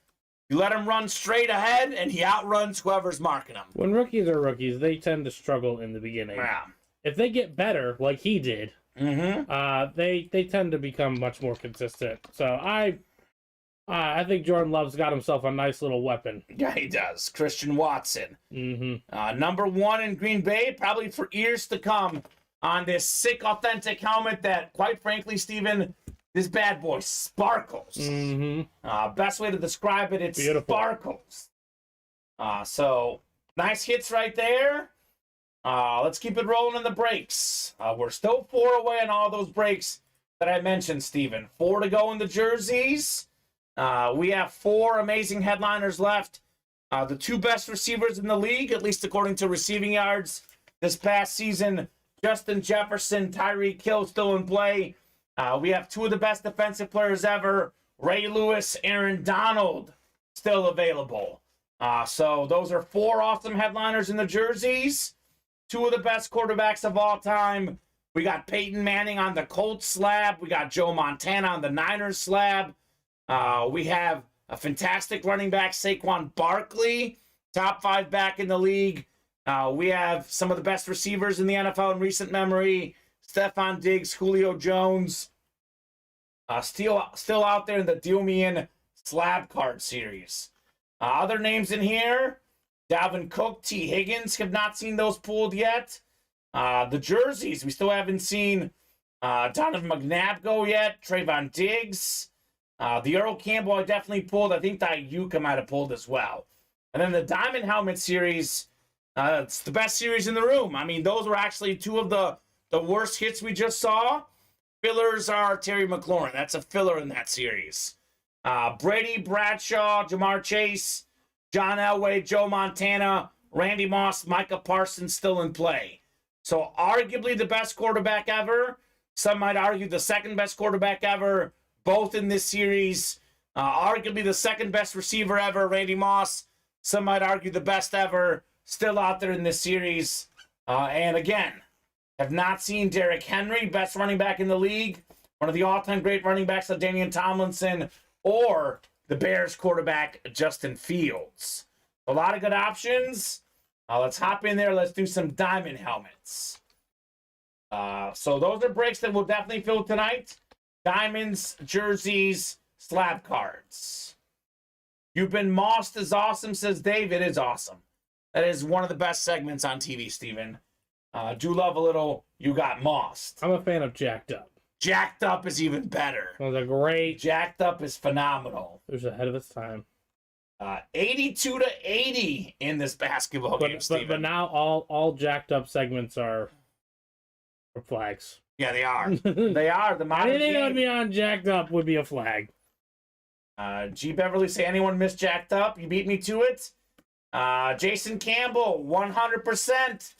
You let him run straight ahead, and he outruns whoever's marking him. When rookies are rookies, they tend to struggle in the beginning. Yeah. If they get better, like he did, they tend to become much more consistent. So I think Jordan Love's got himself a nice little weapon. Yeah, he does. Christian Watson. Number one in Green Bay, probably for years to come, on this sick, authentic helmet that, quite frankly, Steven, this bad boy sparkles. Best way to describe it, it's beautiful. Sparkles. So, nice hits right there. Let's keep it rolling in the breaks. We're still 4 away on all those breaks that I mentioned, Steven. 4 to go in the jerseys. We have 4 amazing headliners left. The 2 best receivers in the league, at least according to receiving yards this past season, Justin Jefferson, Tyreek Hill still in play. We have 2 of the best defensive players ever, Ray Lewis, Aaron Donald, still available. So those are 4 awesome headliners in the jerseys. 2 of the best quarterbacks of all time. We got Peyton Manning on the Colts slab. We got Joe Montana on the Niners slab. We have a fantastic running back, Saquon Barkley, top 5 back in the league. We have some of the best receivers in the NFL in recent memory, Stephon Diggs, Julio Jones. Still out there in the Deal Me In slab card series. Other names in here, Dalvin Cook, T. Higgins, have not seen those pulled yet. The jerseys, we still haven't seen Donovan McNabb go yet, Trayvon Diggs. The Earl Campbell I definitely pulled. I think the Ayuka might have pulled as well. And then the Diamond Helmet series, it's the best series in the room. I mean, those were actually 2 of the worst hits we just saw. Fillers are Terry McLaurin. That's a filler in that series. Brady, Bradshaw, Jamar Chase, John Elway, Joe Montana, Randy Moss, Micah Parsons still in play. So arguably the best quarterback ever. Some might argue the second best quarterback ever, both in this series. Arguably the second best receiver ever, Randy Moss. Some might argue the best ever, still out there in this series. And again, have not seen Derrick Henry, best running back in the league, one of the all-time great running backs, LaDainian Tomlinson, or the Bears quarterback, Justin Fields. A lot of good options. Let's hop in there. Let's do some diamond helmets. So those are breaks that we'll definitely fill tonight. Diamonds, jerseys, slab cards. You've been mossed is awesome, says Dave. It is awesome. That is one of the best segments on TV, Steven. Do love a little You Got Mossed. I'm a fan of Jacked Up. Jacked Up is even better. It was a great. Jacked Up is phenomenal. It was ahead of its time. 82-80 in this basketball game, Steven. But now all Jacked Up segments are flags. Yeah, they are. They are. The modern Anything that game. would be on Jacked Up would be a flag. G. Beverly say, anyone miss Jacked Up? You beat me to it. Jason Campbell, 100%.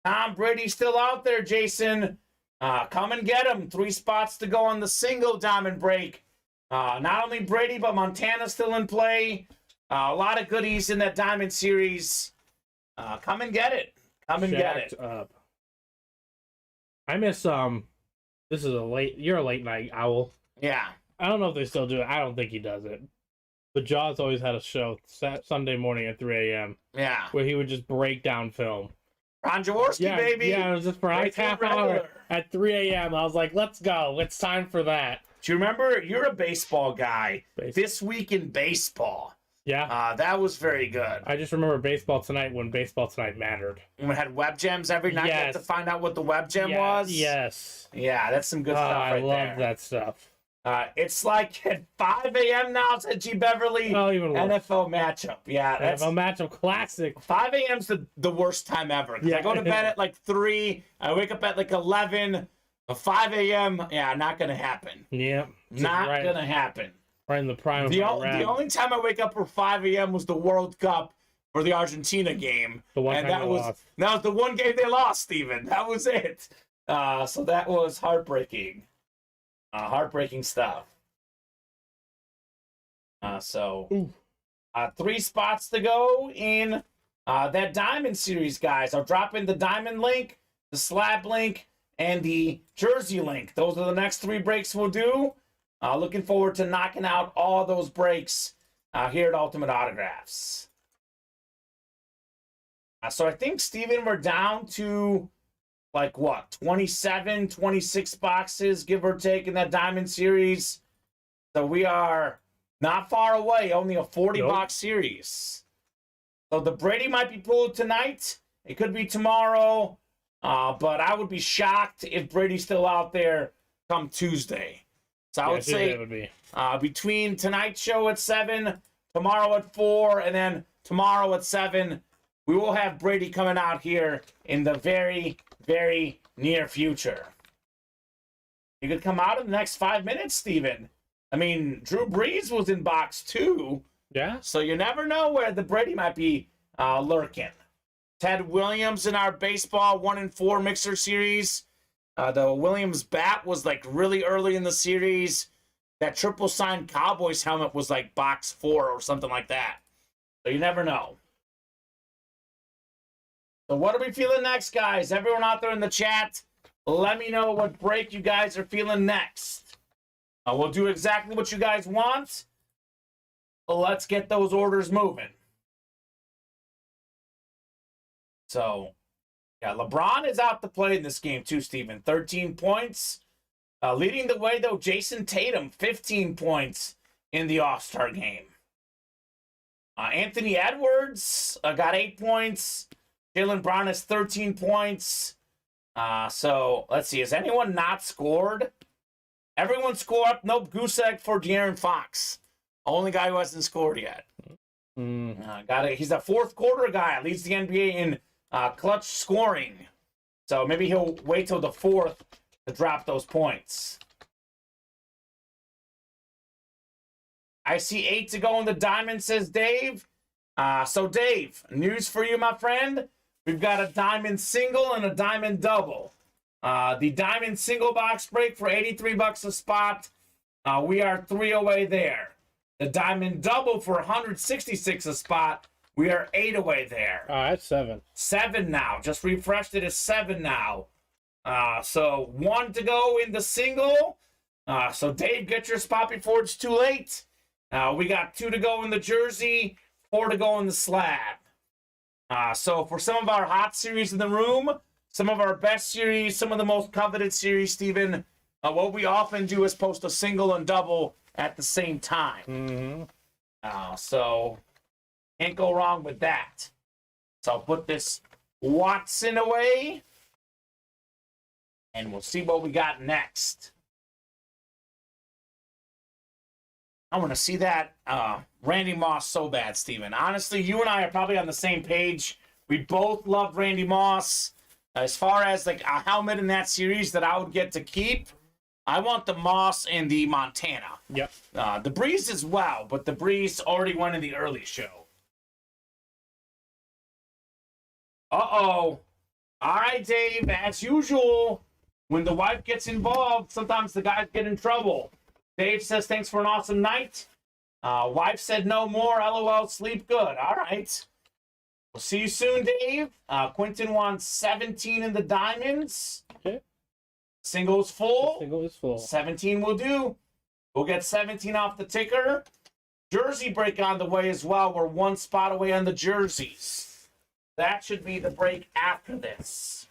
Tom Brady still out there, Jason. Come and get him. 3 spots to go on the single diamond break. Not only Brady, but Montana still in play. A lot of goodies in that diamond series. Come and get it. Come and get it. Up. I miss this is you're a late night owl. Yeah. I don't know if they still do it. I don't think he does it. But Jaws always had a show Sunday morning at 3 a.m. Yeah. where he would just break down film. Ron Jaworski, baby. Yeah, it was just for a half hour at 3 a.m. I was like, let's go. It's time for that. Do you remember? You're a baseball guy. Baseball. This Week in Baseball. Yeah. That was very good. I just remember Baseball Tonight when Baseball Tonight mattered. And we had web gems every night. Yes. You had to find out what the web gem was. Yes. Yeah, that's some good stuff right there. I love that stuff. It's like at 5 a.m. now, said G. Beverly. Oh, even worse. NFL matchup. Yeah, that's NFL matchup classic. 5 a.m.'s the worst time ever. Yeah. I go to bed at like 3. I wake up at like 11. 5 a.m., yeah, not going to happen. Yeah. Not going to happen. Right in the prime of the only time I wake up for 5 a.m. was the World Cup for the Argentina game. The one and time that was the one game they lost, Steven. That was it. So that was heartbreaking. Heartbreaking stuff. 3 spots to go in that Diamond Series, guys. I'll drop in the Diamond link, the Slab link, and the Jersey link. Those are the next 3 breaks we'll do. Looking forward to knocking out all those breaks here at Ultimate Autographs. So I think, Steven, we're down to, like, what, 27, 26 boxes, give or take, in that Diamond Series. So we are not far away, only a 40-box series. So the Brady might be pulled tonight. It could be tomorrow. But I would be shocked if Brady's still out there come Tuesday. So I would say it would be. Between tonight's show at 7, tomorrow at 4, and then tomorrow at 7, we will have Brady coming out here in the very, very near future. He could come out in the next 5 minutes, Steven. I mean, Drew Brees was in box 2. Yeah. So you never know where the Brady might be lurking. Ted Williams in our baseball 1-4 mixer series. The Williams bat was like really early in the series. That triple signed Cowboys helmet was like box 4 or something like that. So you never know. So what are we feeling next, guys? Everyone out there in the chat, let me know what break you guys are feeling next. We'll do exactly what you guys want. Let's get those orders moving. So, yeah, LeBron is out to play in this game too, Steven. 13 points. Leading the way, though, Jason Tatum, 15 points in the All-Star game. Anthony Edwards got 8 points. Jaylen Brown has 13 points. So, let's see. Has anyone not scored? Everyone scored. Nope, goose egg for De'Aaron Fox. Only guy who hasn't scored yet. He's a fourth quarter guy. Leads the NBA in clutch scoring. So maybe he'll wait till the 4th to drop those points. I see 8 to go in the diamond, says Dave. So Dave, news for you, my friend. We've got a diamond single and a diamond double. The diamond single box break for $83 a spot. We are 3 away there. The diamond double for $166 a spot. We are 8 away there. That's 7. 7 now. Just refreshed it as 7 now. So 1 to go in the single. So Dave, get your spot before it's too late. We got 2 to go in the jersey, 4 to go in the slab. So for some of our hot series in the room, some of our best series, some of the most coveted series, Steven, what we often do is post a single and double at the same time. Mm-hmm. So can't go wrong with that. So I'll put this Watson away, and we'll see what we got next. I want to see that Randy Moss so bad, Steven. Honestly, you and I are probably on the same page. We both love Randy Moss. As far as like a helmet in that series that I would get to keep, I want the Moss and the Montana. Yep. The Breeze as well, but the Breeze already won in the early show. Uh-oh. All right, Dave, as usual, when the wife gets involved, sometimes the guys get in trouble. Dave says, thanks for an awesome night. Wife said no more. LOL, sleep good. All right. We'll see you soon, Dave. Quentin wants 17 in the diamonds. Okay. Single's full. Single is full. 17 will do. We'll get 17 off the ticker. Jersey break on the way as well. We're 1 spot away on the jerseys. That should be the break after this.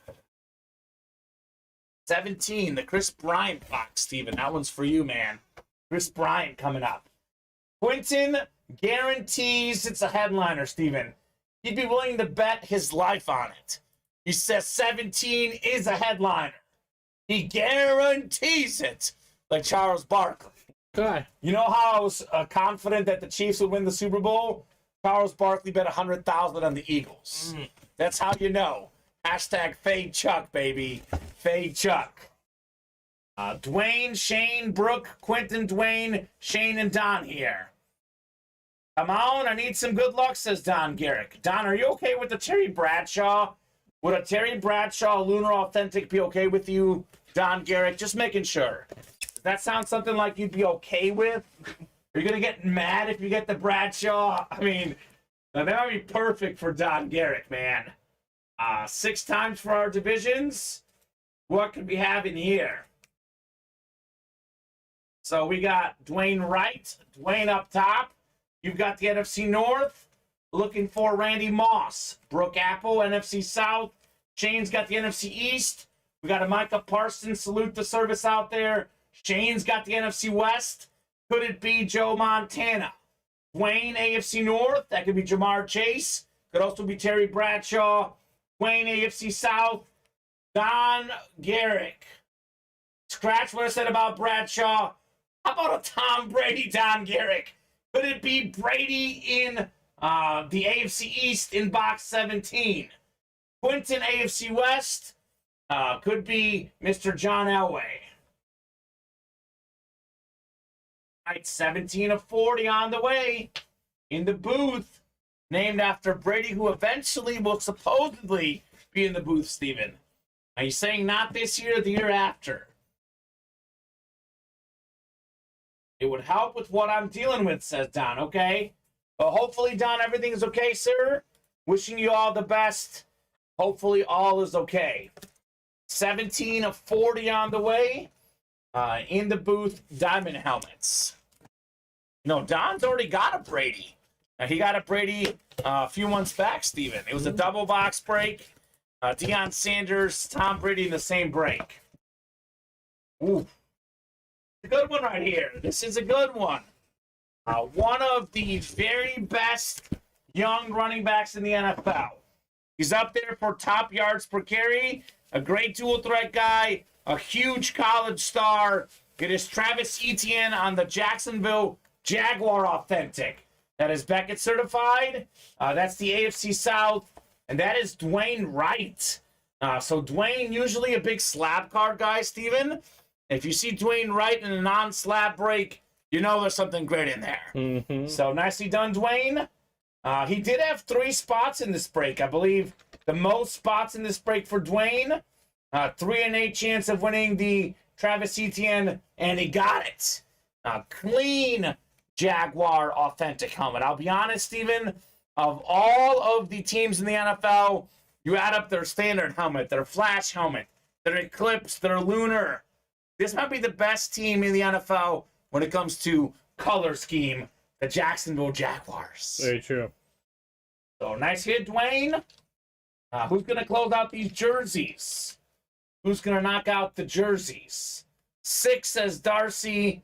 17, the Chris Bryant box, Steven. That one's for you, man. Chris Bryant coming up. Quentin guarantees it's a headliner, Steven. He'd be willing to bet his life on it. He says 17 is a headliner. He guarantees it, like Charles Barkley. Okay. You know how I was confident that the Chiefs would win the Super Bowl? Charles Barkley bet 100,000 on the Eagles. That's how you know. Hashtag Fade Chuck, baby. Fade Chuck. Dwayne, Shane, Brooke, Quentin, Dwayne, Shane, and Don here. Come on, I need some good luck, says Don Garrick. Don, are you okay with the Terry Bradshaw? Would a Terry Bradshaw Lunar Authentic be okay with you, Don Garrick? Just making sure. Does that sound something like you'd be okay with? Are you going to get mad if you get the Bradshaw? I mean, that would be perfect for Don Garrick, man. 6 times for our divisions. What could we have in here? So we got Dwayne Wright, Dwayne up top. You've got the NFC North. Looking for Randy Moss. Brooke Apple, NFC South. Shane's got the NFC East. We got a Micah Parsons. Salute the service out there. Shane's got the NFC West. Could it be Joe Montana? Dwayne, AFC North. That could be Jamar Chase. Could also be Terry Bradshaw. Dwayne, AFC South. Don Garrick. Scratch what I said about Bradshaw. How about a Tom Brady, Don Garrick? Could it be Brady in the AFC East in box 17? Quentin, AFC West. Could be Mr. John Elway. All right, 17 of 40 on the way. In the booth. Named after Brady, who eventually will supposedly be in the booth, Steven. Are you saying not this year, the year after? It would help with what I'm dealing with, says Don, okay? But hopefully, Don, everything is okay, sir. Wishing you all the best. Hopefully, all is okay. 17 of 40 on the way. In the booth, diamond helmets. No, Don's already got a Brady. He got a Brady a few months back, Steven. It was a double box break. Deion Sanders, Tom Brady in the same break. Ooh. A good one right here. This is a good one. One of the very best young running backs in the NFL. He's up there for top yards per carry. A great dual threat guy. A huge college star. It is Travis Etienne on the Jacksonville Jaguar Authentic. That is Beckett certified. That's the AFC South. And that is Dwayne Wright. So Dwayne, usually a big slab card guy, Steven. If you see Dwayne Wright in a non-slab break, you know there's something great in there. Mm-hmm. So nicely done, Dwayne. He did have 3 spots in this break. I believe the most spots in this break for Dwayne. 3 in 8 chance of winning the Travis Etienne, and he got it. Clean Jaguar authentic helmet. I'll be honest, Steven, of all of the teams in the NFL, you add up their standard helmet, their flash helmet, their Eclipse, their Lunar. This might be the best team in the NFL when it comes to color scheme, the Jacksonville Jaguars. Very true. So nice hit, Dwayne. Who's going to close out these jerseys? Who's going to knock out the jerseys? 6 says Darcy.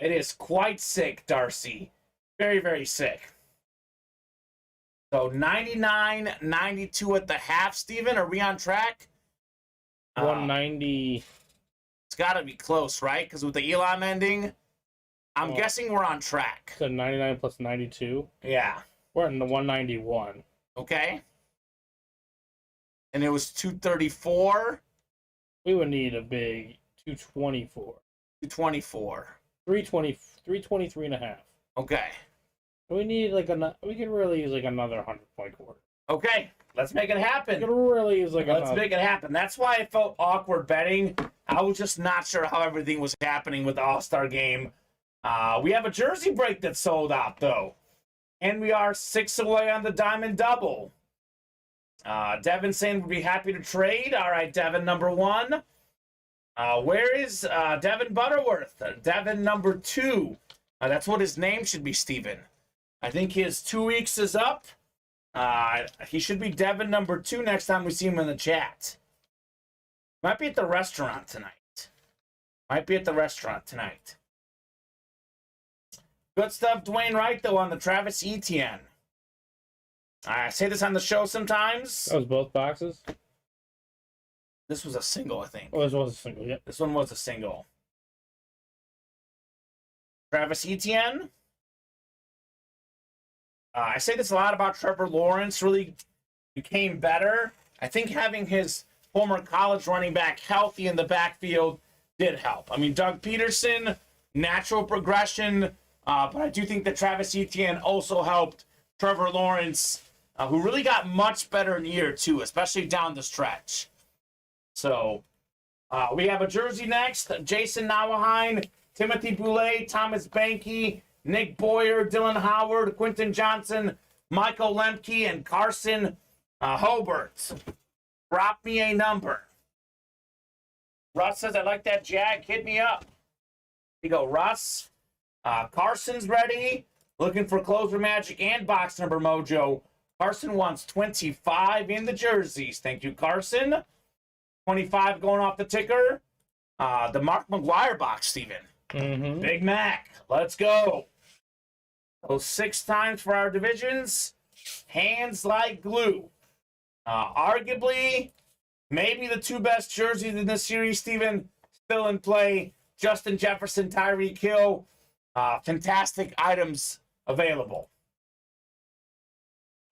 It is quite sick, Darcy. Very, very sick. So 99, 92 at the half, Steven. Are we on track? 190. It's got to be close, right? Because with the Elam ending, I'm guessing we're on track. So 99 plus 92. Yeah. We're in the 191. Okay. And it was 234. We would need a big 224. 224. 323 and a half. Okay. We need we could really use like another 100-point quarter. Okay. Let's make it happen. We could really use Let's make it happen. That's why I felt awkward betting. I was just not sure how everything was happening with the All-Star game. We have a jersey break that's sold out, though. And we are 6 away on the Diamond Double. Devin saying would be happy to trade. All right, Devin, number 1. Where is Devin Butterworth? Devin number 2. That's what his name should be, Steven. I think his 2 weeks is up. He should be Devin number 2 next time we see him in the chat. Might be at the restaurant tonight. Good stuff, Dwayne Wright, though, on the Travis Etienne. I say this on the show sometimes. That was both boxes? This was a single, I think. Oh, this was a single, yep. This one was a single. Travis Etienne. I say this a lot about Trevor Lawrence. Really became better. I think having his former college running back healthy in the backfield did help. I mean, Doug Peterson, natural progression. But I do think that Travis Etienne also helped Trevor Lawrence, who really got much better in year 2, especially down the stretch. So we have a jersey next. Jason Nauheim, Timothy Boulay, Thomas Banky, Nick Boyer, Dylan Howard, Quentin Johnson, Michael Lemke, and Carson Hobart. Drop me a number. Russ says, I like that Jag. Hit me up. Here you go, Russ. Carson's ready. Looking for closer magic and box number mojo. Carson wants 25 in the jerseys. Thank you, Carson. 25 going off the ticker. The Mark McGuire box, Steven. Mm-hmm. Big Mac. Let's go. So 6 times for our divisions. Hands like glue. Arguably, maybe the 2 best jerseys in this series, Steven, still in play. Justin Jefferson, Tyreek Hill. Fantastic items available.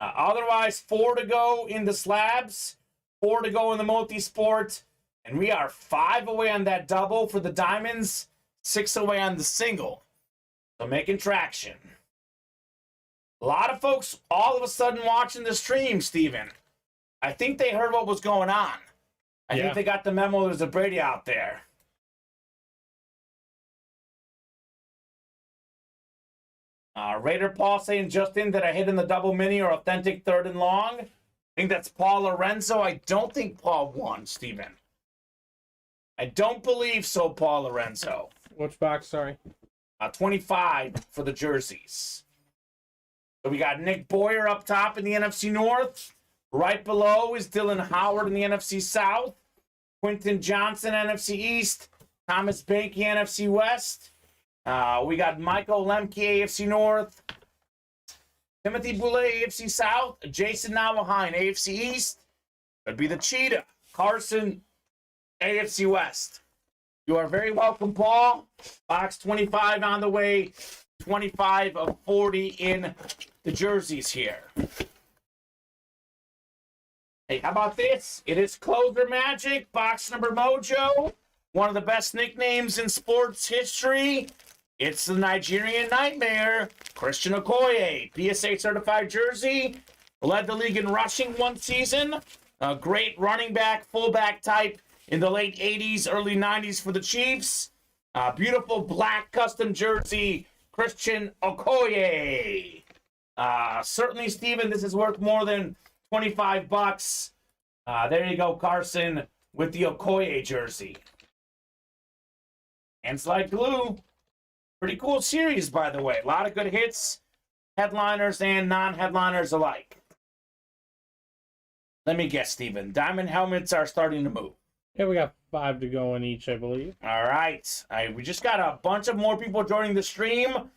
Otherwise, 4 to go in the slabs, 4 to go in the multi-sport, and we are 5 away on that double for the diamonds, 6 away on the single. So making traction. A lot of folks all of a sudden watching the stream, Steven. I think they heard what was going on. I think they got the memo there's a Brady out there. Raider Paul saying, Justin, that I hit in the double mini or authentic 3rd and long. I think that's Paul Lorenzo. I don't think Paul won, Steven. I don't believe so, Paul Lorenzo. Which box, sorry? 25 for the jerseys. So we got Nick Boyer up top in the NFC North. Right below is Dylan Howard in the NFC South. Quentin Johnson, NFC East. Thomas Banky, NFC West. We got Michael Lemke, AFC North. Timothy Boulay, AFC South. Jason Nauheim, AFC East. Could be the Cheetah. Carson, AFC West. You are very welcome, Paul. Box 25 on the way. 25 of 40 in the jerseys here. Hey, how about this? It is Closer Magic, box number mojo. One of the best nicknames in sports history. It's the Nigerian Nightmare, Christian Okoye, PSA certified jersey, led the league in rushing one season, a great running back, fullback type in the late 80s, early 90s for the Chiefs. Beautiful black custom jersey, Christian Okoye. Certainly, Steven, this is worth more than $25. There you go, Carson, with the Okoye jersey. Hands like glue. Pretty cool series, by the way. A lot of good hits, headliners and non-headliners alike. Let me guess, Steven. Diamond helmets are starting to move. Yeah, we got 5 to go in each, I believe. All right. We just got a bunch of more people joining the stream.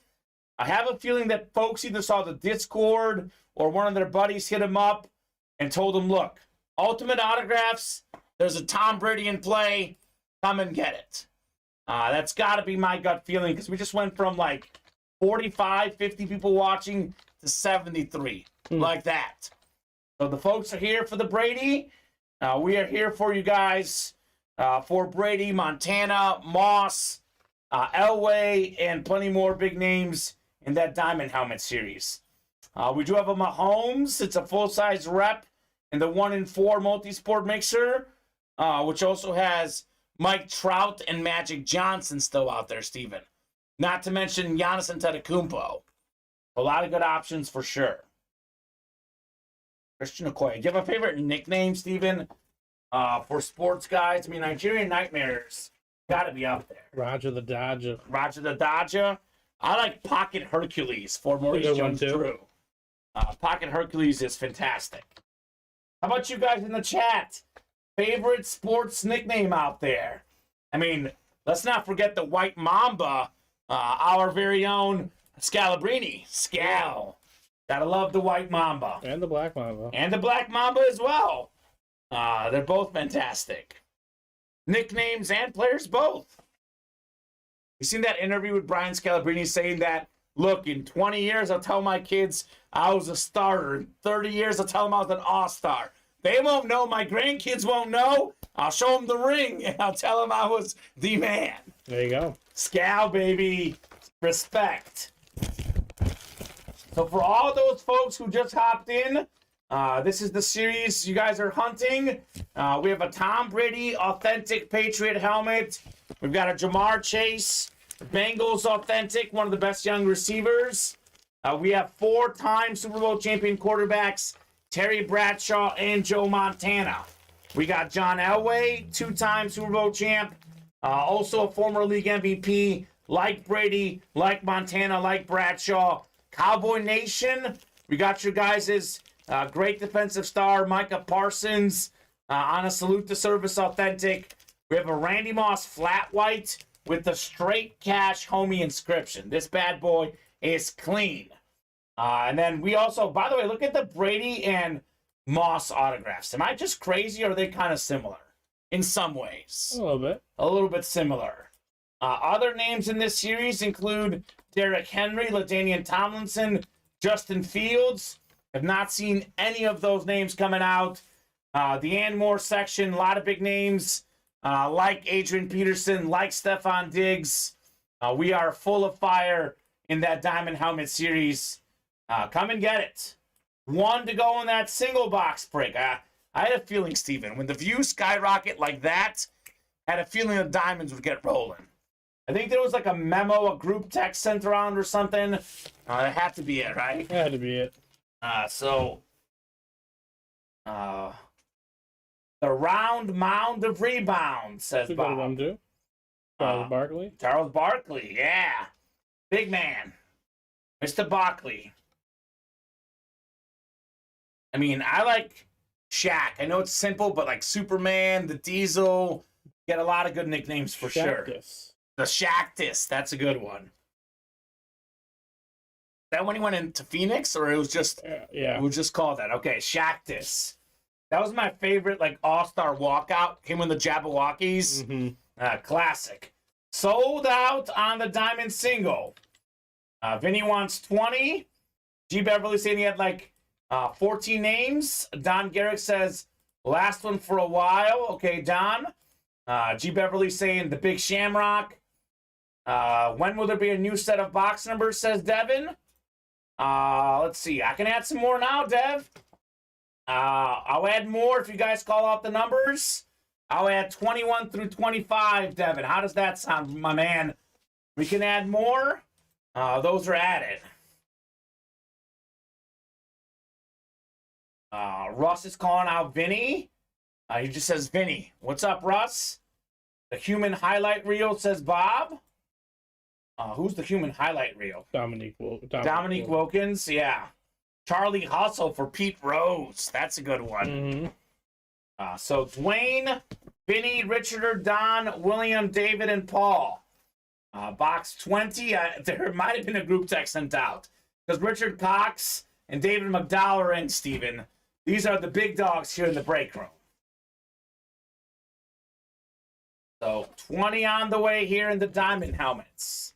I have a feeling that folks either saw the Discord or one of their buddies hit him up and told him, look, Ultimate Autographs, there's a Tom Brady in play. Come and get it. That's got to be my gut feeling because we just went from like 45, 50 people watching to 73, like that. So the folks are here for the Brady. We are here for you guys for Brady, Montana, Moss, Elway, and plenty more big names in that Diamond Helmet series. We do have a Mahomes. It's a full-size rep in the 1-in-4 multi-sport mixer, which also has Mike Trout and Magic Johnson still out there, Steven. Not to mention Giannis Antetokounmpo. A lot of good options for sure. Christian Okoye. Do you have a favorite nickname, Steven, for sports guys? I mean, Nigerian Nightmares got to be up there. Roger the Dodger. Roger the Dodger. I like Pocket Hercules for Maurice Jones-Drew. Pocket Hercules is fantastic. How about you guys in the chat? Favorite sports nickname out there? I mean, let's not forget the White Mamba, our very own Scalabrini. Scal. Gotta love the White Mamba. And the Black Mamba. And the Black Mamba as well. They're both fantastic. Nicknames and players both. You seen that interview with Brian Scalabrini saying that, look, in 20 years, I'll tell my kids I was a starter. In 30 years, I'll tell them I was an all-star. They won't know. My grandkids won't know. I'll show them the ring, and I'll tell them I was the man. There you go. Scal, baby. Respect. So for all those folks who just hopped in, this is the series you guys are hunting. We have a Tom Brady Authentic Patriot helmet. We've got a Jamar Chase Bengals Authentic, one of the best young receivers. We have 4-time Super Bowl champion quarterbacks, Terry Bradshaw and Joe Montana. We got John Elway, 2-time Super Bowl champ, also a former league MVP, like Brady, like Montana, like Bradshaw. Cowboy Nation, we got your guys' great defensive star, Micah Parsons, on a Salute to Service Authentic. We have a Randy Moss flat white with the straight cash homie inscription. This bad boy is clean. And then we also, by the way, look at the Brady and Moss autographs. Am I just crazy or are they kind of similar? In some ways. A little bit. A little bit similar. Other names in this series include Derrick Henry, LaDainian Tomlinson, Justin Fields. Have not seen any of those names coming out. The Ann Moore section, a lot of big names like Adrian Peterson, like Stephon Diggs. We are full of fire in that Diamond Helmet series. Come and get it. 1 to go in that single box break. I had a feeling, Steven, when the views skyrocket like that, I had a feeling the Diamonds would get rolling. I think there was like a memo, a group text sent around or something. That had to be it, right? That had to be it. The round mound of rebounds, says That's a Bob. good one, too. Charles Barkley. Charles Barkley, yeah. Big man. Mr. Barkley. I mean, I like Shaq. I know it's simple, but like Superman, the Diesel, get a lot of good nicknames for sure. The Shactus, that's a good one. That when he went into Phoenix, or it was just yeah. It was just called that. Okay, Shactus. That was my favorite, like all-star walkout. Came with the Jabberwockies. Mm-hmm. Classic. Sold out on the Diamond single. Vinny wants 20. G Beverly saying he had like 14 names. Don Garrick says last one for a while. Okay, Don. G Beverly saying the Big Shamrock. When will there be a new set of box numbers, says Devin. Let's see. I can add some more now, Dev. I'll add more if you guys call out the numbers. I'll add 21 through 25, Devin. How does that sound, my man? We can add more. Those are added. Russ is calling out Vinny. He just says, Vinny. What's up, Russ? The human highlight reel, says Bob. Who's the human highlight reel? Dominique Wilkins, yeah. Charlie Hustle for Pete Rose. That's a good one. Mm-hmm. So Dwayne, Vinny, Richard, Don, William, David, and Paul. Box 20. There might have been a group text sent out. Because Richard Cox and David McDowell are in, Steven. These are the big dogs here in the break room. So 20 on the way here in the diamond helmets.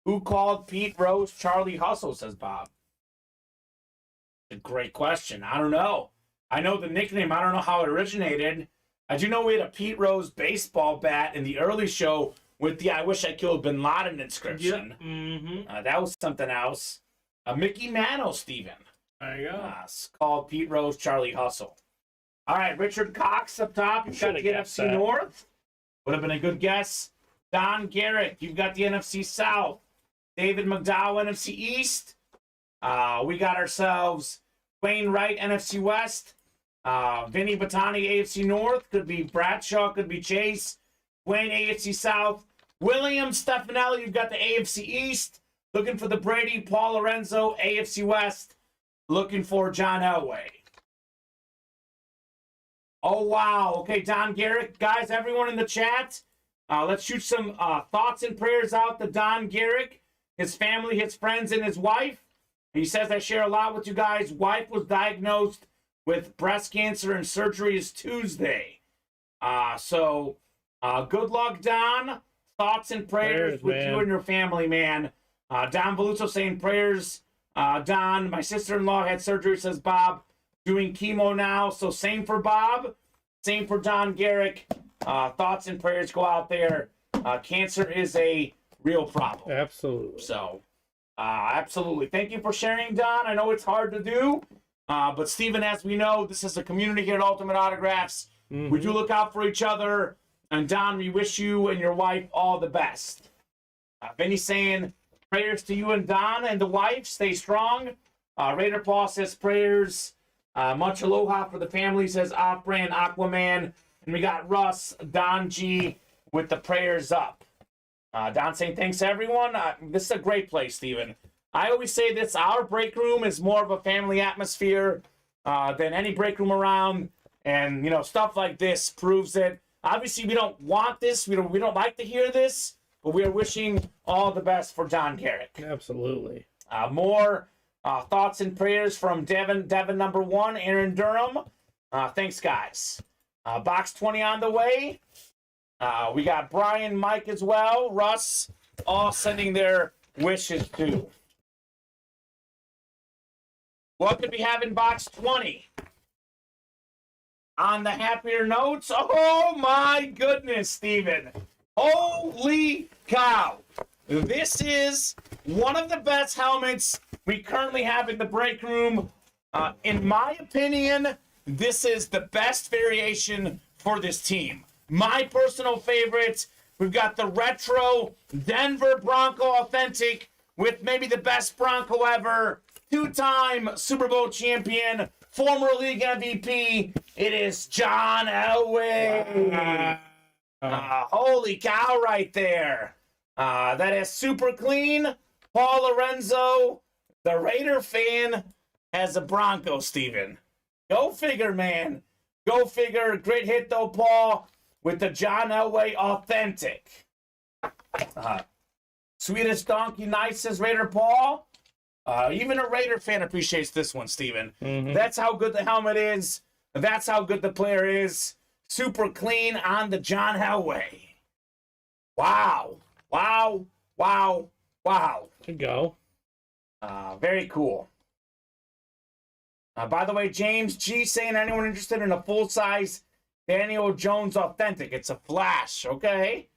Who called Pete Rose Charlie Hustle, says Bob. A great question. I don't know. I know the nickname. I don't know how it originated. I do know we had a Pete Rose baseball bat in the early show with the I Wish I Killed Bin Laden inscription. Yep. Mm-hmm. That was something else. Mickey Mantle, Steven. There you go. Called Pete Rose Charlie Hustle. All right, Richard Cox up top. You've got the NFC that. North. Would have been a good guess. Don Garrett, you've got the NFC South. David McDowell, NFC East. We got ourselves Wayne Wright, NFC West. Vinny Batani, AFC North. Could be Bradshaw, could be Chase. Wayne, AFC South. William Stefanelli, you've got the AFC East. Looking for the Brady. Paul Lorenzo, AFC West. Looking for John Elway. Oh, wow. Okay, Don Garrett. Guys, everyone in the chat, let's shoot some thoughts and prayers out to Don Garrett, his family, his friends, and his wife. He says, I share a lot with you guys. Wife was diagnosed with breast cancer and surgery is Tuesday. So good luck, Don. Thoughts and prayers with you and your family, man. Don Veluzzo saying prayers. Don, my sister-in-law had surgery, says Bob. Doing chemo now, so same for Bob, same for Don Garrick. Thoughts and prayers go out there. Cancer is a real problem. Absolutely. So, absolutely. Thank you for sharing, Don. I know it's hard to do, but Steven, as we know, this is a community here at Ultimate Autographs. Mm-hmm. We do look out for each other, and Don, we wish you and your wife all the best. Vinny's saying prayers to you and Don and the wife. Stay strong. Raider Paul says prayers. Much aloha for the family, says Off-Brand Aquaman. And we got Russ, Don G with the prayers up. Don saying thanks, everyone. This is a great place, Steven. I always say this, our break room is more of a family atmosphere than any break room around. And, you know, stuff like this proves it. Obviously, we don't want this. We don't like to hear this. But we are wishing all the best for Don Garrett. Absolutely. More thoughts and prayers from Devin number 1, Aaron Durham. Thanks, guys. Box 20 on the way. We got Brian, Mike as well, Russ, all sending their wishes too. What could we have in box 20? On the happier notes, oh my goodness, Steven. Holy cow. This is one of the best helmets we currently have in the break room. In my opinion, this is the best variation for this team. My personal favorite, we've got the retro Denver Bronco Authentic with maybe the best Bronco ever. 2-time Super Bowl champion, former league MVP. It is John Elway. Holy cow right there. That is super clean. Paul Lorenzo, the Raider fan, has a Bronco, Steven. Go figure, man. Go figure. Great hit, though, Paul, with the John Elway Authentic. Sweetest Donkey Nice, says Raider Paul. Even a Raider fan appreciates this one, Steven. Mm-hmm. That's how good the helmet is. That's how good the player is. Super clean on the John Elway. Wow. Wow. Wow. Wow. Good go. Very cool. By the way, James G saying anyone interested in a full-size Daniel Jones Authentic? It's a flash, okay?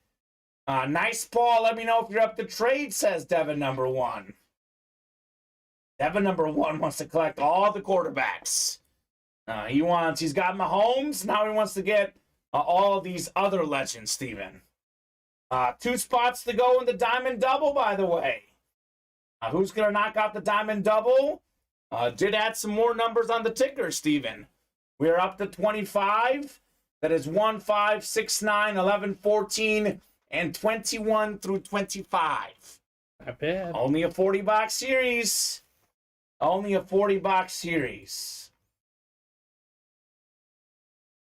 Nice, Paul. Let me know if you're up to trade, says Devin number 1. Devin number 1 wants to collect all the quarterbacks. He's got Mahomes. Now he wants to get all of these other legends, Steven. 2 spots to go in the Diamond Double, by the way. Who's going to knock out the Diamond Double? Did add some more numbers on the ticker, Steven. We are up to 25. That is 1, 5, 6, 9, 11, 14, and 21 through 25. Not bad. Only a 40-box series. Only a 40-box series.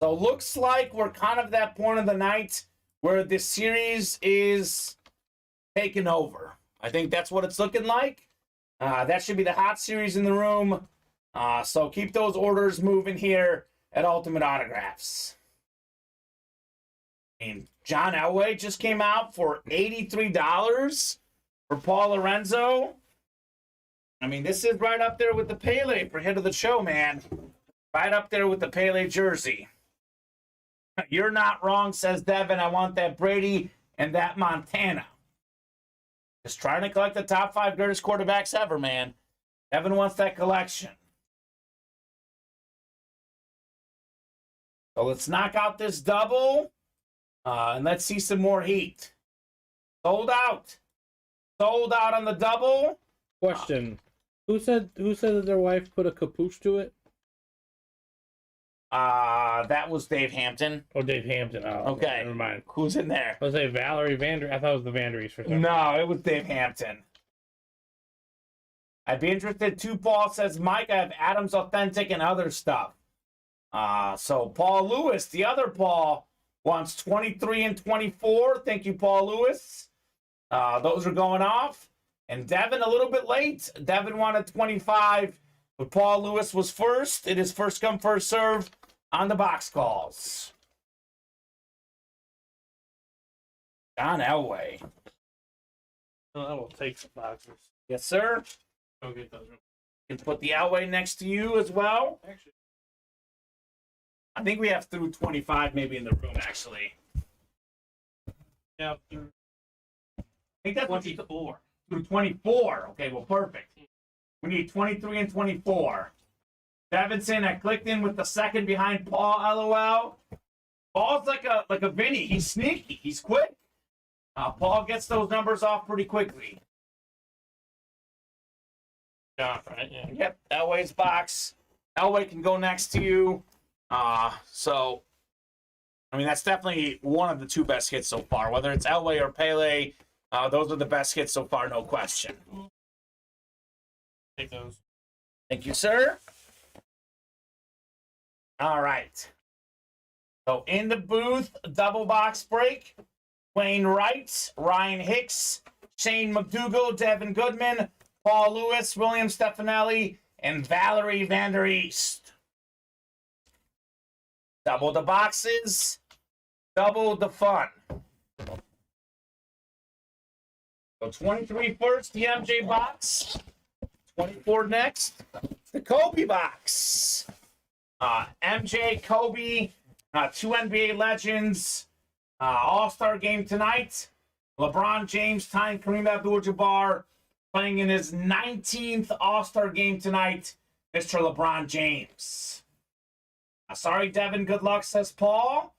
So looks like we're kind of at that point of the night where this series is taken over. I think that's what it's looking like. That should be the hot series in the room. So keep those orders moving here at Ultimate Autographs. And John Elway just came out for $83 for Paul Lorenzo. I mean, this is right up there with the Pele for hit of the show, man. Right up there with the Pele jersey. You're not wrong, says Devin. I want that Brady and that Montana. Just trying to collect the top 5 greatest quarterbacks ever, man. Devin wants that collection. So let's knock out this double. And let's see some more heat. Sold out. Sold out on the double. Question. Who said that their wife put a capuche to it? That was Dave Hampton. Oh, Dave Hampton. Oh, okay. Never mind. Who's in there? I was say Valerie Vander. I thought it was the Vanderys for some reason. No, it was Dave Hampton. I'd be interested too, Paul says, Mike, I have Adams Authentic and other stuff. So Paul Lewis, the other Paul, wants 23 and 24. Thank you, Paul Lewis. Those are going off. And Devin, a little bit late. Devin wanted 25, but Paul Lewis was first. It is first come, first serve on the box calls. John Elway. Oh, I will take some boxes. Yes, sir. Go get those. You can put the Elway next to you as well. Actually, I think we have through 25 maybe in the room, actually. yeah. I think that's 24. Through 24. Okay, well, perfect. We need 23 and 24. Davidson, I clicked in with the second behind Paul, LOL. Paul's like a Vinny. He's sneaky. He's quick. Paul gets those numbers off pretty quickly. Yeah, right. Yeah. Yep, Elway's box. Elway can go next to you. So, I mean, that's definitely one of the 2 best hits so far. Whether it's Elway or Pele, those are the best hits so far, no question. Take those. Thank you, sir. All right. So in the booth, double box break. Wayne Wright, Ryan Hicks, Shane McDougal, Devin Goodman, Paul Lewis, William Stefanelli, and Valerie Vander East. Double the boxes, double the fun. So 23 first, the MJ box. 24 next, the Kobe box. MJ, Kobe, 2 NBA legends. All-Star game tonight. LeBron James tying Kareem Abdul-Jabbar, playing in his 19th All-Star game tonight. Mr. LeBron James. Sorry, Devin. Good luck, says Paul.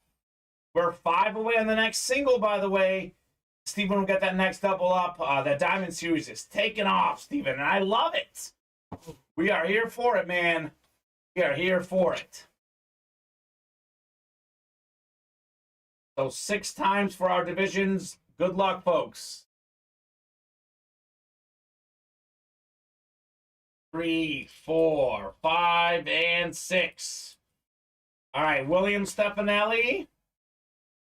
We're 5 away on the next single, by the way. Steven will get that next double up. That Diamond Series is taking off, Steven, and I love it. We are here for it, man. We are here for it. So 6 times for our divisions. Good luck, folks. 3, 4, 5, and 6. All right, William Stefanelli.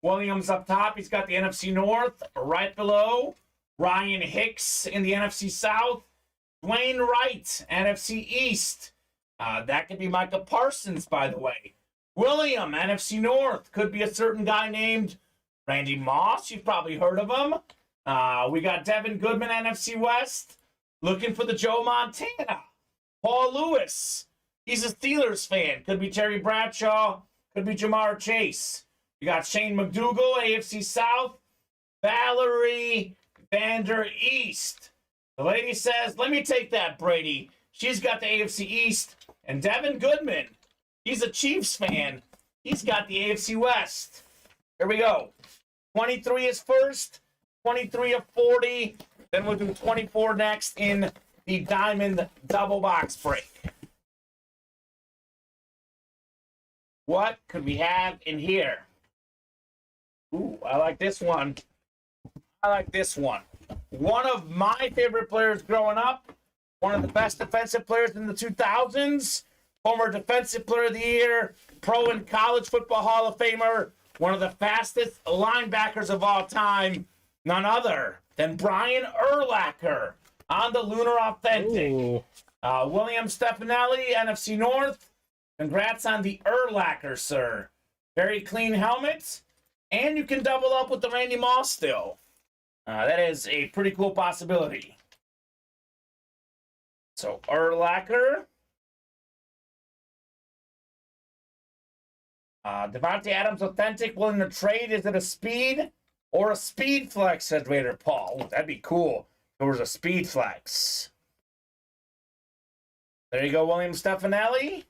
Williams up top. He's got the NFC North. Right below, Ryan Hicks in the NFC South. Dwayne Wright, NFC East. That could be Micah Parsons, by the way. William, NFC North. Could be a certain guy named Randy Moss. You've probably heard of him. We got Devin Goodman, NFC West. Looking for the Joe Montana. Paul Lewis. He's a Steelers fan. Could be Terry Bradshaw. Could be Jamar Chase. You got Shane McDougal, AFC South. Valerie Vander East. The lady says, let me take that, Brady. She's got the AFC East. And Devin Goodman, he's a Chiefs fan. He's got the AFC West. Here we go. 23 is first. 23 of 40. Then we'll do 24 next in the Diamond Double Box Break. What could we have in here? Ooh, I like this one. I like this one. One of my favorite players growing up. One of the best defensive players in the 2000s. Former Defensive Player of the Year. Pro and College Football Hall of Famer. One of the fastest linebackers of all time. None other than Brian Urlacher on the Lunar Authentic. William Stefanelli, NFC North. Congrats on the Urlacher, sir. Very clean helmet. And you can double up with the Randy Moss still. That is a pretty cool possibility. So, Urlacher. Devontae Adams Authentic, willing to trade. Is it a speed or a speed flex, says Raider Paul. Ooh, that'd be cool if it was a speed flex. There you go, William Stefanelli.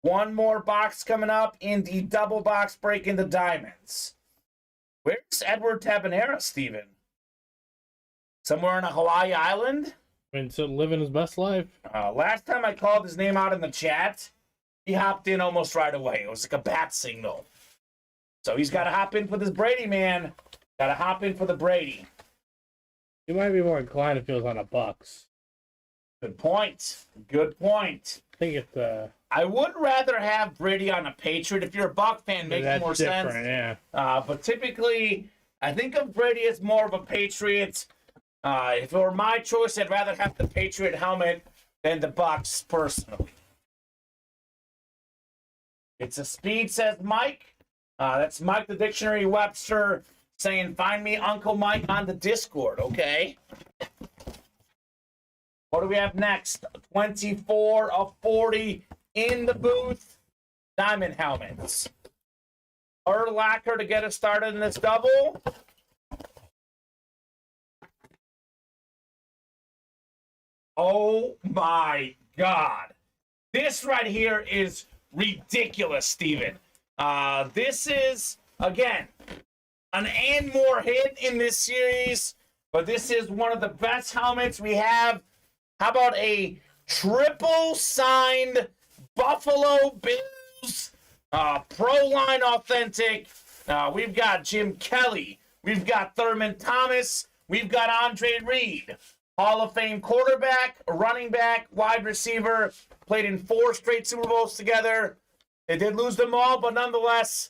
One more box coming up in the double box break in the Diamonds. Where's Edward Tabanera, Steven? Somewhere on a Hawaii island? And so living his best life. Last time I called his name out in the chat, he hopped in almost right away. It was like a bat signal. So he's got to hop in for this Brady, man. Got to hop in for the Brady. He might be more inclined if he was on a Bucks. Good point. Good point. I think it's I would rather have Brady on a Patriot. If you're a Buck fan, makes more sense. Yeah. But typically, I think of Brady as more of a Patriot. If it were my choice, I'd rather have the Patriot helmet than the Bucks, personally. It's a speed, says Mike. That's Mike the Dictionary Webster saying, find me Uncle Mike on the Discord, okay? What do we have next? 24 of 40 in the booth. Diamond helmets. Urlacher to get us started in this double. Oh my God. This right here is ridiculous, Steven. This is, again, an and more hit in this series, but this is one of the best helmets we have. How about a triple signed Buffalo Bills Pro Line Authentic? We've got Jim Kelly. We've got Thurman Thomas. We've got Andre Reed. Hall of Fame quarterback, running back, wide receiver. Played in 4 straight Super Bowls together. They did lose them all, but nonetheless,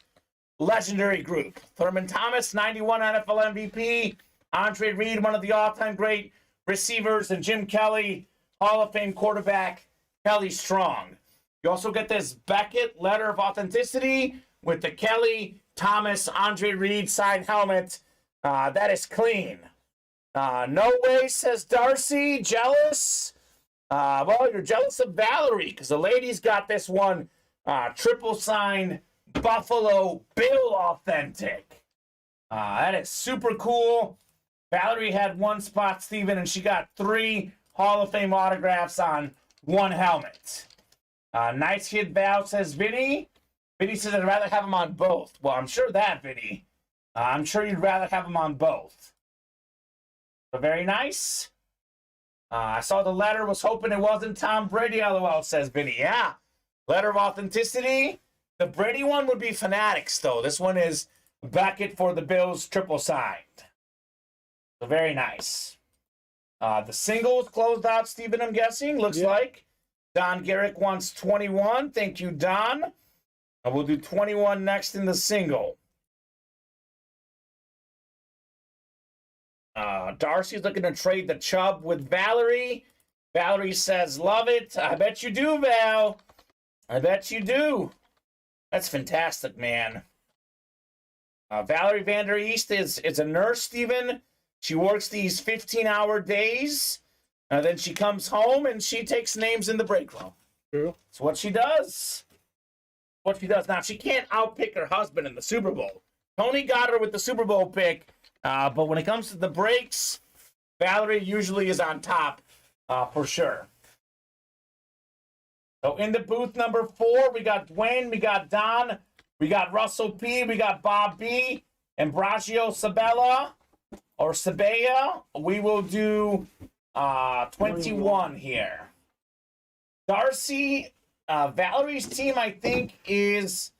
legendary group. Thurman Thomas, 91 NFL MVP. Andre Reed, one of the all-time great receivers. And Jim Kelly, Hall of Fame quarterback, Kelly Strong. You also get this Beckett letter of authenticity with the Kelly, Thomas, Andre Reed signed helmet. That is clean. No way, says Darcy. Jealous? Well, you're jealous of Valerie because the lady's got this one triple signed Buffalo Bill authentic. That is super cool. Valerie had 1 spot, Steven, and she got 3 Hall of Fame autographs on 1 helmet. Nice hit, Val, says Vinny. Vinny says I'd rather have them on both. Well, I'm sure that, Vinny. I'm sure you'd rather have them on both. So very nice. I saw the letter, was hoping it wasn't Tom Brady, LOL, says Vinny. Yeah, letter of authenticity. The Brady one would be Fanatics, though. This one is Beckett for the Bills, triple signed. So very nice. The singles closed out, Steven, I'm guessing, looks like. Don Garrick wants 21. Thank you, Don. And we'll do 21 next in the single. Darcy's looking to trade the Chubb with Valerie. Valerie says, love it. I bet you do, Val. I bet you do. That's fantastic, man. Valerie Vander East is a nurse, Steven. She works these 15-hour days. Then she comes home and she takes names in the break room. True. It's what she does. What she does. Now, she can't outpick her husband in the Super Bowl. Tony got her with the Super Bowl pick, But when it comes to the breaks, Valerie usually is on top for sure. So in the booth number 4, we got Dwayne, we got Don, we got Russell P, we got Bob B, and Bragio Sabella, or Sabella. We will do 21 here. Darcy, Valerie's team, I think, is,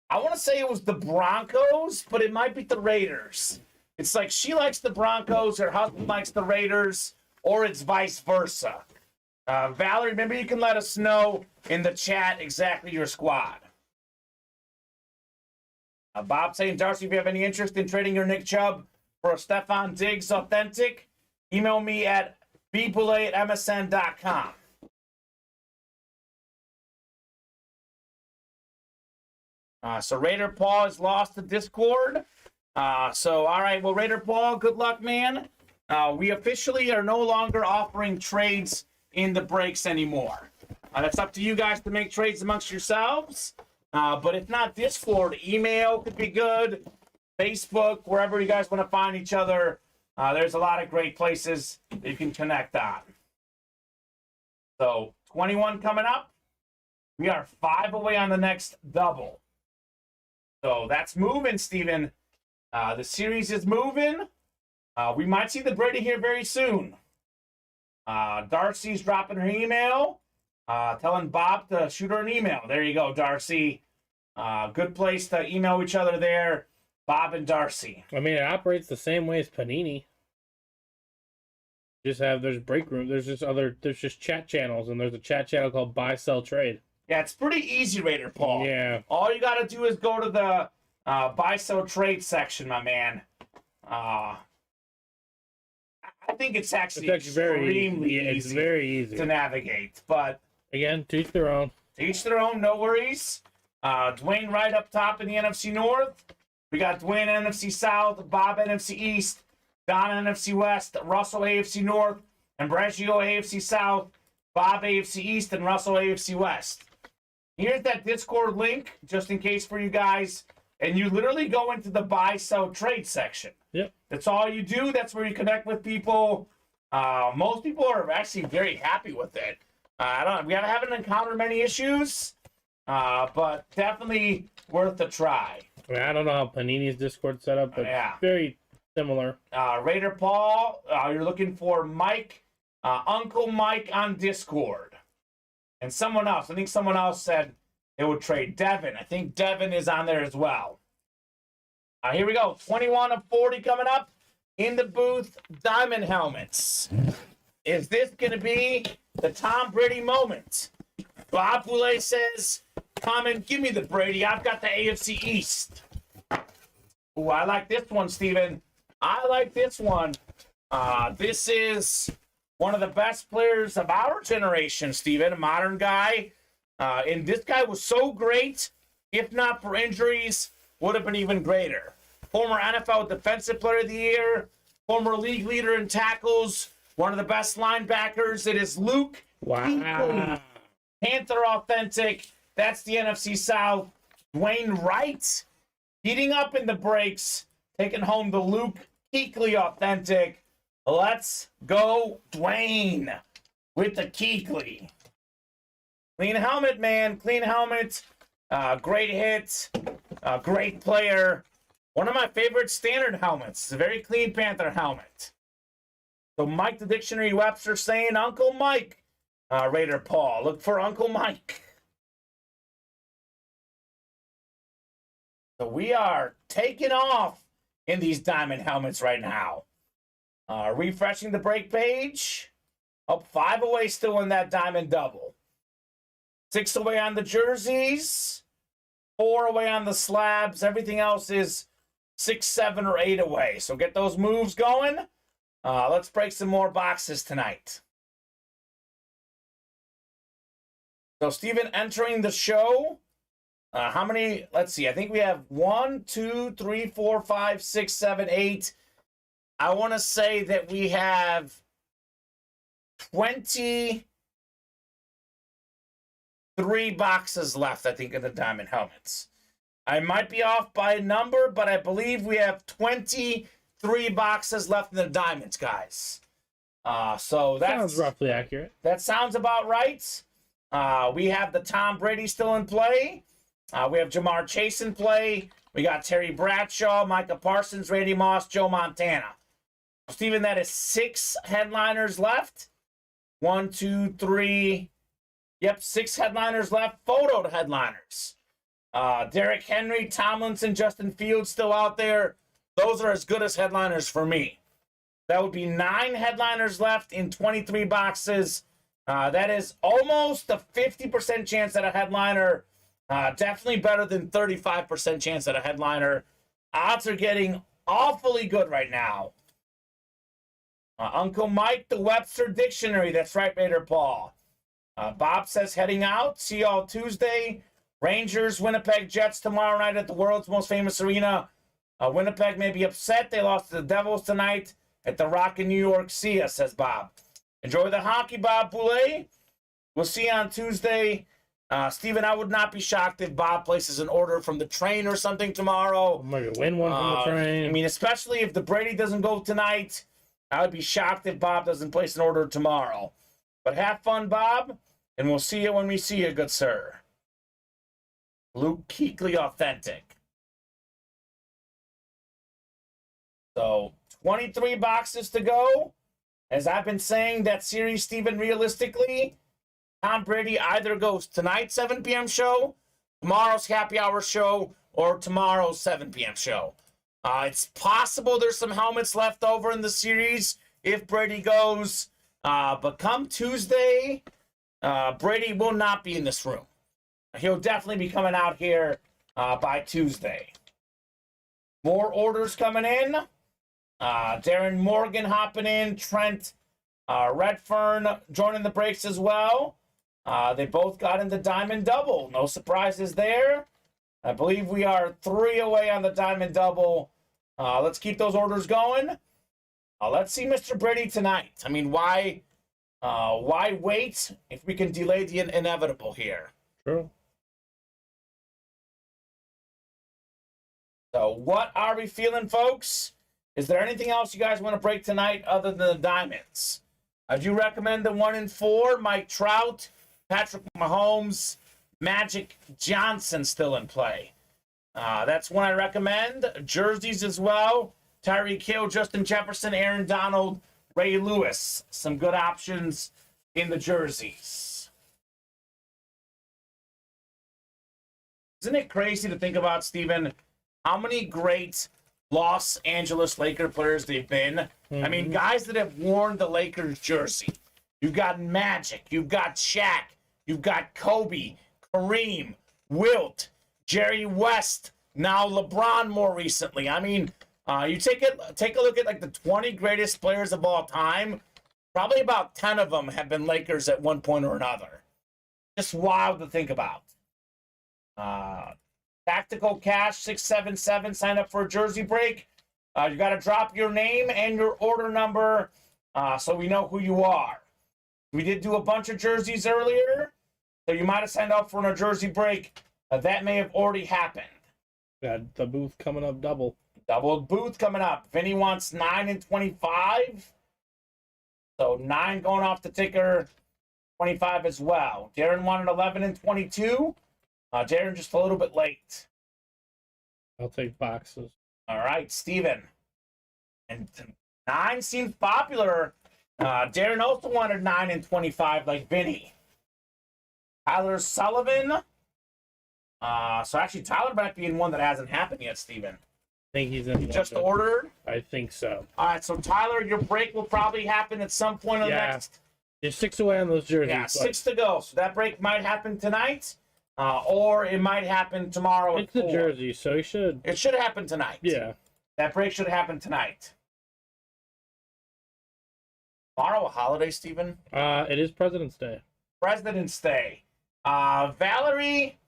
I want to say it was the Broncos, but it might be the Raiders. It's like she likes the Broncos, her husband likes the Raiders, or it's vice versa. Valerie, maybe you can let us know in the chat exactly your squad. Bob saying, Darcy, if you have any interest in trading your Nick Chubb for a Stephon Diggs authentic, email me at bboulet@msn.com. So Raider Paul has lost the Discord. All right, well, Raider Paul, good luck, man. We officially are no longer offering trades in the breaks anymore. That's up to you guys to make trades amongst yourselves. But if not Discord, email could be good. Facebook, wherever you guys want to find each other. There's a lot of great places that you can connect on. So 21 coming up. We are 5 away on the next double. So that's moving, Steven. The series is moving. We might see the Brady here very soon. Darcy's dropping her email, telling Bob to shoot her an email. There you go, Darcy. Good place to email each other there, Bob and Darcy. I mean, it operates the same way as Panini. There's break room. There's just chat channels, and there's a chat channel called Buy, Sell, Trade. Yeah, it's pretty easy, Raider Paul. Yeah. All you got to do is go to the Buy, Sell, Trade section, my man. I think it's actually extremely easy. It's very easy to navigate. But again, to each their own. To each their own, no worries. Dwayne right up top in the NFC North. We got Dwayne NFC South, Bob NFC East, Don NFC West, Russell AFC North, and Bragio AFC South, Bob AFC East, and Russell AFC West. Here's that Discord link, just in case for you guys. And you literally go into the buy, sell, trade section. Yep. That's all you do. That's where you connect with people. Most people are actually very happy with it. We haven't encountered many issues, but definitely worth a try. I mean, I don't know how Panini's Discord set up, but very similar. Raider Paul, you're looking for Mike, Uncle Mike on Discord. And someone else, I think someone else said it would trade Devin. I think Devin is on there as well. Here we go. 21 of 40 coming up in the booth. Diamond helmets. Is this going to be the Tom Brady moment? Bob Boulay says, Kamen, give me the Brady. I've got the AFC East. Ooh, I like this one, Steven. I like this one. This is one of the best players of our generation, Steven, a modern guy. And this guy was so great, if not for injuries, would have been even greater. Former NFL Defensive Player of the Year, former league leader in tackles, one of the best linebackers. It is Luke Kuechly, Panther authentic. That's the NFC South. Dwayne Wright heating up in the breaks, taking home the Luke Kuechly authentic. Let's go, Dwayne, with the Kuechly. Clean helmet, man. Clean helmet. Great hit. Great player. One of my favorite standard helmets. It's a very clean Panther helmet. So Mike the Dictionary Webster saying Uncle Mike. Raider Paul. Look for Uncle Mike. So we are taking off in these diamond helmets right now. Refreshing the break page. Up 5 away still in that diamond double. 6 away on the jerseys. 4 away on the slabs. Everything else is 6, 7, or 8 away. So get those moves going. Let's break some more boxes tonight. So Steven entering the show. How many? Let's see. I think we have 1, 2, 3, 4, 5, 6, 7, 8. I want to say that we have 23 boxes left, I think, of the diamond helmets. I might be off by a number, but I believe we have 23 3 boxes left in the diamonds, guys. So that Sounds roughly accurate. That sounds about right. We have the Tom Brady still in play. We have Jamar Chase in play. We got Terry Bradshaw, Micah Parsons, Randy Moss, Joe Montana. Steven, that is 6 headliners left. 1, 2, 3. Yep, 6 headliners left. Photoed headliners. Derrick Henry, Tomlinson, Justin Fields still out there. Those are as good as headliners for me. That would be 9 headliners left in 23 boxes. That is almost a 50% chance at a headliner. Definitely better than 35% chance at a headliner. Odds are getting awfully good right now. Uncle Mike, the Webster Dictionary. That's right, Vader Paul. Bob says heading out. See y'all Tuesday. Rangers, Winnipeg Jets tomorrow night at the world's most famous arena. Winnipeg may be upset. They lost to the Devils tonight at the Rock in New York. See ya, says Bob. Enjoy the hockey, Bob Boulay. We'll see you on Tuesday. Steven, I would not be shocked if Bob places an order from the train or something tomorrow. Maybe win one from the train. I mean, especially if the Brady doesn't go tonight. I would be shocked if Bob doesn't place an order tomorrow. But have fun, Bob, and we'll see you when we see you, good sir. Luke Kuechly Authentic. So, 23 boxes to go. As I've been saying, that series, Steven, realistically, Tom Brady either goes tonight's 7 p.m. show, tomorrow's happy hour show, or tomorrow's 7 p.m. show. It's possible there's some helmets left over in the series if Brady goes. But come Tuesday, Brady will not be in this room. He'll definitely be coming out here by Tuesday. More orders coming in. Darren Morgan hopping in. Trent Redfern joining the breaks as well. They both got in the Diamond Double. No surprises there. I believe we are 3 away on the Diamond Double. Let's keep those orders going. Let's see Mr. Brady tonight. I mean, why wait if we can delay the inevitable here? True. So what are we feeling, folks? Is there anything else you guys want to break tonight other than the diamonds? I do recommend the 1 and 4, Mike Trout, Patrick Mahomes, Magic Johnson still in play. That's one I recommend. Jerseys as well. Tyreek Hill, Justin Jefferson, Aaron Donald, Ray Lewis. Some good options in the jerseys. Isn't it crazy to think about, Steven, how many great Los Angeles Laker players they've been? I mean, guys that have worn the Lakers jersey. You've got Magic. You've got Shaq. You've got Kobe, Kareem, Wilt, Jerry West, now LeBron more recently. I mean, you take a look at like the 20 greatest players of all time. Probably about 10 of them have been Lakers at one point or another. Just wild to think about. Tactical Cash 677. Sign up for a jersey break. You got to drop your name and your order number so we know who you are. We did do a bunch of jerseys earlier, so you might have signed up for a jersey break. That may have already happened. Got the booth coming up double. Double booth coming up. Vinny wants 9 and 25. So 9 going off the ticker. 25 as well. Darren wanted 11 and 22. Darren just a little bit late. I'll take boxes. All right, Steven. And 9 seems popular. Darren also wanted 9 and 25 like Vinny. Tyler Sullivan. So actually, Tyler might be in one that hasn't happened yet, Steven. I think he's in. Just ordered? I think so. All right, so Tyler, your break will probably happen at some point in the next. There's 6 away on those jerseys. Yeah, 6 to go. So that break might happen tonight, or it might happen tomorrow. It's the jersey, so he should. It should happen tonight. Yeah. That break should happen tonight. Tomorrow a holiday, Steven? It is President's Day. President's Day. Valerie,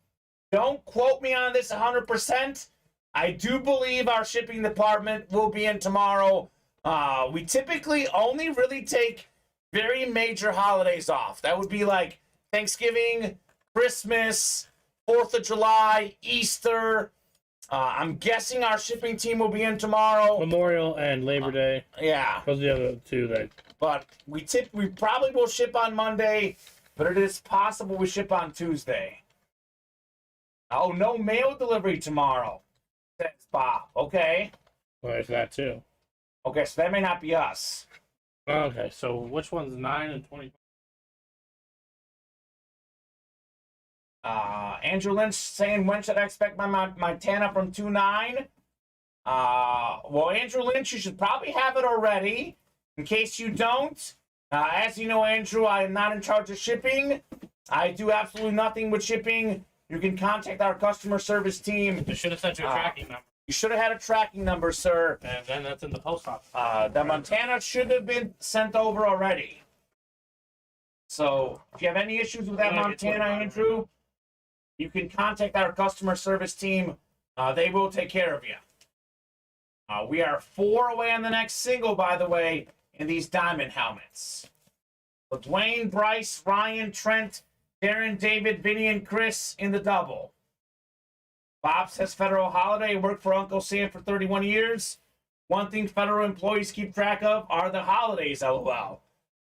don't quote me on this 100%. I do believe our shipping department will be in tomorrow. We typically only really take very major holidays off. That would be like Thanksgiving, Christmas, 4th of July, Easter. I'm guessing our shipping team will be in tomorrow. Memorial and Labor Day. Yeah. Those are the other two that. But we probably will ship on Monday, but it is possible we ship on Tuesday. Oh, no mail delivery tomorrow, says Bob. Okay. Well, there's that too. Okay, so that may not be us. Okay, so which one's 9 and 20? Andrew Lynch saying, when should I expect my Tana from 2-9? Well, Andrew Lynch, you should probably have it already. In case you don't, as you know, Andrew, I am not in charge of shipping. I do absolutely nothing with shipping. You can contact our customer service team. They should have sent you a tracking number. You should have had a tracking number, sir. And then that's in the post office. The Montana should have been sent over already. So, if you have any issues with that Montana, Andrew, you can contact our customer service team. They will take care of you. We are 4 away on the next single, by the way, in these diamond helmets. So Dwayne, Bryce, Ryan, Trent, Darren, David, Vinny, and Chris in the double. Bob says federal holiday. Worked for Uncle Sam for 31 years. One thing federal employees keep track of are the holidays, LOL.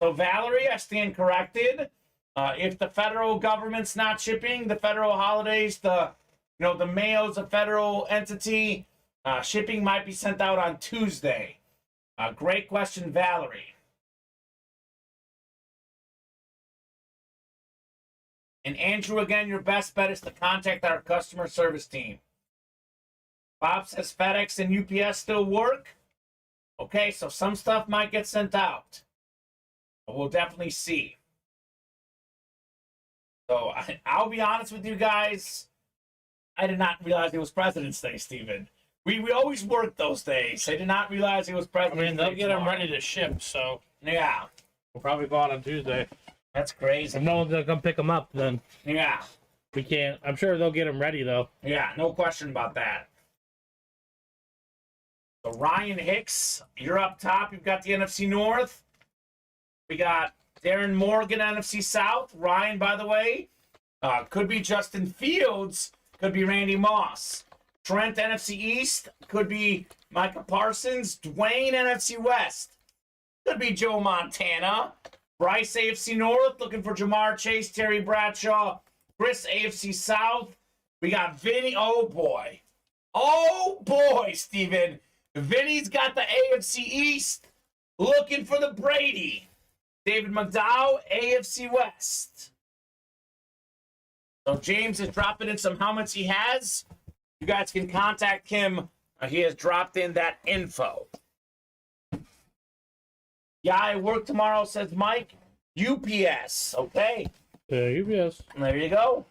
So Valerie, I stand corrected. If the federal government's not shipping the federal holidays, the mail's a federal entity, shipping might be sent out on Tuesday. Great question, Valerie. And Andrew, again, your best bet is to contact our customer service team. Bob says FedEx and UPS still work. Okay, so some stuff might get sent out. But we'll definitely see. So I'll be honest with you guys. I did not realize it was President's Day, Stephen. We always work those days. I did not realize it was President's Day. They'll get them ready to ship, so. Yeah. We'll probably go out on Tuesday. That's crazy. If no one's going to come pick them up, then. Yeah. We can't. I'm sure they'll get them ready, though. Yeah, no question about that. So Ryan Hicks, you're up top. You've got the NFC North. We got Darren Morgan, NFC South. Ryan, by the way, could be Justin Fields. Could be Randy Moss. Trent, NFC East. Could be Micah Parsons. Dwayne, NFC West. Could be Joe Montana. Bryce, AFC North. Looking for Jamar Chase, Terry Bradshaw. Chris, AFC South. We got Vinny. Oh, boy. Oh, boy, Steven. Vinny's got the AFC East. Looking for the Brady. David McDowell, AFC West. So James is dropping in some helmets he has. You guys can contact him. He has dropped in that info. Yeah, I work tomorrow, says Mike. UPS. Okay. UPS. There you go.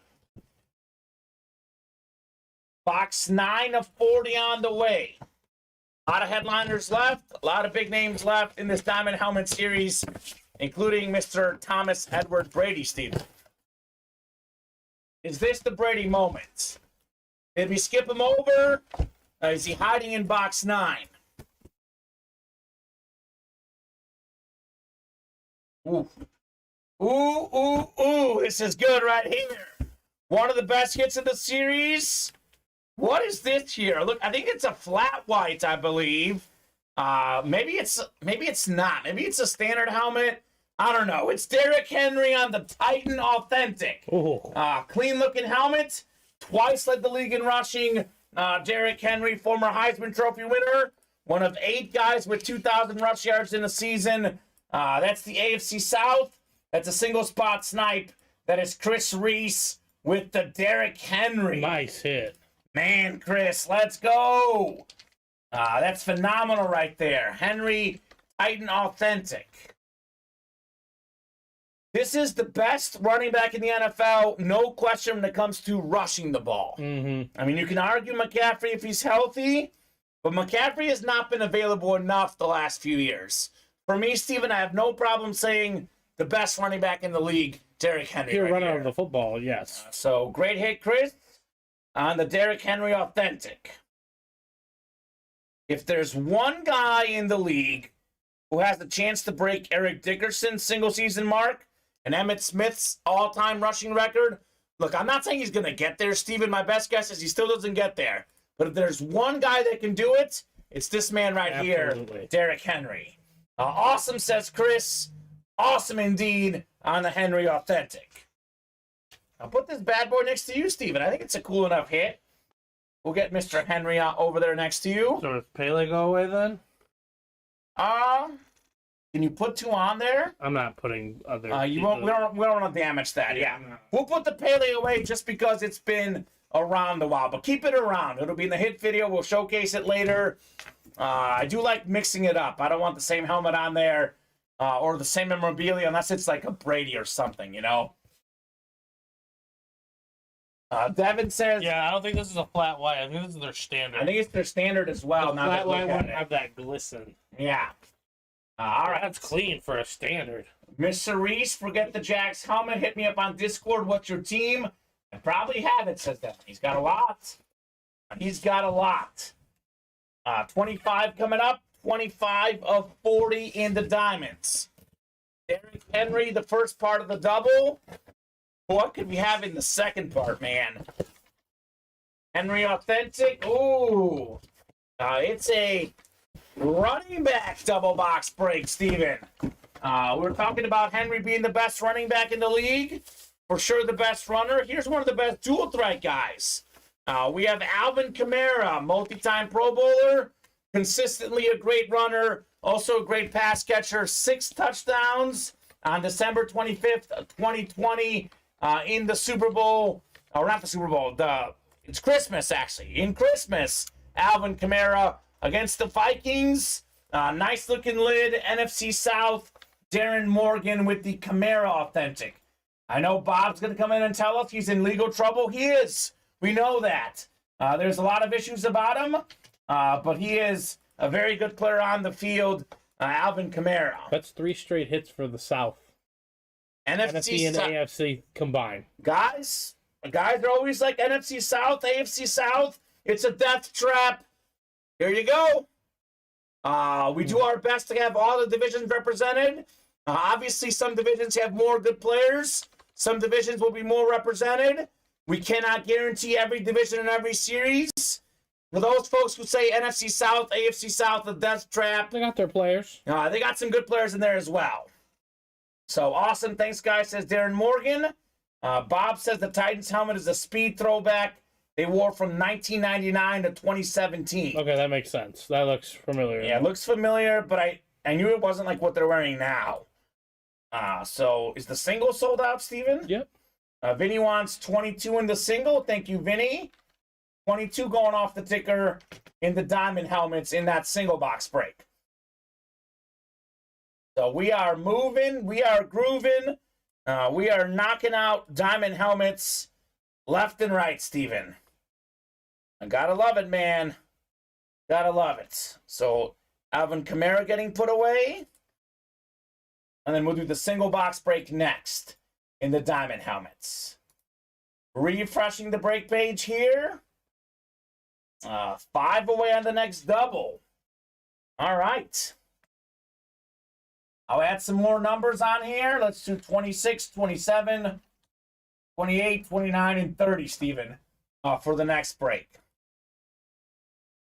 Box 9 of 40 on the way. A lot of headliners left. A lot of big names left in this Diamond Helmet Series, including Mr. Thomas Edward Brady, Steve. Is this the Brady moment? Did we skip him over? Is he hiding in box 9? Ooh. Ooh, ooh, ooh. This is good right here. One of the best hits of the series. What is this here? Look, I think it's a flat white, I believe. Maybe it's not. Maybe it's a standard helmet. I don't know. It's Derrick Henry on the Titan Authentic. Clean-looking helmet. Twice led the league in rushing. Derrick Henry, former Heisman Trophy winner. One of 8 guys with 2,000 rush yards in a season. That's the AFC South. That's a single spot snipe. That is Chris Reese with the Derrick Henry. Nice hit. Man, Chris, let's go. That's phenomenal right there. Henry, Titan Authentic. This is the best running back in the NFL, no question, when it comes to rushing the ball. Mm-hmm. I mean, you can argue McCaffrey if he's healthy, but McCaffrey has not been available enough the last few years. For me, Steven, I have no problem saying the best running back in the league, Derrick Henry. Pure right runner here. of the football, yes. So, great hit, Chris, on the Derrick Henry Authentic. If there's one guy in the league who has the chance to break Eric Dickerson's single-season mark and Emmitt Smith's all-time rushing record, look, I'm not saying he's going to get there, Steven. My best guess is he still doesn't get there. But if there's one guy that can do it, it's this man right Absolutely. here, Derrick Henry. Awesome, says Chris. Awesome indeed on the Henry Authentic. I'll put this bad boy next to you, Steven. I think it's a cool enough hit. We'll get Mr. Henry over there next to you. So does Pele go away then? Can you put 2 on there? I'm not putting other. You won't. We don't want to damage that. Yeah. No. We'll put the Pele away just because it's been around a while, but keep it around. It'll be in the hit video. We'll showcase it later. I do like mixing it up. I don't want the same helmet on there or the same memorabilia unless it's like a Brady or something, you know. Devin says, Yeah, I don't think this is a flat white. I think this is their standard. I think it's their standard as well. The Now that flat I white look at wouldn't it. have that glisten. Yeah. All right. That's clean for a standard. Miss Cerise, forget the Jags helmet. Hit me up on Discord. What's your team? I probably have it, says that. He's got a lot. He's got a lot. 25 coming up. 25 of 40 in the diamonds. Derrick Henry, the first part of the double. What could we have in the second part, man? Henry Authentic. Ooh. It's a running back double box break, Steven. We're talking about Henry being the best running back in the league. For sure the best runner. Here's one of the best dual threat guys. We have Alvin Kamara, multi-time Pro Bowler. Consistently a great runner. Also a great pass catcher. 6 touchdowns on December 25th, 2020 in the Super Bowl. Or not the Super Bowl. It's Christmas, actually. In Christmas, Alvin Kamara against the Vikings. Nice looking lid. NFC South. Darren Morgan with the Kamara Authentic. I know Bob's going to come in and tell us he's in legal trouble. He is. We know that. There's a lot of issues about him, but he is a very good player on the field, Alvin Kamara. That's 3 straight hits for the South. NFC and AFC combined. Guys are always like NFC South, AFC South. It's a death trap. Here you go. We do our best to have all the divisions represented. Obviously, some divisions have more good players. Some divisions will be more represented. We cannot guarantee every division in every series. For those folks who say NFC South, AFC South, the death trap, They got their players. they got some good players in there as well. So awesome. Thanks, guys, says Darren Morgan. Bob says the Titans helmet is a speed throwback they wore from 1999 to 2017. Okay, that makes sense. That looks familiar. Yeah, it looks familiar, but I knew it wasn't like what they're wearing now. So is the single sold out, Steven? Yep. Vinny wants 22 in the single. Thank you, Vinny. 22 going off the ticker in the diamond helmets in that single box break. So we are moving. We are grooving. We are knocking out diamond helmets left and right, Steven. I gotta love it, man. Gotta love it. So Alvin Kamara getting put away. And then we'll do the single box break next in the diamond helmets. Refreshing the break page here. 5 away on the next double. All right. I'll add some more numbers on here. Let's do 26, 27, 28, 29, and 30, Steven, for the next break.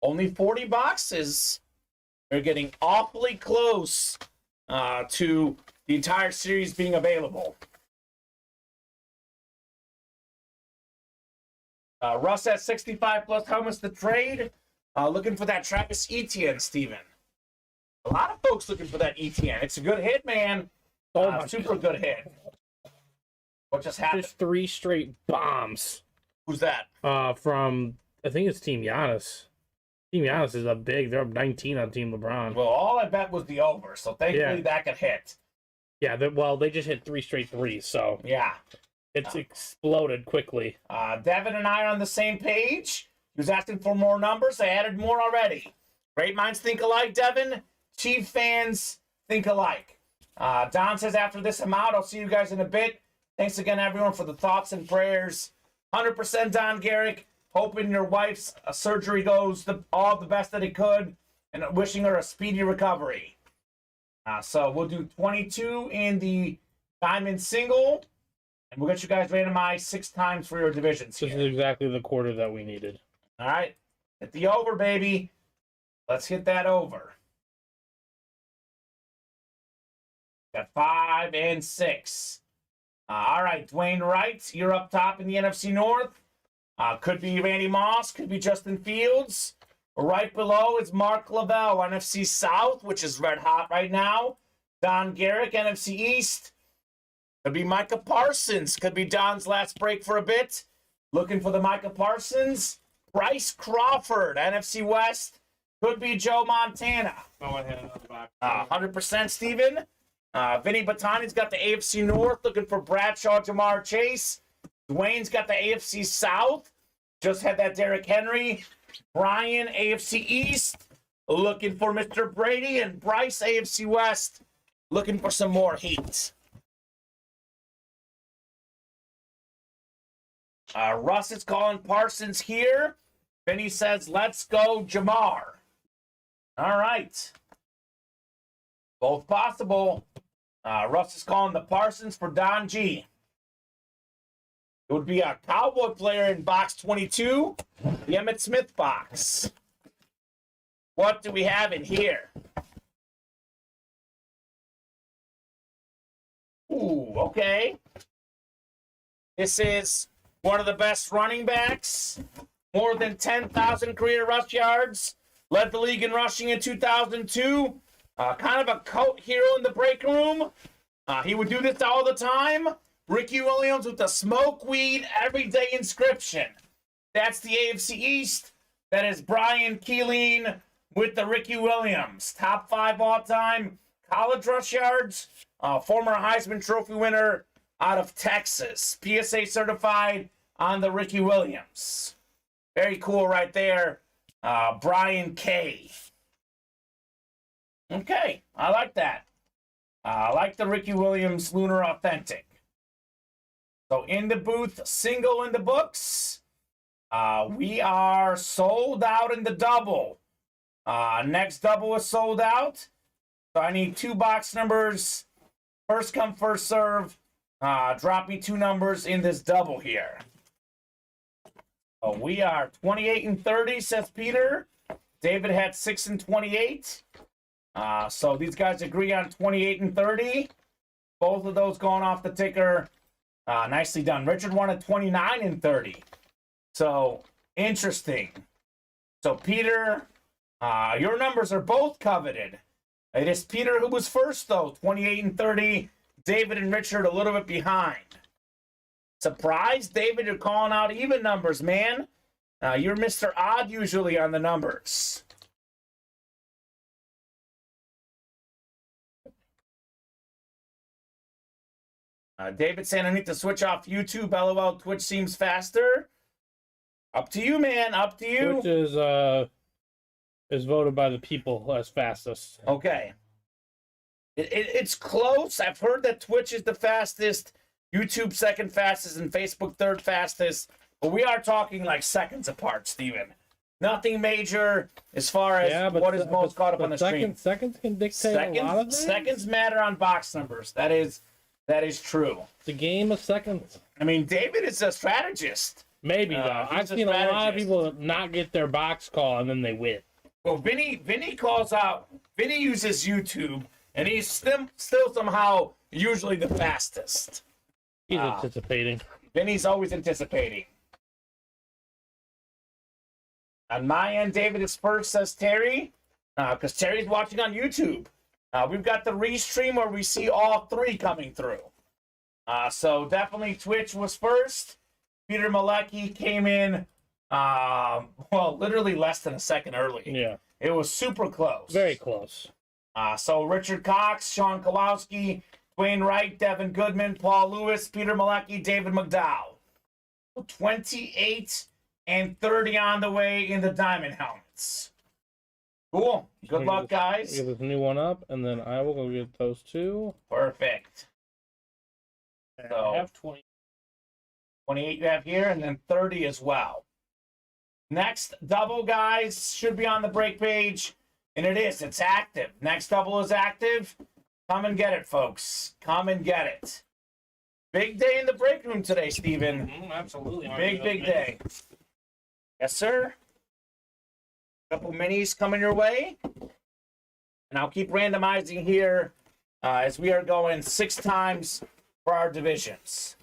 Only 40 boxes. They're getting awfully close to the entire series being available. Russ at 65 plus helmets to trade. Looking for that Travis Etienne, Steven. A lot of folks looking for that Etienne. It's a good hit, man. Super good hit. What just happened? Just 3 straight bombs. Who's that? From, I think it's Team Giannis. Team Giannis is up big. They're up 19 on Team LeBron. Well, all I bet was the over, so thankfully that could hit. Yeah, they just hit 3 straight threes, so Yeah. it's exploded quickly. Devin and I are on the same page. He was asking for more numbers. I added more already. Great minds think alike, Devin. Chief fans think alike. Don says, after this, I'm out. I'll see you guys in a bit. Thanks again, everyone, for the thoughts and prayers. 100% Don Garrick. Hoping your wife's surgery goes all the best that it could. And wishing her a speedy recovery. So we'll do 22 in the diamond single. And we'll get you guys randomized 6 times for your divisions This here. is exactly the quarter that we needed. All right. Hit the over, baby. Let's hit that over. Got 5 and 6. All right, Dwayne Wright, you're up top in the NFC North. Could be Randy Moss, could be Justin Fields. Right below is Mark Lavelle, NFC South, which is red hot right now. Don Garrick, NFC East. Could be Micah Parsons. Could be Don's last break for a bit. Looking for the Micah Parsons. Bryce Crawford, NFC West. Could be Joe Montana. Go ahead. 100% Steven. Vinny Batani's got the AFC North. Looking for Bradshaw, Jamar Chase. Dwayne's got the AFC South. Just had that Derrick Henry. Brian, AFC East. Looking for Mr. Brady. And Bryce, AFC West. Looking for some more heat. Russ is calling Parsons here. Vinny says, let's go, Jamar. All right. Both possible. Russ is calling the Parsons for Don G. It would be a Cowboy player in box 22, the Emmitt Smith box. What do we have in here? Ooh, okay. This is one of the best running backs. More than 10,000 career rush yards. Led the league in rushing in 2002. Kind of a cult hero in the break room. He would do this all the time. Ricky Williams with the smoke weed everyday inscription. That's the AFC East. That is Brian Keeleen with the Ricky Williams. Top 5 all-time college rush yards. Former Heisman Trophy winner out of Texas. PSA certified on the Ricky Williams. Very cool right there. Brian K. Okay, I like that. I like the Ricky Williams Lunar Authentic. So in the booth, single in the books. We are sold out in the double. Next double is sold out. So I need 2 box numbers. First come, first serve. Drop me 2 numbers in this double here. Oh, we are 28 and 30, says Peter. David had 6 and 28. So these guys agree on 28 and 30. Both of those going off the ticker. Nicely done. Richard wanted 29 and 30. So, interesting. So, Peter, your numbers are both coveted. It is Peter who was first, though. 28 and 30. David and Richard a little bit behind. Surprised, David, you're calling out even numbers, man. You're Mr. Odd usually on the numbers. David saying I need to switch off YouTube. LOL, Twitch seems faster. Up to you, man. Up to you. Twitch is voted by the people as fastest. Okay. It's close. I've heard that Twitch is the fastest, YouTube second fastest, and Facebook third fastest. But we are talking like seconds apart, Steven. Nothing major as far as what is most caught up on the stream. Seconds can dictate a lot of things. Seconds matter on box numbers. That is true. It's a game of seconds. I mean, David is a strategist. Maybe, though. I've seen a lot of people not get their box call, and then they win. Well, Vinny calls out. Vinny uses YouTube, and he's still somehow usually the fastest. He's anticipating. Vinny's always anticipating. On my end, David is first, says Terry, because Terry's watching on YouTube. We've got the restream where we see all 3 coming through. So definitely Twitch was first. Peter Malecki came in, literally less than a second early. Yeah. It was super close. Very close. So Richard Cox, Sean Kowalski, Dwayne Wright, Devin Goodman, Paul Lewis, Peter Malecki, David McDowell. 28 and 30 on the way in the diamond helmets. Cool. Good luck, guys. Get this new one up, and then I will go get those 2. Perfect. So I have 20. 28 you have here, and then 30 as well. Next double, guys, should be on the break page, and it is. It's active. Next double is active. Come and get it, folks. Come and get it. Big day in the break room today, Steven. Absolutely. Big day. Yes, sir. Couple minis coming your way. And I'll keep randomizing here as we are going 6 times for our divisions.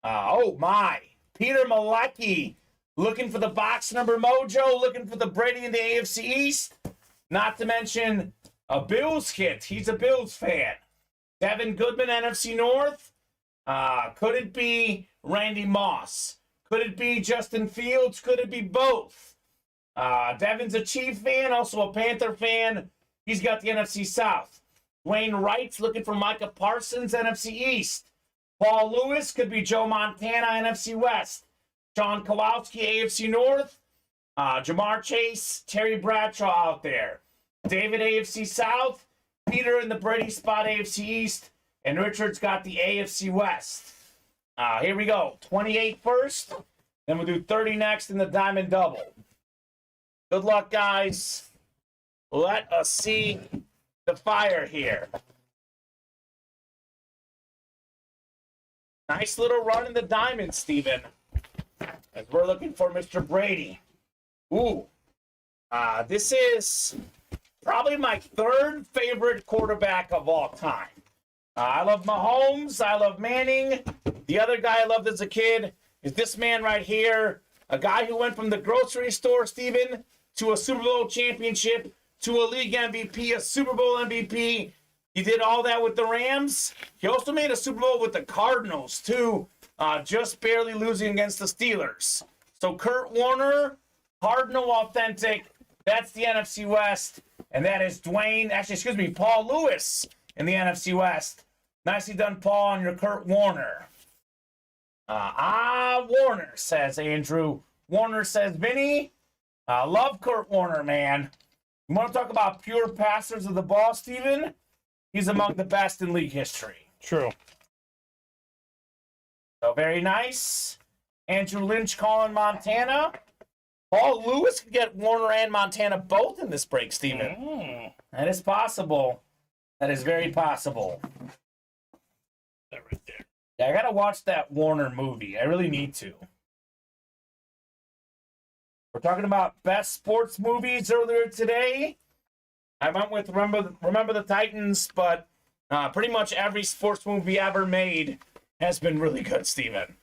Oh, my. Peter Malecki looking for the box number mojo, looking for the Brady in the AFC East. Not to mention a Bills hit. He's a Bills fan. Devin Goodman, NFC North. Could it be Randy Moss? Could it be Justin Fields? Could it be both? Devin's a Chief fan, also a Panther fan. He's got the NFC South. Wayne Wright's looking for Micah Parsons, NFC East. Paul Lewis could be Joe Montana, NFC West. Sean Kowalski, AFC North. Jamar Chase, Terry Bradshaw out there. David, AFC South. Peter in the Brady spot, AFC East. And Richard's got the AFC West. Here we go. 28 first. Then we'll do 30 next in the Diamond Double. Good luck, guys. Let us see the fire here. Nice little run in the Diamond, Steven. As we're looking for Mr. Brady. Ooh. This is probably my 3rd favorite quarterback of all time. I love Mahomes. I love Manning. The other guy I loved as a kid is this man right here. A guy who went from the grocery store, Steven, to a Super Bowl championship, to a league MVP, a Super Bowl MVP. He did all that with the Rams. He also made a Super Bowl with the Cardinals, too, just barely losing against the Steelers. So Kurt Warner, Cardinal authentic. That's the NFC West. And that is Paul Lewis in the NFC West. Nicely done, Paul, on your Kurt Warner. Warner, says Andrew. Warner says, Vinny, love Kurt Warner, man. You want to talk about pure passers of the ball, Steven? He's among the best in league history. True. So very nice. Andrew Lynch calling Montana. Paul Lewis could get Warner and Montana both in this break, Steven. That is possible. That is very possible. That right there. Yeah, I got to watch that Warner movie. I really need to. We're talking about best sports movies earlier today. I went with Remember the Titans, but pretty much every sports movie ever made has been really good, Steven.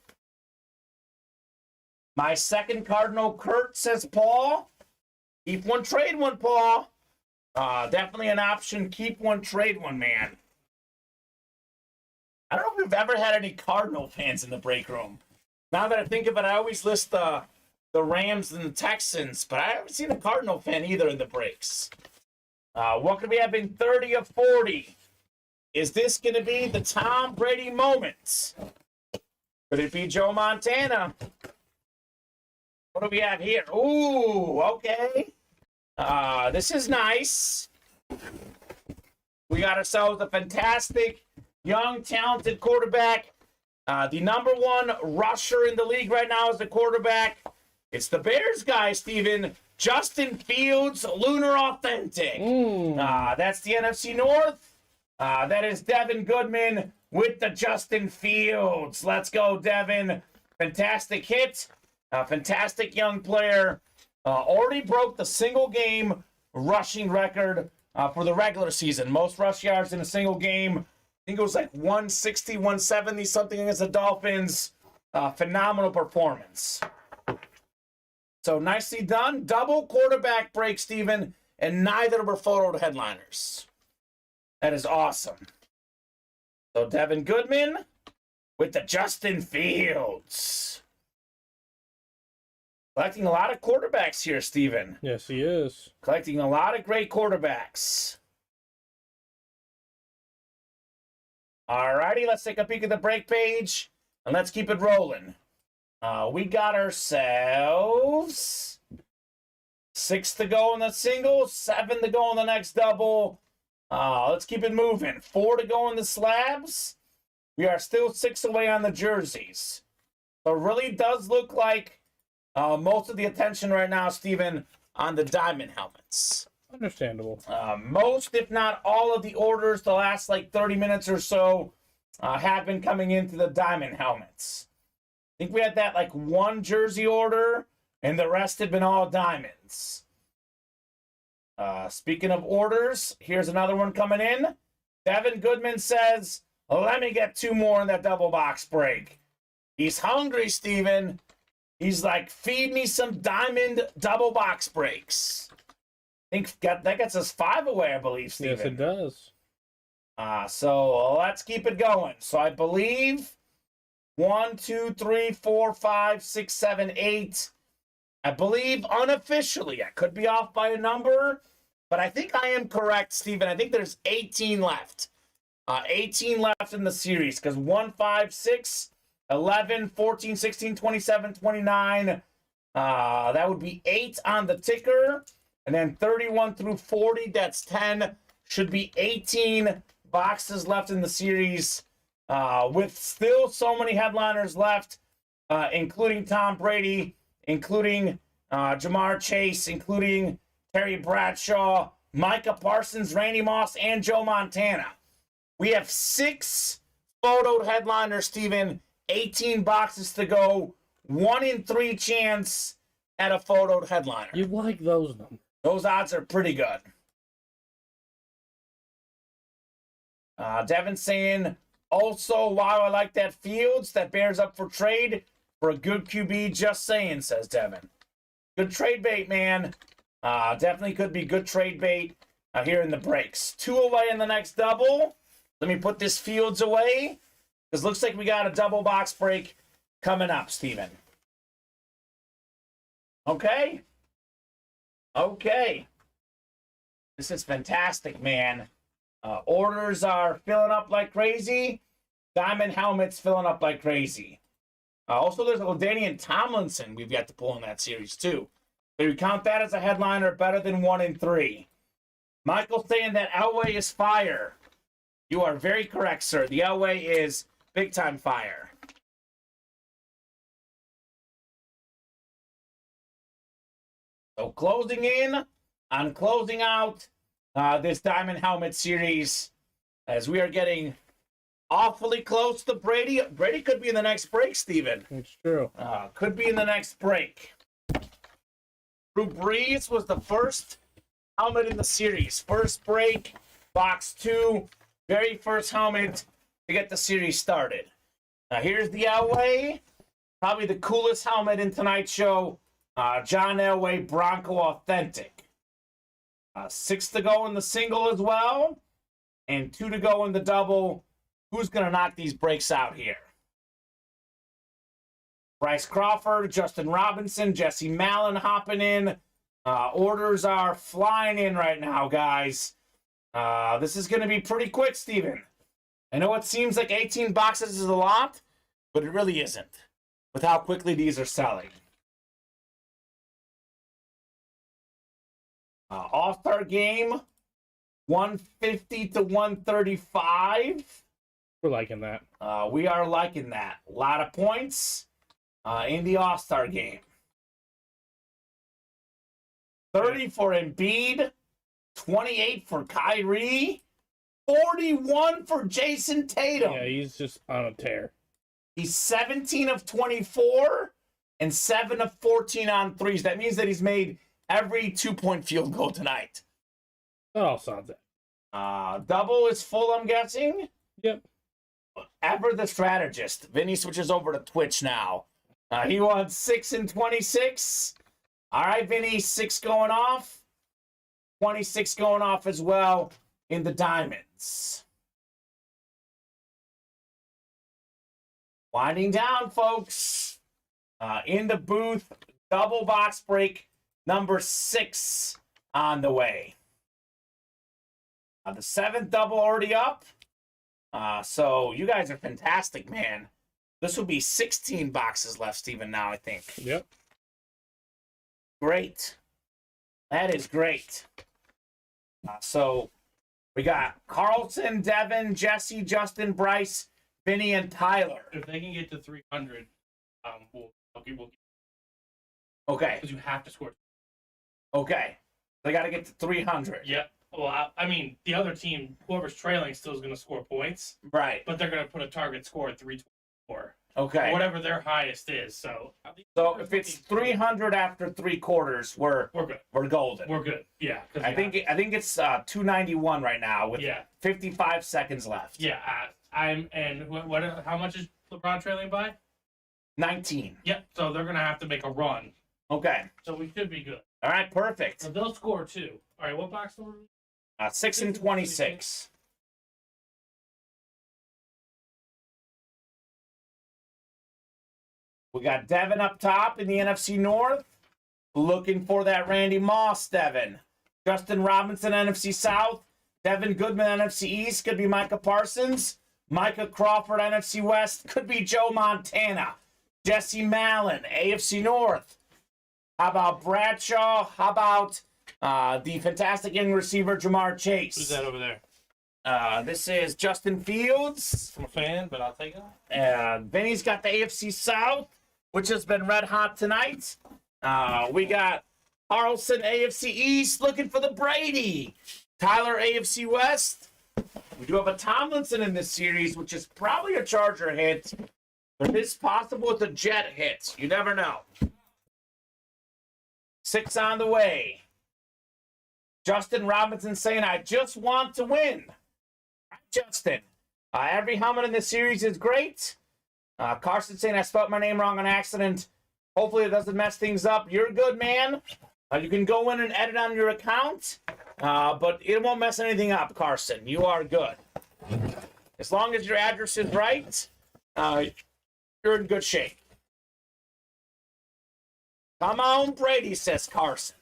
My second Cardinal, Kurt, says Paul. Keep one, trade one, Paul. Definitely an option. Keep one, trade one, man. I don't know if we've ever had any Cardinal fans in the break room. Now that I think of it, I always list the Rams and the Texans, but I haven't seen a Cardinal fan either in the breaks. What could we have in 30 of 40? Is this going to be the Tom Brady moment? Could it be Joe Montana? What do we have here? Ooh, okay. This is nice. We got ourselves a fantastic, young, talented quarterback. The #1 rusher in the league right now is the quarterback. It's the Bears guy, Steven. Justin Fields, Lunar Authentic. That's the NFC North. That is Devin Goodman with the Justin Fields. Let's go, Devin. Fantastic hit. Fantastic young player. Already broke the single game rushing record for the regular season. Most rush yards in a single game. I think it was like 160, 170, something against the Dolphins. Phenomenal performance. So nicely done. Double quarterback break, Steven, and neither were photo headliners. That is awesome. So Devin Goodman with the Justin Fields. Collecting a lot of quarterbacks here, Steven. Yes, he is. Collecting a lot of great quarterbacks. All righty, let's take a peek at the break page, and let's keep it rolling. We got ourselves 6 to go in the single, 7 to go in the next double. Let's keep it moving. 4 to go in the slabs. We are still 6 away on the jerseys. So it really does look like most of the attention right now, Steven, on the diamond helmets. Understandable. Most, if not all, of the orders the last like 30 minutes or so have been coming into the diamond helmets. I think we had that like 1 jersey order, and the rest had been all diamonds. Speaking of orders, here's another one coming in. Devin Goodman says, let me get 2 more in that double box break. He's hungry, Steven. He's like, feed me some diamond double box breaks. I think that gets us 5 away, I believe, Steven. Yes, it does. So let's keep it going. So I believe 1, 2, 3, 4, 5, 6, 7, 8. I believe unofficially, I could be off by a number, but I think I am correct, Steven. I think there's 18 left. 18 left in the series because 1, 5, 6, 11, 14, 16, 27, 29. That would be 8 on the ticker. And then 31 through 40, that's 10. Should be 18 boxes left in the series with still so many headliners left, including Tom Brady, including Jamar Chase, including Terry Bradshaw, Micah Parsons, Randy Moss, and Joe Montana. We have 6 photoed headliners, Steven. 18 boxes to go. 1 in 3 chance at a photoed headliner. You like those numbers. Those odds are pretty good. Devin saying, also, wow, I like that Fields. That bears up for trade for a good QB. Just saying, says Devin. Good trade bait, man. Definitely could be good trade bait here in the breaks. 2 away in the next double. Let me put this Fields away, because looks like we got a double box break coming up, Steven. Okay. Okay. This is fantastic, man. Orders are filling up like crazy. Diamond helmets filling up like crazy. Also, there's a LaDainian Tomlinson we've got to pull in that series, too. So you count that as a headliner, better than 1 in 3. Michael saying that Elway is fire. You are very correct, sir. The Elway is big-time fire. So closing in on closing out this Diamond Helmet series, as we are getting awfully close to Brady. Brady could be in the next break, Steven. It's true. Could be in the next break. Drew Brees was the first helmet in the series. First break, box 2, very first helmet to get the series started. Now here's the Elway, probably the coolest helmet in tonight's show. John Elway Bronco Authentic. 6 to go in the single as well, and 2 to go in the double. Who's going to knock these breaks out here? Bryce Crawford, Justin Robinson, Jesse Malin hopping in. Orders are flying in right now, guys. This is going to be pretty quick, Steven. I know it seems like 18 boxes is a lot, but it really isn't with how quickly these are selling. All-Star Game, 150 to 135. We're liking that. We are liking that. A lot of points in the All-Star Game. 30 for Embiid, 28 for Kyrie, 41 for Jason Tatum. Yeah, he's just on a tear. He's 17 of 24 and 7 of 14 on threes. That means that he's made every 2-point field goal tonight. That all sounds it. Double is full, I'm guessing. Yep. Ever the strategist. Vinny switches over to Twitch now. He wants 6 and 26. All right, Vinny, 6 going off. 26 going off as well in the diamonds. Winding down, folks. In the booth, double box break number 6 on the way. The 7th double already up. So you guys are fantastic, man. This will be 16 boxes left, Steven, now, I think. Yep. Great. That is great. So we got Carlson, Devin, Jesse, Justin, Bryce, Vinny, and Tyler. If they can get to 300, we'll Okay. because you have to score. Okay. They got to get to 300. Yep. Well, I mean, the other team, whoever's trailing, still is going to score points, Right. but they're going to put a target score at 324. Okay. Whatever their highest is. So So if it's 300 after 3/4, we're good. we're golden. We're good. Yeah. 'Cause I think it's 291 right now with Yeah. 55 seconds left. Yeah. I'm and what? How much is LeBron trailing by? 19. Yep. So they're gonna have to make a run. Okay. So we should be good. All right. Perfect. So they'll score 2. All right. What box number? 6 and 26. We got Devin up top in the NFC North. Looking for that Randy Moss, Devin. Justin Robinson, NFC South. Devin Goodman, NFC East. Could be Micah Parsons. Micah Crawford, NFC West. Could be Joe Montana. Jesse Malin, AFC North. How about Bradshaw? How about the fantastic young receiver, Jamar Chase? Who's that over there? This is Justin Fields. I'm a fan, but I'll take it. Vinny's got the AFC South, which has been red hot tonight. We got Carlson, AFC East, looking for the Brady. Tyler, AFC West. We do have a Tomlinson in this series, which is probably a Charger hit. But it is possible it's a Jet hit. You never know. 6 on the way. Justin Robinson saying, I just want to win. Justin, every helmet in this series is great. Carson saying I spelled my name wrong on accident. Hopefully it doesn't mess things up. You're good, man. You can go in and edit on your account, but it won't mess anything up, Carson. You are good. As long as your address is right, you're in good shape. Come on, Brady, says Carson.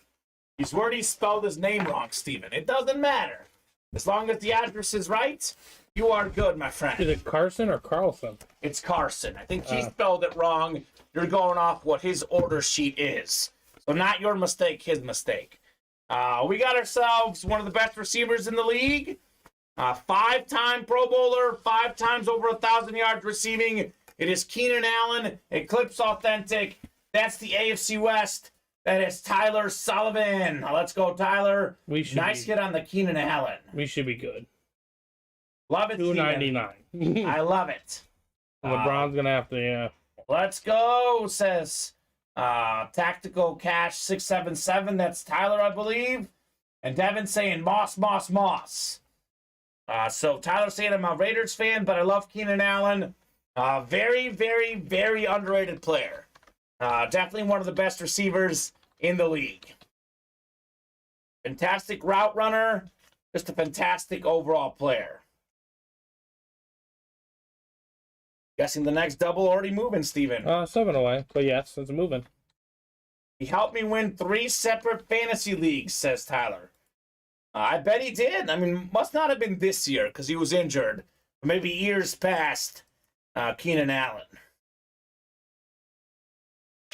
He's worried he spelled his name wrong, Steven. It doesn't matter. As long as the address is right, you are good, my friend. Is it Carson or Carlson? It's Carson. I think he spelled it wrong. You're going off what his order sheet is. So not your mistake, his mistake. We got ourselves one of the best receivers in the league. 5-time Pro Bowler, 5 times over 1,000 yards receiving. It is Keenan Allen, Eclipse Authentic. That's the AFC West. That is Tyler Sullivan. Now let's go, Tyler. Nice hit on the Keenan Allen. We should be good. Love it, $2.99. I love it. LeBron's gonna have to, yeah. Let's go, says Tactical Cash 677. That's Tyler, I believe. And Devin saying Moss, Moss, Moss. So Tyler saying I'm a Raiders fan, but I love Keenan Allen. Very, very, very underrated player. Definitely one of the best receivers in the league. Fantastic route runner. Just a fantastic overall player. Guessing the next double already moving, Steven. 7 away, but yes, it's moving. He helped me win 3 separate fantasy leagues, says Tyler. I bet he did. I mean, must not have been this year because he was injured. Or maybe years past Keenan Allen.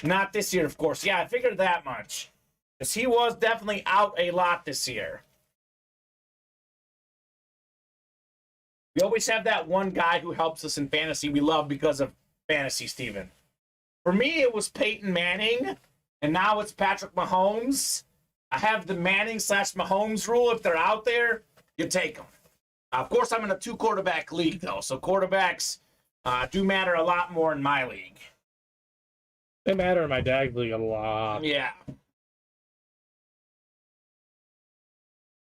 Not this year, of course. Yeah, I figured that much. Because he was definitely out a lot this year. We always have that one guy who helps us in fantasy we love because of fantasy, Steven. For me, it was Peyton Manning, and now it's Patrick Mahomes. I have the Manning/Mahomes rule. If they're out there, you take them. Of course, I'm in a 2-quarterback league, though, so quarterbacks do matter a lot more in my league. They matter in my dad's league a lot. Yeah.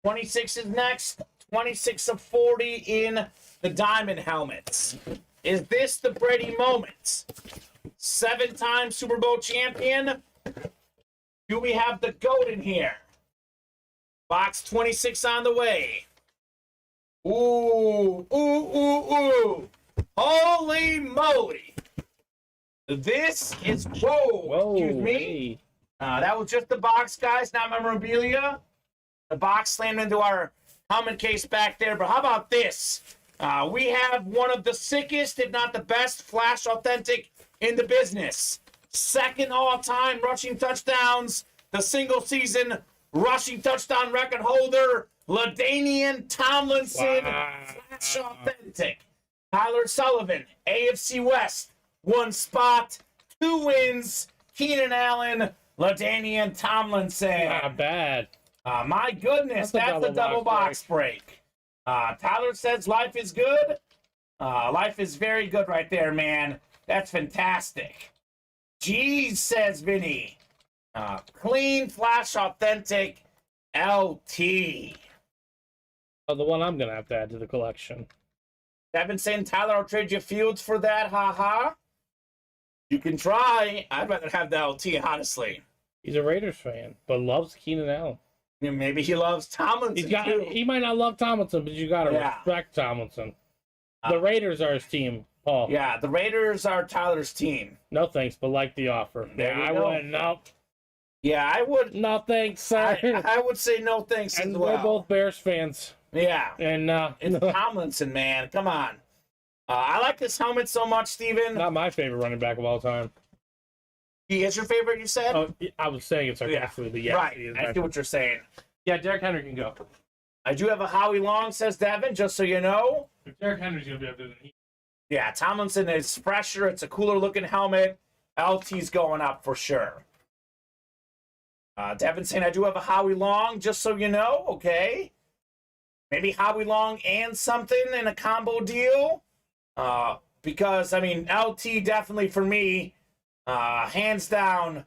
26 is next. 26 of 40 in the diamond helmets. Is this the Brady moment? 7-time Super Bowl champion. Do we have the GOAT in here? Box 26 on the way. Ooh, ooh, ooh, ooh. Holy moly. This is, whoa, excuse me. Hey. That was just the box, guys, not memorabilia. The box slammed into our helmet case back there, but how about this? We have one of the sickest, if not the best, Flash Authentic in the business. 2nd all-time rushing touchdowns, the single-season rushing touchdown record holder, LaDainian Tomlinson, Wow. Flash Authentic. Tyler Sullivan, AFC West, 1 spot, 2 wins. Keenan Allen, LaDainian Tomlinson. Not bad. My goodness, that's a double box break. Tyler says life is good. Life is very good right there, man. That's fantastic. Geez, says Vinny. Clean, flash, authentic, LT. Oh, the one I'm going to have to add to the collection. Devin saying, Tyler, I'll trade you Fields for that, haha. You can try. I'd rather have the LT, honestly. He's a Raiders fan, but loves Keenan Allen. Maybe he loves Tomlinson, too. He might not love Tomlinson, but you got to respect Tomlinson. The Raiders are his team, Paul. Yeah, the Raiders are Tyler's team. No thanks, but like the offer. I wouldn't. Nope. Yeah, I would. No thanks, sir. I would say no thanks and as well. we're both Bears fans. Yeah. And it's Tomlinson, man. Come on. I like this helmet so much, Steven. Not my favorite running back of all time. He is your favorite, you said? Oh, I was saying it sarcastically, but yes. Right. I see what you're saying. Yeah, Derrick Henry can go. I do have a Howie Long, says Devin, just so you know. If Derrick Henry's going to be up there, then he... Yeah, Tomlinson is fresher. It's a cooler looking helmet. LT's going up for sure. Devin saying, I do have a Howie Long, just so you know. Okay. Maybe Howie Long and something in a combo deal. Because, I mean, LT definitely for me, hands down,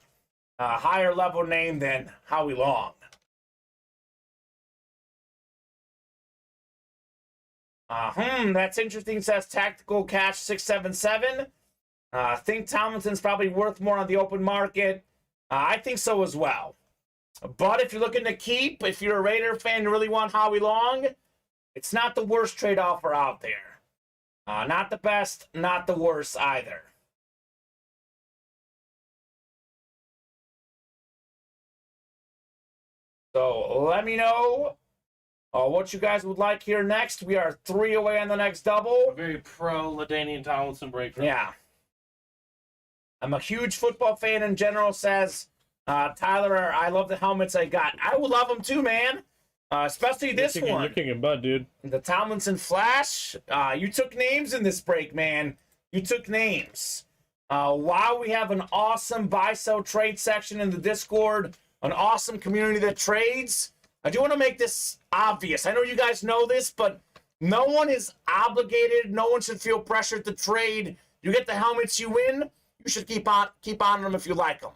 higher level name than Howie Long. That's interesting, says Tactical Cash 677. Think Tomlinson's probably worth more on the open market. I think so as well. But if you're looking to keep, if you're a Raider fan, you really want Howie Long, it's not the worst trade offer out there. Not the best, not the worst either. So let me know what you guys would like here next. We are 3 away on the next double. Very pro LaDainian Tomlinson breaker. Yeah. I'm a huge football fan in general, says Tyler. I love the helmets I got. I would love them too, man. Especially this one. You're kicking butt, dude. The Tomlinson Flash. You took names in this break, man. You took names. Wow, we have an awesome buy-sell trade section in the Discord. An awesome community that trades. I do want to make this obvious. I know you guys know this, but no one is obligated. No one should feel pressured to trade. You get the helmets, you win. You should keep on them if you like them.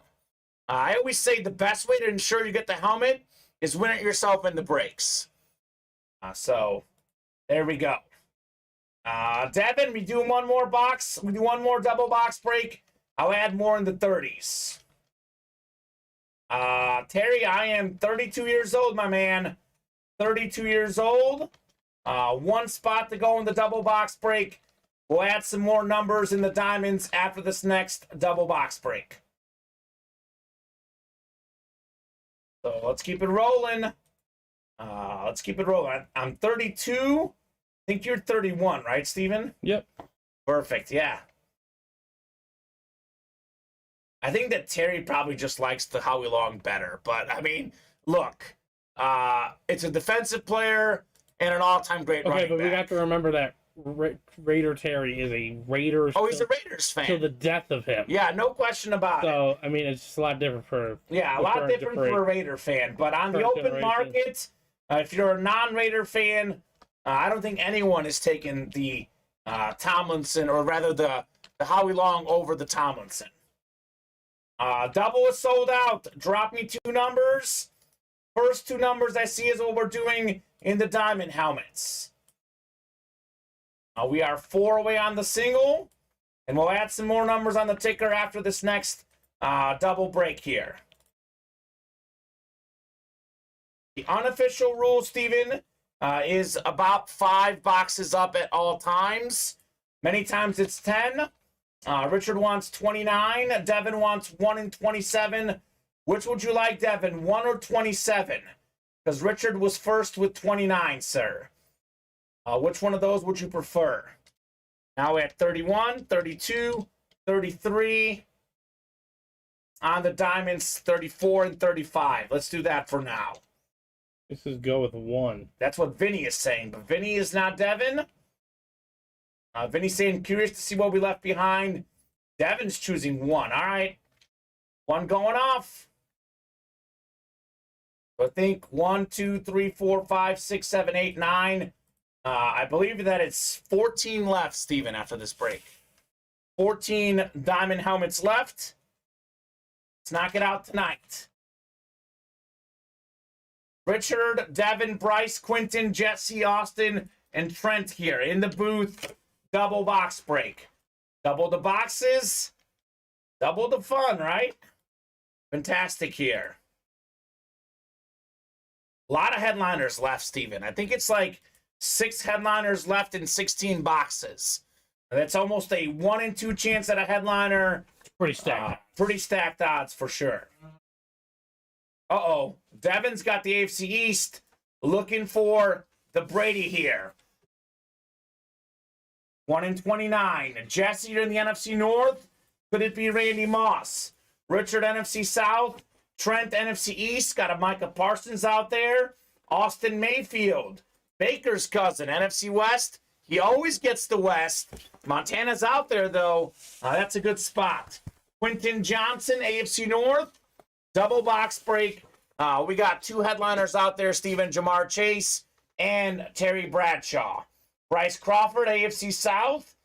I always say the best way to ensure you get the helmet is win it yourself in the breaks. So there we go. Devin, we do one more box. We do one more double box break. I'll add more in the 30s. Terry, I am 32 years old, my man. 32 years old. One spot to go in the double box break. We'll add some more numbers in the diamonds after this next double box break. So let's keep it rolling. I'm 32. I think you're 31, right, Steven? Yep. Perfect, yeah. I think that Terry probably just likes the Howie Long better. But, I mean, look. It's a defensive player and an all-time great running back. We have to remember that Raider Terry is a Raiders. Oh, he's a Raiders fan. To the death of him. Yeah, no question about it. So, I mean, it's just a lot different for... Yeah, a lot different for a Raider fan. But on the open market, if you're a non-Raider fan, I don't think anyone is taking the Tomlinson, or rather the Howie Long over the Tomlinson. Double is sold out. Drop me 2 numbers. First 2 numbers I see is what we're doing in the diamond helmets. We are 4 away on the single, and we'll add some more numbers on the ticker after this next double break here. The unofficial rule, Steven, is about 5 boxes up at all times. Many times it's 10. Richard wants 29. Devin wants 1 and 27. Which would you like, Devin, 1 or 27? Because Richard was first with 29, sir. Which one of those would you prefer? Now we're at 31, 32, 33. On the diamonds, 34 and 35. Let's do that for now. This is go with 1. That's what Vinny is saying, but Vinny is not Devin. Vinny's saying, curious to see what we left behind. Devin's choosing 1. All right. 1 going off. I think 1, 2, 3, 4, 5, 6, 7, 8, 9. I believe that it's 14 left, Steven, after this break. 14 diamond helmets left. Let's knock it out tonight. Richard, Devin, Bryce, Quentin, Jesse, Austin, and Trent here in the booth. Double box break. Double the boxes. Double the fun, right? Fantastic here. A lot of headliners left, Steven. I think it's like 6 headliners left in 16 boxes. That's almost a 1 in 2 chance at a headliner. Pretty stacked. Pretty stacked odds for sure. Uh-oh. Devin's got the AFC East looking for the Brady here. 1 in 29. Jesse, you're in the NFC North. Could it be Randy Moss? Richard, NFC South. Trent, NFC East. Got a Micah Parsons out there. Austin Mayfield. Baker's cousin, NFC West. He always gets the West. Montana's out there, though. That's a good spot. Quentin Johnson, AFC North. Double box break. We got 2 headliners out there, Stephen, Jamar Chase and Terry Bradshaw. Bryce Crawford, AFC South,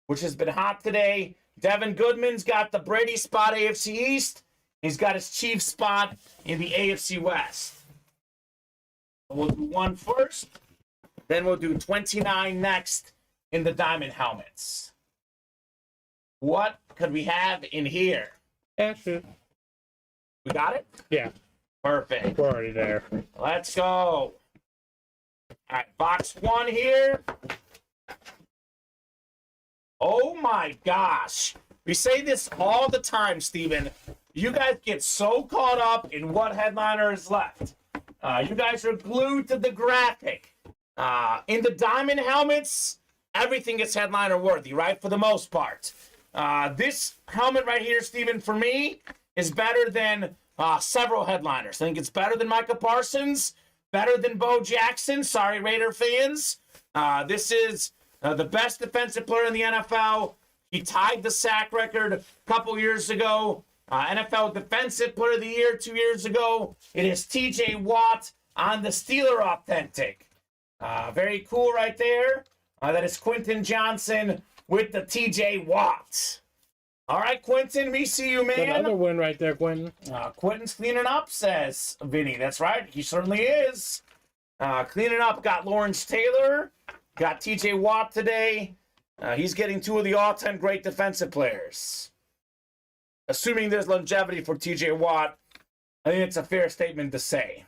which has been hot today. Devin Goodman's got the Brady spot, AFC East. He's got his Chiefs spot in the AFC West. We'll do 1 first. Then we'll do 29 next in the diamond helmets. What could we have in here? That's it. We got it? Yeah, Perfect. we're already there. Let's go. All right, box 1 here. Oh my gosh. We say this all the time, Steven. You guys get so caught up in what headliner is left. You guys are glued to the graphic. In the diamond helmets, everything is headliner worthy, right? For the most part. This helmet right here, Steven, for me, is better than several headliners. I think it's better than Micah Parsons, better than Bo Jackson. Sorry, Raider fans. This is the best defensive player in the NFL. He tied the sack record a couple years ago. NFL Defensive Player of the Year 2 years ago. It is TJ Watt on the Steeler Authentic. Very cool right there. That is Quentin Johnson with the TJ Watt. All right, Quentin, we see you, man. Another win right there, Quentin. Quentin's cleaning up, says Vinny. That's right. He certainly is. Cleaning up. Got Lawrence Taylor. Got TJ Watt today. He's getting 2 of the all-time great defensive players. Assuming there's longevity for TJ Watt, I think it's a fair statement to say.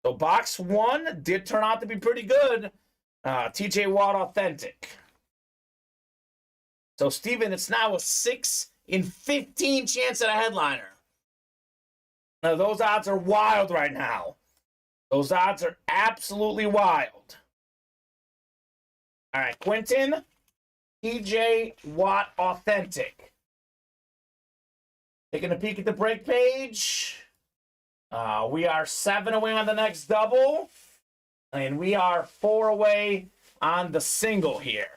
So box 1 did turn out to be pretty good. TJ Watt authentic. So, Steven, it's now a 6 in 15 chance at a headliner. Now, those odds are wild right now. Those odds are absolutely wild. All right, Quentin, TJ Watt authentic. Taking a peek at the break page. We are 7 away on the next double. And we are 4 away on the single here.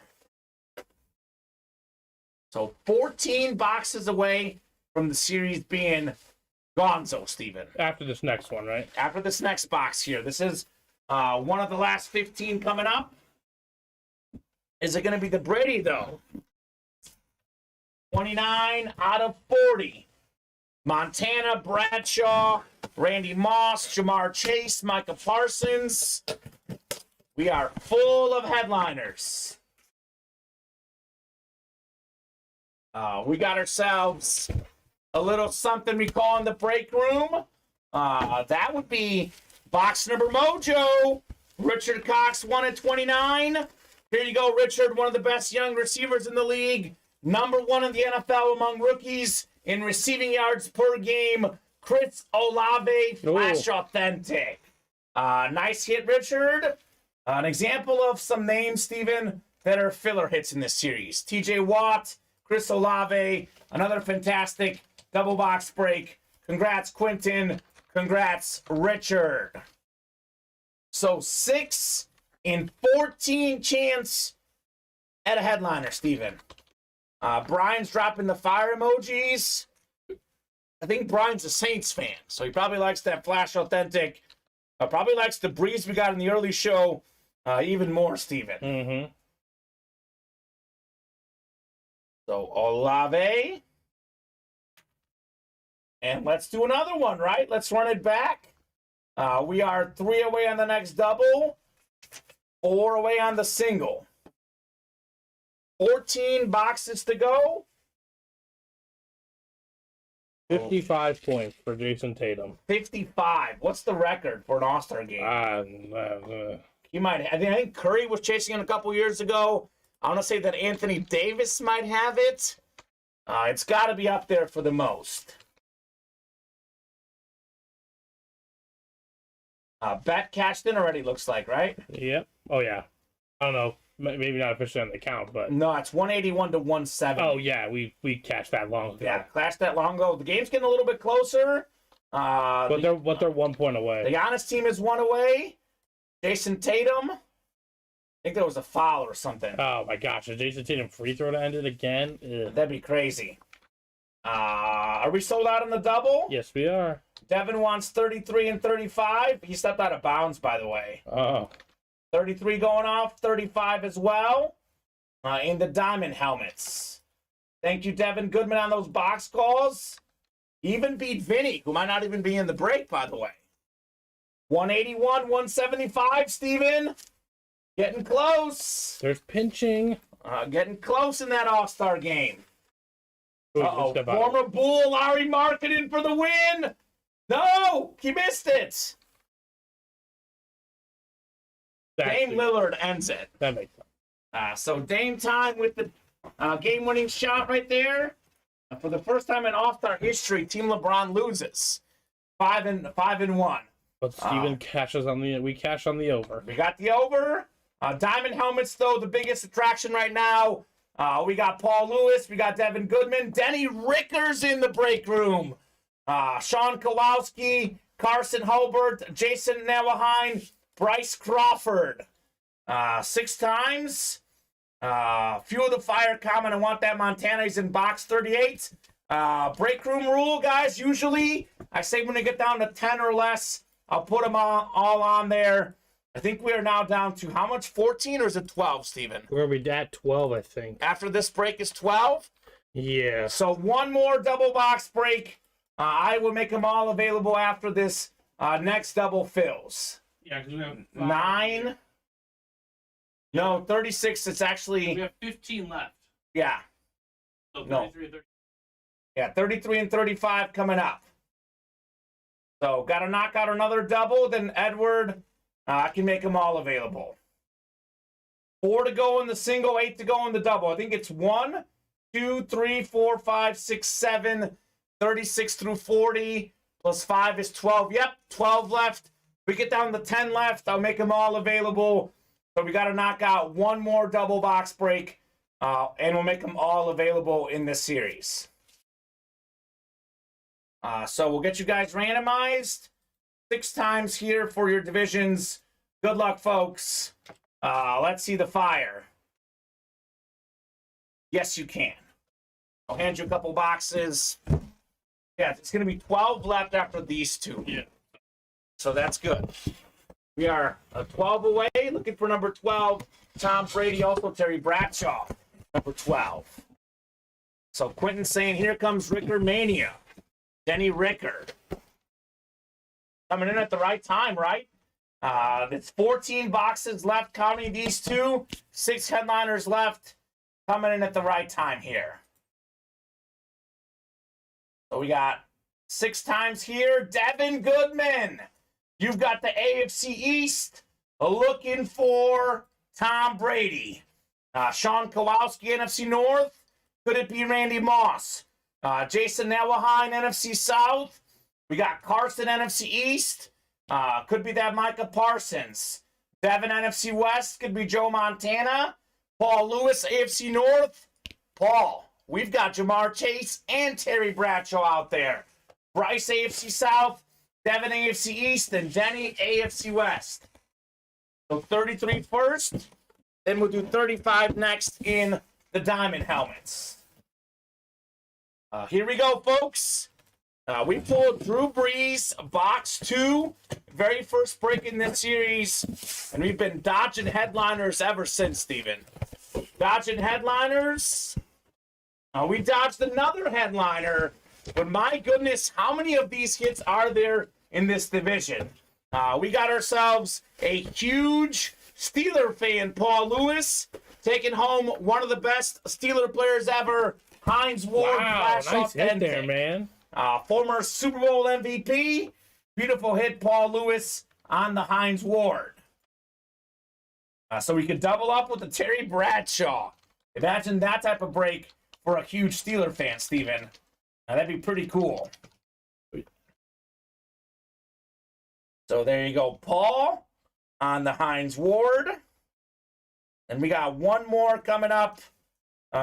So 14 boxes away from the series being gonzo, Steven. After this next one, right? After this next box here. This is one of the last 15 coming up. Is it going to be the Brady, though? 29 out of 40. Montana, Bradshaw, Randy Moss, Jamar Chase, Micah Parsons. We are full of headliners. We got ourselves a little something we call in the break room. That would be box number mojo. Richard Cox, 1 in 29. Here you go, Richard, one of the best young receivers in the league. Number 1 in the NFL among rookies in receiving yards per game. Chris Olave, Flash Authentic. Nice hit, Richard. An example of some names, Steven, that are filler hits in this series. TJ Watt, Chris Olave, another fantastic double box break. Congrats, Quentin. Congrats, Richard. So 6 in 14 chance at a headliner, Steven. Brian's dropping the fire emojis. I think Brian's a Saints fan, so he probably likes that Flash Authentic. Probably likes the breeze we got in the early show even more, Steven. Mm-hmm. So Olave. And let's do another one, right? Let's run it back. We are 3 away on the next double, 4 away on the single. 14 boxes to go. 55 points for Jason Tatum. 55. What's the record for an All-Star game? He might. I think Curry was chasing it a couple years ago. I want to say that Anthony Davis might have it. It's got to be up there for the most. Bet cashed in already, looks like, right? Yep. Oh, yeah. I don't know. Maybe not officially on the count, but... No, it's 181 to 170. Oh, yeah. We cashed that long ago. Yeah, cashed that long ago. The game's getting a little bit closer. But they're 1 point away. The Giannis team is 1 away. Jason Tatum. I think there was a foul or something. Oh, my gosh. A Jason Tatum free throw to end it again? Ugh. That'd be crazy. Are we sold out on the double? Yes, we are. Devin wants 33 and 35. He stepped out of bounds, by the way. Oh. 33 going off, 35 as well. In the diamond helmets. Thank you, Devin Goodman, on those box calls. Even beat Vinny, who might not even be in the break, by the way. 181, 175, Steven. Getting close. There's pinching. Getting close in that All-Star game. Uh-oh, Step out. former Bull, Larry Marketing for the win. No, he missed it. Dame Lillard ends it. That makes sense. So Dame time with the game-winning shot right there. For the first time in All-Star history, Team LeBron loses. 5 and 1. But Steven cashes on the... We cash on the over. We got the over. Diamond helmets, though, the biggest attraction right now. We got Paul Lewis. We got Devin Goodman. Denny Ricker's in the break room. Sean Kowalski, Carson Hobart, Jason Nawahine, Bryce Crawford. 6 times. Fuel the fire comment. I want that Montana. He's in box 38. Break room rule, guys. Usually, I say when they get down to 10 or less, I'll put them all on there. I think we are now down to how much? 14 or is it 12, Steven? We're going to be at 12, I think. After this break is 12? Yeah. So one more double box break. I will make them all available after this next double fills. Yeah, because we have 9. No, 36. It's actually... We have 15 left. Yeah. So No. 33 and 30. Yeah, 33 and 35 coming up. So got to knock out another double. Then Edward, I can make them all available. 4 to go in the single, 8 to go in the double. I think it's 1, 2, 3, 4, 5, 6, 7, 36 through 40. Plus 5 is 12. Yep, 12 left. We get down to 10 left. I'll make them all available. So we got to knock out one more double box break. And we'll make them all available in this series. So we'll get you guys randomized 6 times here for your divisions. Good luck, folks. Let's see the fire. Yes, you can. I'll hand you a couple boxes. Yeah, it's going to be 12 left after these 2. Yeah. So that's good. We are 12 away, looking for number 12. Tom Brady, also Terry Bradshaw, number 12. So Quentin's saying, here comes Ricker Mania. Denny Ricker. Coming in at the right time, right? It's 14 boxes left, counting these 2. 6 headliners left. Coming in at the right time here. So we got 6 times here. Devin Goodman. You've got the AFC East looking for Tom Brady. Sean Kowalski, NFC North. Could it be Randy Moss? Jason Nawahine, NFC South. We got Carson, NFC East. Could be that Micah Parsons. Devin, NFC West. Could be Joe Montana. Paul Lewis, AFC North. Paul, we've got Jamar Chase and Terry Bradshaw out there. Bryce, AFC South. Devin, AFC East. And Denny, AFC West. So 33 first. Then we'll do 35 next in the diamond helmets. Here we go, folks. We pulled Drew Brees, box 2, very first break in this series, and we've been dodging headliners ever since, Steven. Dodging headliners. We dodged another headliner, but my goodness, how many of these hits are there in this division? We got ourselves a huge Steeler fan, Paul Lewis, taking home one of the best Steeler players ever, Heinz Ward. Wow, nice hit there, man. Former Super Bowl MVP. Beautiful hit, Paul Lewis, on the Heinz Ward. So we could double up with the Terry Bradshaw. Imagine that type of break for a huge Steeler fan, Steven. That'd be pretty cool. So there you go, Paul, on the Heinz Ward. And we got one more coming up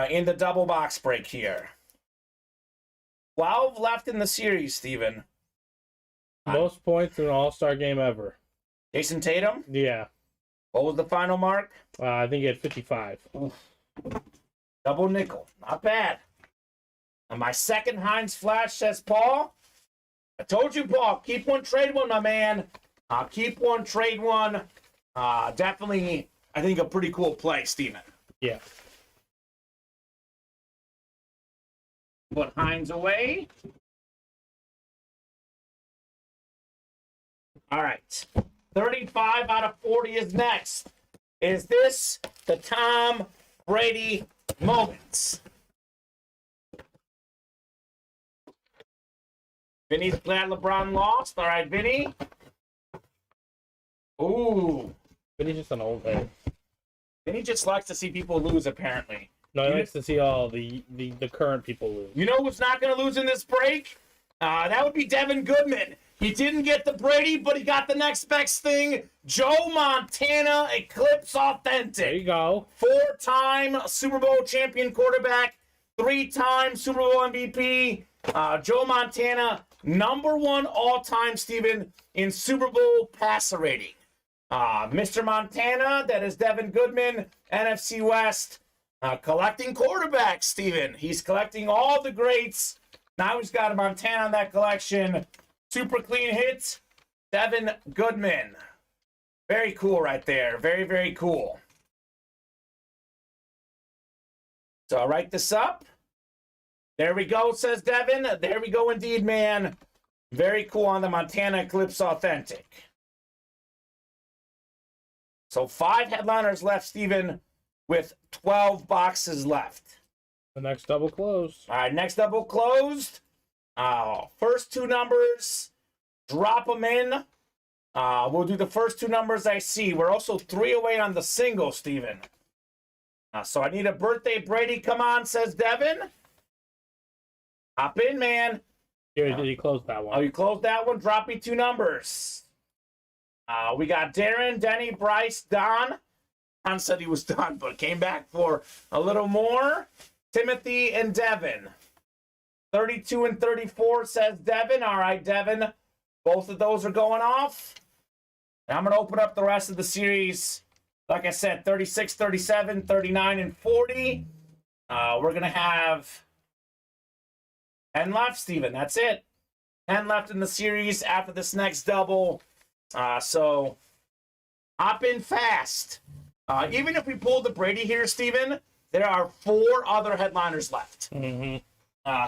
in the double box break here. 12 left in the series, Steven. Most points in an All-Star game ever. Jason Tatum? Yeah. What was the final mark? I think he had 55. Double nickel. Not bad. And my second Heinz Flash, says Paul. I told you, Paul, keep one, trade one, my man. Keep one, trade one. Definitely, I think, a pretty cool play, Steven. Yeah. Put Heinz away. All right. 35 out of 40 is next. Is this the Tom Brady moment? Vinny's glad LeBron lost. All right, Vinny. Ooh. Vinny's just an old man. Vinny just likes to see people lose, apparently. No, he likes to see all the current people lose. You know who's not going to lose in this break? That would be Devin Goodman. He didn't get the Brady, but he got the next best thing. Joe Montana, Eclipse Authentic. There you go. 4-time Super Bowl champion quarterback, 3-time Super Bowl MVP. Joe Montana, #1 all-time, Steven, in Super Bowl passer rating. Mr. Montana, that is Devin Goodman, NFC West, collecting quarterbacks, Steven. He's collecting all the greats. Now he's got a Montana on that collection. Super clean hit, Devin Goodman. Very cool right there. Very, very cool. So I'll write this up. There we go, says Devin. There we go indeed, man. Very cool on the Montana Eclipse Authentic. So 5 headliners left, Steven, with 12 boxes left. The next double closed. All right, next double closed. First 2 numbers, drop them in. We'll do the first 2 numbers I see. We're also 3 away on the single, Steven. So I need a birthday Brady. Come on, says Devin. Hop in, man. Here, did he close that one? Oh, you closed that one? Drop me 2 numbers. We got Darren, Denny, Bryce, Don. Don said he was done, but came back for a little more. Timothy and Devin. 32 and 34, says Devin. All right, Devin. Both of those are going off. And I'm going to open up the rest of the series. Like I said, 36, 37, 39, and 40. We're going to have 10 left, Steven. That's it. 10 left in the series after this next double. So hop in fast. Even if we pull the Brady here, Steven, there are 4 other headliners left. Mm-hmm.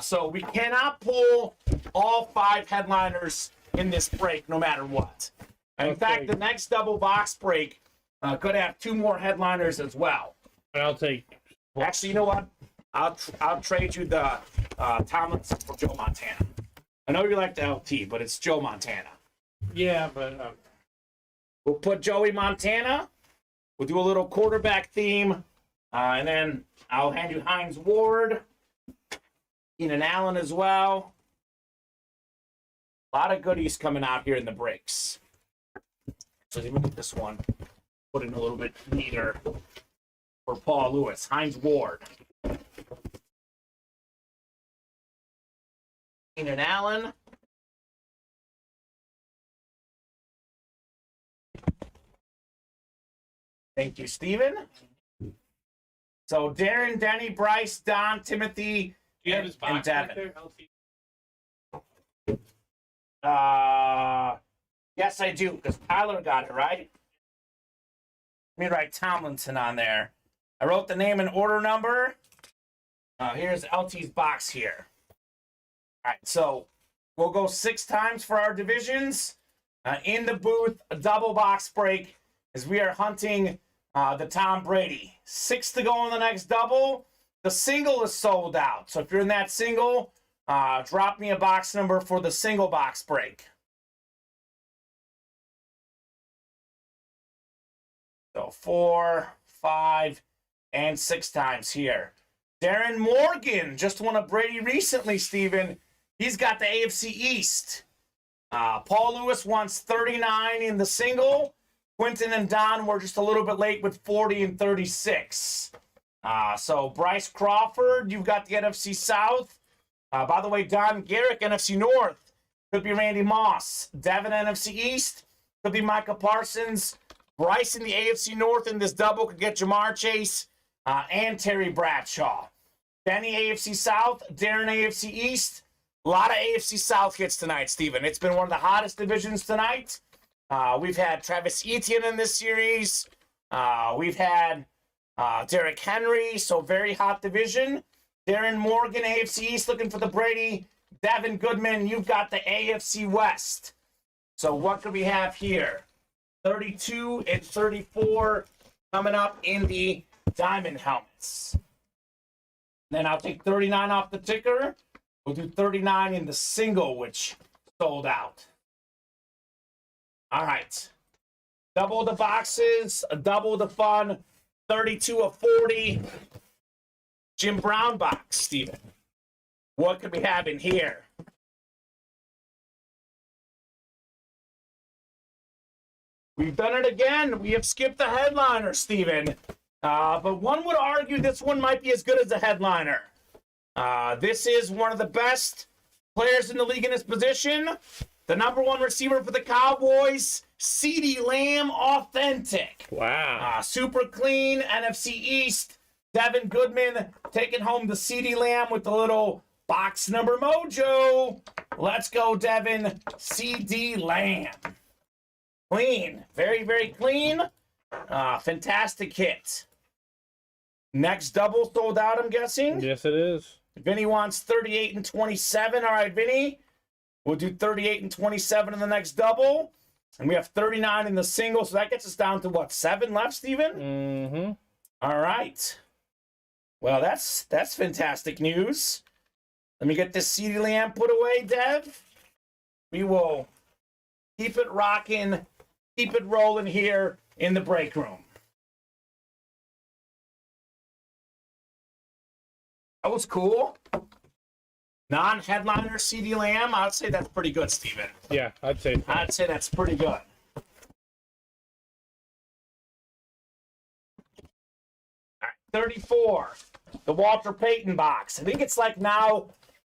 So we cannot pull all 5 headliners in this break, no matter what. And in fact, the next double box break could have 2 more headliners as well. And I'll take. Actually, you know what? I'll trade you the Tomlinson for Joe Montana. I know you like the LT, but it's Joe Montana. Yeah, but We'll put Joey Montana. We'll do a little quarterback theme, and then I'll hand you Heinz Ward. Keenan Allen as well. A lot of goodies coming out here in the breaks. So let me get this one. Put in a little bit neater for Paul Lewis. Heinz Ward. Keenan Allen. Thank you, Steven. So Darren, Denny, Bryce, Don, Timothy, Do you have his box and back Devin. there, LT? Yes, I do, because Tyler got it, right? Let me write Tomlinson on there. I wrote the name and order number. Here's LT's box here. All right, so we'll go 6 times for our divisions. In the booth, a double box break as we are hunting the Tom Brady. 6 to go in the next double. The single is sold out. So if you're in that single, drop me a box number for the single box break. So 4, 5, and 6 times here. Darren Morgan just won a Brady recently, Steven. He's got the AFC East. Paul Lewis wants 39 in the single. Quentin and Don were just a little bit late with 40 and 36. So Bryce Crawford, you've got the NFC South. By the way, Don Garrick, NFC North. Could be Randy Moss. Devin, NFC East. Could be Micah Parsons. Bryce in the AFC North in this double could get Jamar Chase and Terry Bradshaw. Benny, AFC South. Darren, AFC East. A lot of AFC South hits tonight, Steven. It's been one of the hottest divisions tonight. We've had Travis Etienne in this series. We've had Derrick Henry, so very hot division. Darren Morgan, AFC East, looking for the Brady. Devin Goodman, you've got the AFC West. So what could we have here? 32 and 34 coming up in the diamond helmets. Then I'll take 39 off the ticker. We'll do 39 in the single, which sold out. All right. Double the boxes, double the fun. 32 of 40. Jim Brown box, Steven. What could we have in here? We've done it again. We have skipped the headliner, Steven. But one would argue this one might be as good as the headliner. This is one of the best players in the league in this position. The number 1 receiver for the Cowboys, CeeDee Lamb, authentic. Wow. Super clean, NFC East. Devin Goodman taking home the CeeDee Lamb with the little box number mojo. Let's go, Devin. CeeDee Lamb. Clean. Very, very clean. Fantastic hit. Next double sold out, I'm guessing. Yes, it is. Vinny wants 38 and 27. All right, Vinny. We'll do 38 and 27 in the next double. And we have 39 in the single. So that gets us down to what, 7 left, Steven? Mm-hmm. All right. Well, that's fantastic news. Let me get this CeeDee Lamb put away, Dev. We will keep it rocking, keep it rolling here in the break room. That was cool. Non-headliner CeeDee Lamb. I'd say that's pretty good, Steven. Yeah, I'd say so. I'd say that's pretty good. All right, 34. The Walter Payton box. I think it's like now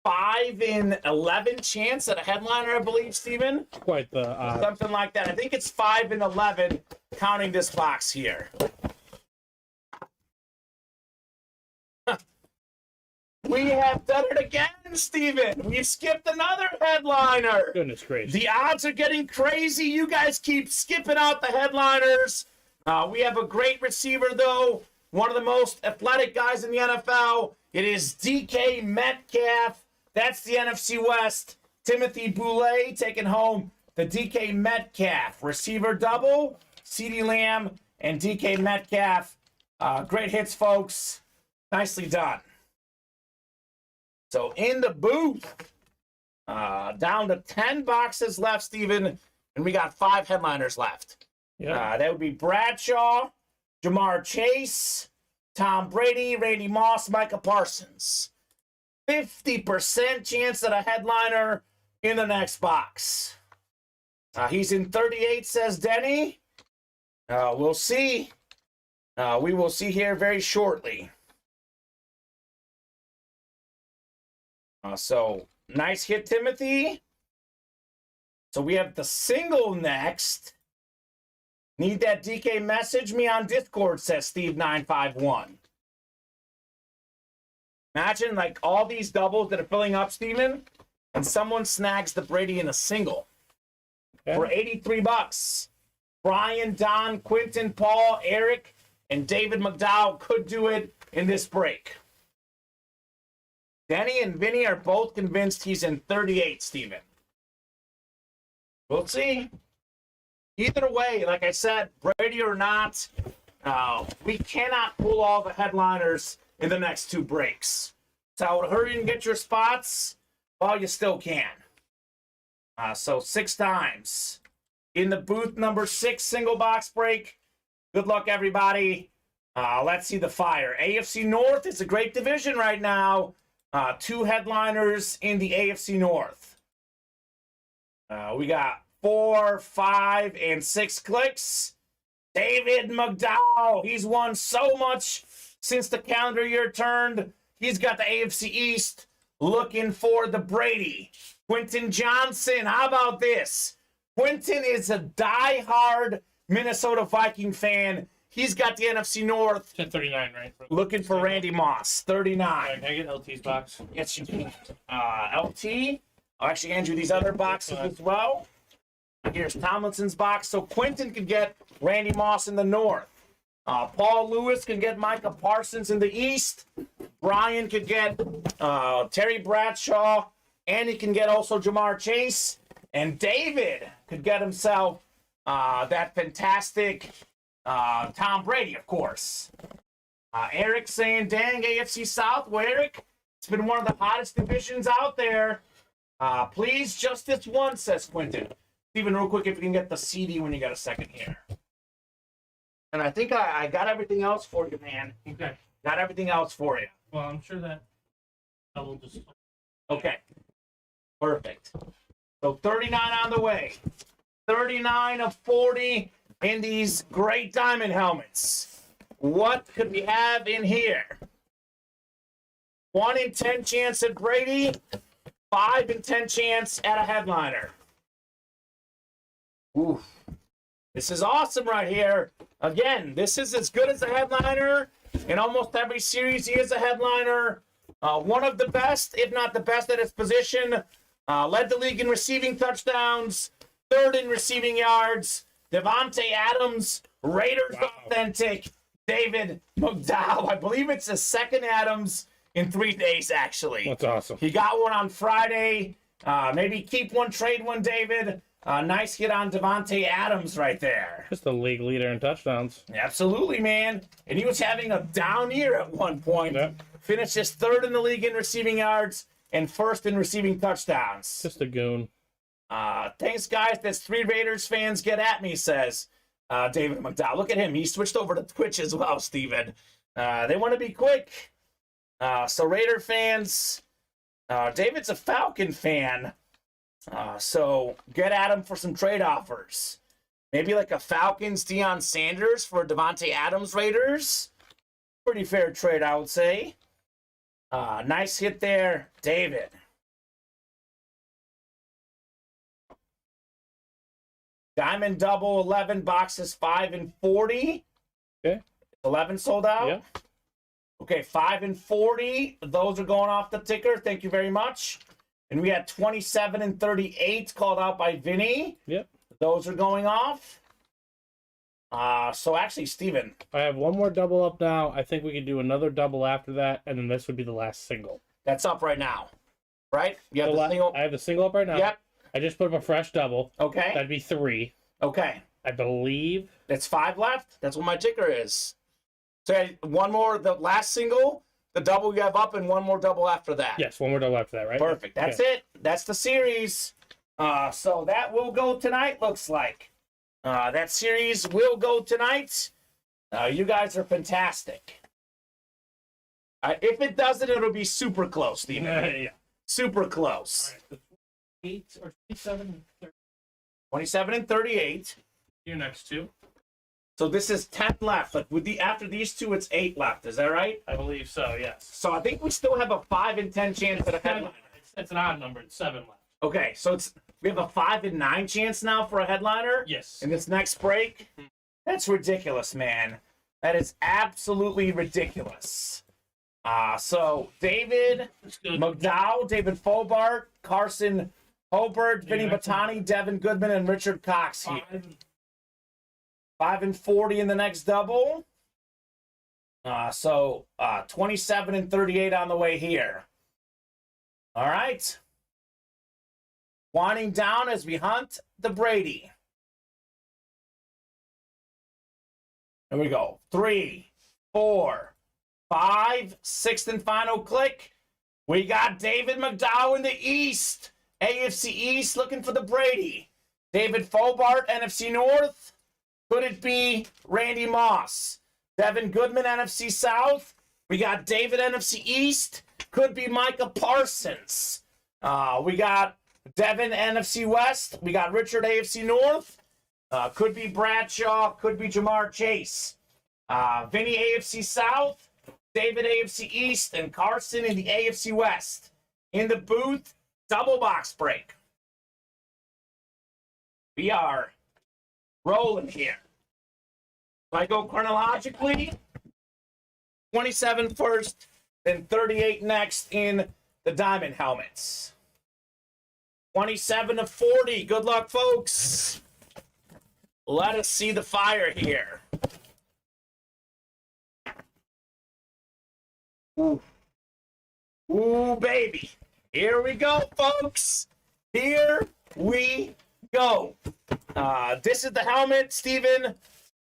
5 in 11 chance at a headliner, I believe, Steven. Quite the Something like that. I think it's 5 in 11 counting this box here. We have done it again, Steven. We've skipped another headliner. Goodness gracious. The odds are getting crazy. You guys keep skipping out the headliners. We have a great receiver, though. One of the most athletic guys in the NFL. It is DK Metcalf. That's the NFC West. Timothy Boulay taking home the DK Metcalf. Receiver double. CeeDee Lamb and DK Metcalf. Great hits, folks. Nicely done. So in the booth, down to 10 boxes left, Steven, and we got 5 headliners left. Yeah. That would be Bradshaw, Jamar Chase, Tom Brady, Randy Moss, Micah Parsons. 50% chance at a headliner in the next box. He's in 38, says Denny. We'll see. We will see here very shortly. So, nice hit, Timothy. So, we have the single next. Need that DK message me on Discord, says Steve951. Imagine, like, all these doubles that are filling up, Steven, and someone snags the Brady in a single for $83. Brian, Don, Quentin, Paul, Eric, and David McDowell could do it in this break. Denny and Vinny are both convinced he's in 38, Steven. We'll see. Either way, like I said, Brady or not, we cannot pull all the headliners in the next 2 breaks. So hurry and get your spots while you still can. So 6 times. In the booth number 6 single box break. Good luck, everybody. Let's see the fire. AFC North is a great division right now. 2 headliners in the AFC North. We got 4, 5, and 6 clicks. David McDowell. He's won so much since the calendar year turned. He's got the AFC East looking for the Brady. Quentin Johnson. How about this? Quentin is a die-hard Minnesota Viking fan. He's got the NFC North. 1039, right? Looking for Randy Moss. 39. Can I get LT's box? Yes, you can. LT. I'll actually hand you these other boxes as well. Here's Tomlinson's box. So Quentin can get Randy Moss in the North. Paul Lewis can get Micah Parsons in the East. Brian could get Terry Bradshaw. And he can get also Jamar Chase. And David could get himself that fantastic Tom Brady, of course. Eric saying, dang, AFC South. Well, Eric, it's been one of the hottest divisions out there. Please, just this one, says Quentin. Steven, real quick, if you can get the CD when you got a second here. And I think I got everything else for you, man. Okay. Got everything else for you. Well, I'm sure that I will just. Okay. Perfect. So 39 on the way. 39 of 40 in these great diamond helmets. What could we have in here? 1 in 10 chance at Brady. 5 in 10 chance at a headliner. Ooh. This is awesome right here. Again, this is as good as a headliner. In almost every series, he is a headliner. One of the best, if not the best at his position. Led the league in receiving touchdowns. 3rd in receiving yards. Devontae Adams, Raiders authentic. David McDowell. I believe it's the 2nd Adams in 3 days, actually. That's awesome. He got one on Friday. Maybe keep one, trade one, David. Nice hit on Devontae Adams right there. Just the league leader in touchdowns. Absolutely, man. And he was having a down year at one point. Yep. Finished his 3rd in the league in receiving yards and 1st in receiving touchdowns. Just a goon. Thanks, guys. That's 3 Raiders fans get at me, says David McDowell. Look at him. He switched over to Twitch as well, Steven. They want to be quick. So Raider fans, David's a Falcon fan. So get at him for some trade offers. Maybe like a Falcons Deion Sanders for Devontae Adams Raiders. Pretty fair trade, I would say. Nice hit there, David. Diamond double 11 boxes 5 and 40. Okay. 11 sold out. Yep. Okay, 5 and 40. Those are going off the ticker. Thank you very much. And we had 27 and 38 called out by Vinny. Yep. Those are going off. So actually, Steven. I have one more double up now. I think we could do another double after that, and then this would be the last single. That's up right now. Right? You have the single. I have the single up right now. Yep. I just put up a fresh double. Okay. That'd be 3. Okay. I believe. That's 5 left. That's what my ticker is. So one more, the last single, the double you have up, and one more double after that. Yes, one more double after that, right? Perfect. That's it. That's the series. So that will go tonight, looks like. That series will go tonight. You guys are fantastic. If it doesn't, it'll be super close, Steven. Yeah. Super close. All right, 8 or 27 and 30. 27 and 38. Your next 2. So this is 10 left. Like with after these 2, it's 8 left. Is that right? I believe so, yes. So I think we still have a 5 and 10 chance at a headliner. It's an odd number. It's 7 left. Okay, so we have a 5 and 9 chance now for a headliner. Yes. In this next break. That's ridiculous, man. That is absolutely ridiculous. So David McDowell, David Fobart, Carson Hobart, Vinny Batani, Devin Goodman, and Richard Cox here. 5 and 40 in the next double. So 27 and 38 on the way here. All right. Winding down as we hunt the Brady. Here we go. 3, 4, 5, sixth and final click. We got David McDowell in the East. AFC East looking for the Brady. David Fobart, NFC North. Could it be Randy Moss? Devin Goodman, NFC South. We got David, NFC East. Could be Micah Parsons. We got Devin, NFC West. We got Richard, AFC North. Could be Bradshaw. Could be Jamar Chase. Vinny, AFC South. David, AFC East. And Carson in the AFC West. In the booth, double box break. We are rolling here. If I go chronologically, 27 first, then 38 next in the diamond helmets. 27 to 40. Good luck, folks. Let us see the fire here. Ooh. Ooh, baby. Here we go, folks. Here we go. This is the helmet, Steven,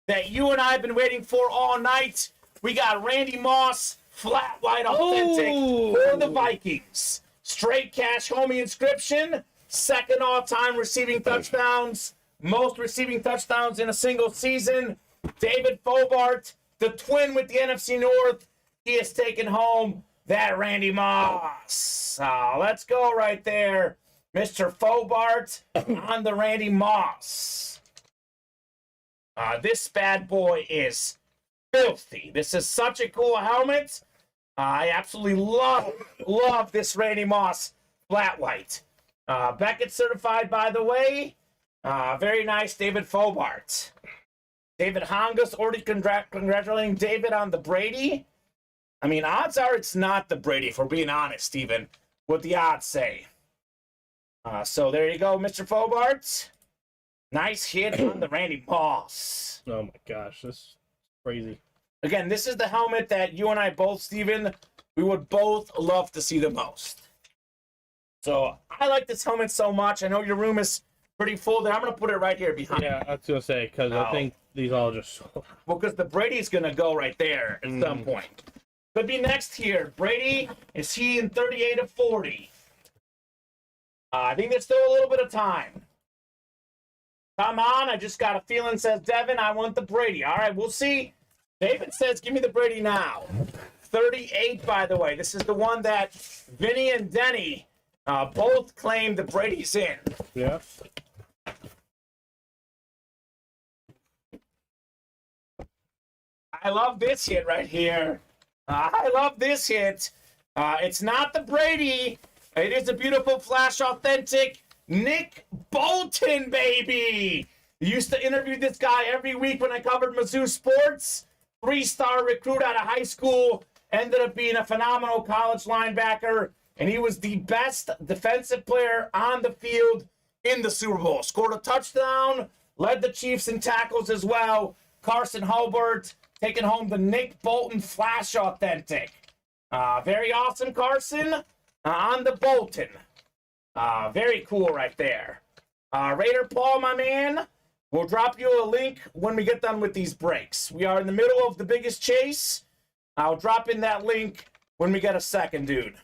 that you and I have been waiting for all night. We got Randy Moss, flat white authentic for the Vikings. Straight cash homie inscription. Second all-time receiving touchdowns. Most receiving touchdowns in a single season. David Fobart, the twin with the NFC North. He has taken home that Randy Moss. Let's go right there. Mr. Fobart on the Randy Moss. This bad boy is filthy. This is such a cool helmet. I absolutely love this Randy Moss flat white. Beckett certified, by the way. Very nice, David Fobart. David Hongus already congratulating David on the Brady. I mean, odds are it's not the Brady, if we're being honest, Steven. What the odds say. So there you go, Mr. Fobart. Nice hit on the Randy Moss. Oh my gosh, this is crazy. Again, this is the helmet that you and I both, Steven, we would both love to see the most. So I like this helmet so much. I know your room is pretty full there. I'm going to put it right here behind. Yeah, I was going to say, because I think these all just... Well, because the Brady's going to go right there at some point. Could be next here. Brady, is he in 38 of 40? I think there's still a little bit of time. Come on, I just got a feeling, says Devin, I want the Brady. All right, we'll see. David says, give me the Brady now. 38, by the way. This is the one that Vinny and Denny both claim the Brady's in. Yeah. I love this hit right here. I love this hit. It's not the Brady. It is a beautiful flash authentic Nick Bolton, baby. Used to interview this guy every week when I covered Mizzou sports. 3-star recruit out of high school. Ended up being a phenomenal college linebacker. And he was the best defensive player on the field in the Super Bowl. Scored a touchdown. Led the Chiefs in tackles as well. Carson Hobart taking home the Nick Bolton Flash Authentic. Very awesome, Carson. On the Bolton. Very cool right there. Raider Paul, my man, we'll drop you a link when we get done with these breaks. We are in the middle of the biggest chase. I'll drop in that link when we get a second, dude.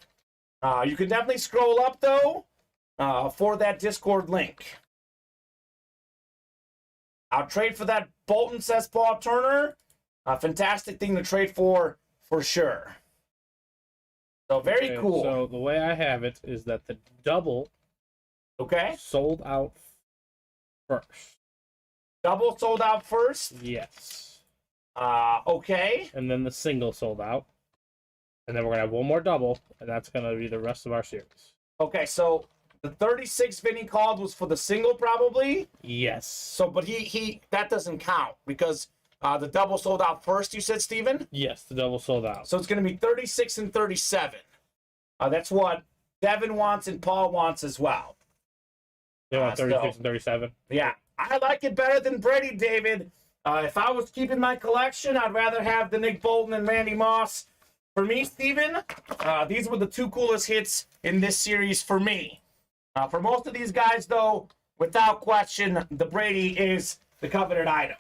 You can definitely scroll up, though, for that Discord link. I'll trade for that Bolton, says Paul Turner. A fantastic thing to trade for sure. So very cool. So the way I have it is that the double sold out first. Double sold out first? Yes. Okay. And then the single sold out. And then we're going to have one more double, and that's going to be the rest of our series. Okay, so the 36 Vinny called was for the single probably? Yes. So, but he that doesn't count because the double sold out first, you said, Steven? Yes, the double sold out. So it's going to be 36 and 37. That's what Devin wants and Paul wants as well. They want 36 and 37? Yeah. I like it better than Brady, David. If I was keeping my collection, I'd rather have the Nick Bolton and Randy Moss For me, Steven, these were the two coolest hits in this series for me. For most of these guys, though, without question, the Brady is the coveted item.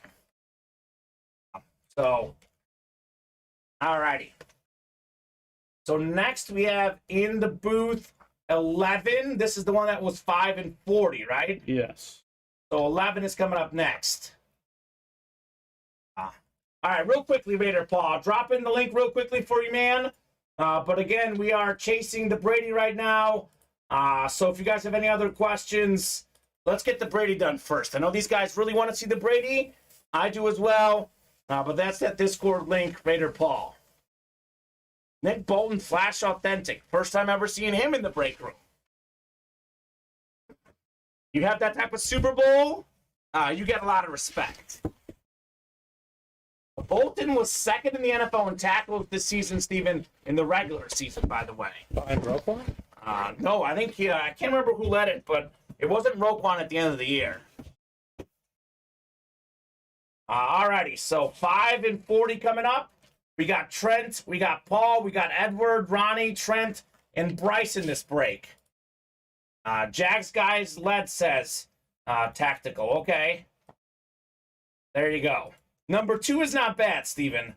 So, alrighty. So next we have in the booth 11. This is the one that was 5 and 40, right? Yes. So 11 is coming up next. All right, real quickly, Raider Paul, drop in the link real quickly for you, man. But again, we are chasing the Brady right now. So if you guys have any other questions, let's get the Brady done first. I know these guys really want to see the Brady. I do as well. But that's that Discord link, Raider Paul. Nick Bolton, Flash Authentic. First time ever seeing him in the break room. You have that type of Super Bowl, you get a lot of respect. Bolton was second in the NFL in tackles this season, Steven, in the regular season, by the way. Behind Roquan? No, I think I can't remember who led it, but it wasn't Roquan at the end of the year. Alrighty, so 5 and 40 coming up. We got Trent, we got Paul, we got Edward, Ronnie, Trent, and Bryce in this break. Jags guys led says tactical. Okay. There you go. Number 2 is not bad, Steven.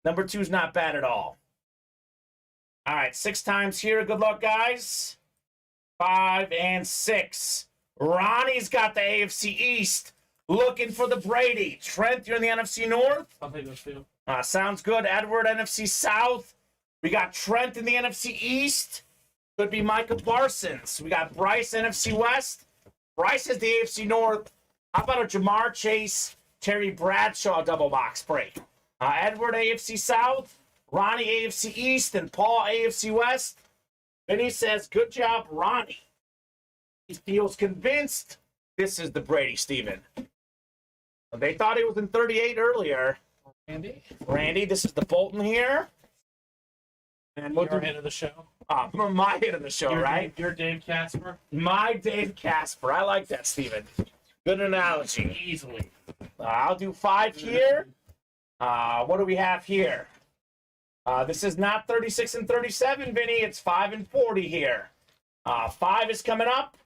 Number 2 is not bad at all. All right, 6 times here. Good luck, guys. 5 and 6. Ronnie's got the AFC East. Looking for the Brady. Trent, you're in the NFC North? I'll take those two. Sounds good. Edward, NFC South. We got Trent in the NFC East. Could be Micah Parsons. We got Bryce, NFC West. Bryce is the AFC North. How about a Jamar Chase, Terry Bradshaw double box break? Edward, AFC South. Ronnie, AFC East. And Paul, AFC West. Vinny says, good job, Ronnie. He feels convinced this is the Brady, Steven. They thought he was in 38 earlier. Randy, this is the Bolton here. And your hit of the show. My hit of the show, right? You're Dave Casper. My Dave Casper. I like that, Steven. Good analogy. Easily. I'll do 5 here. What do we have here? This is not 36 and 37, Vinny. It's 5 and 40 here. 5 is coming up.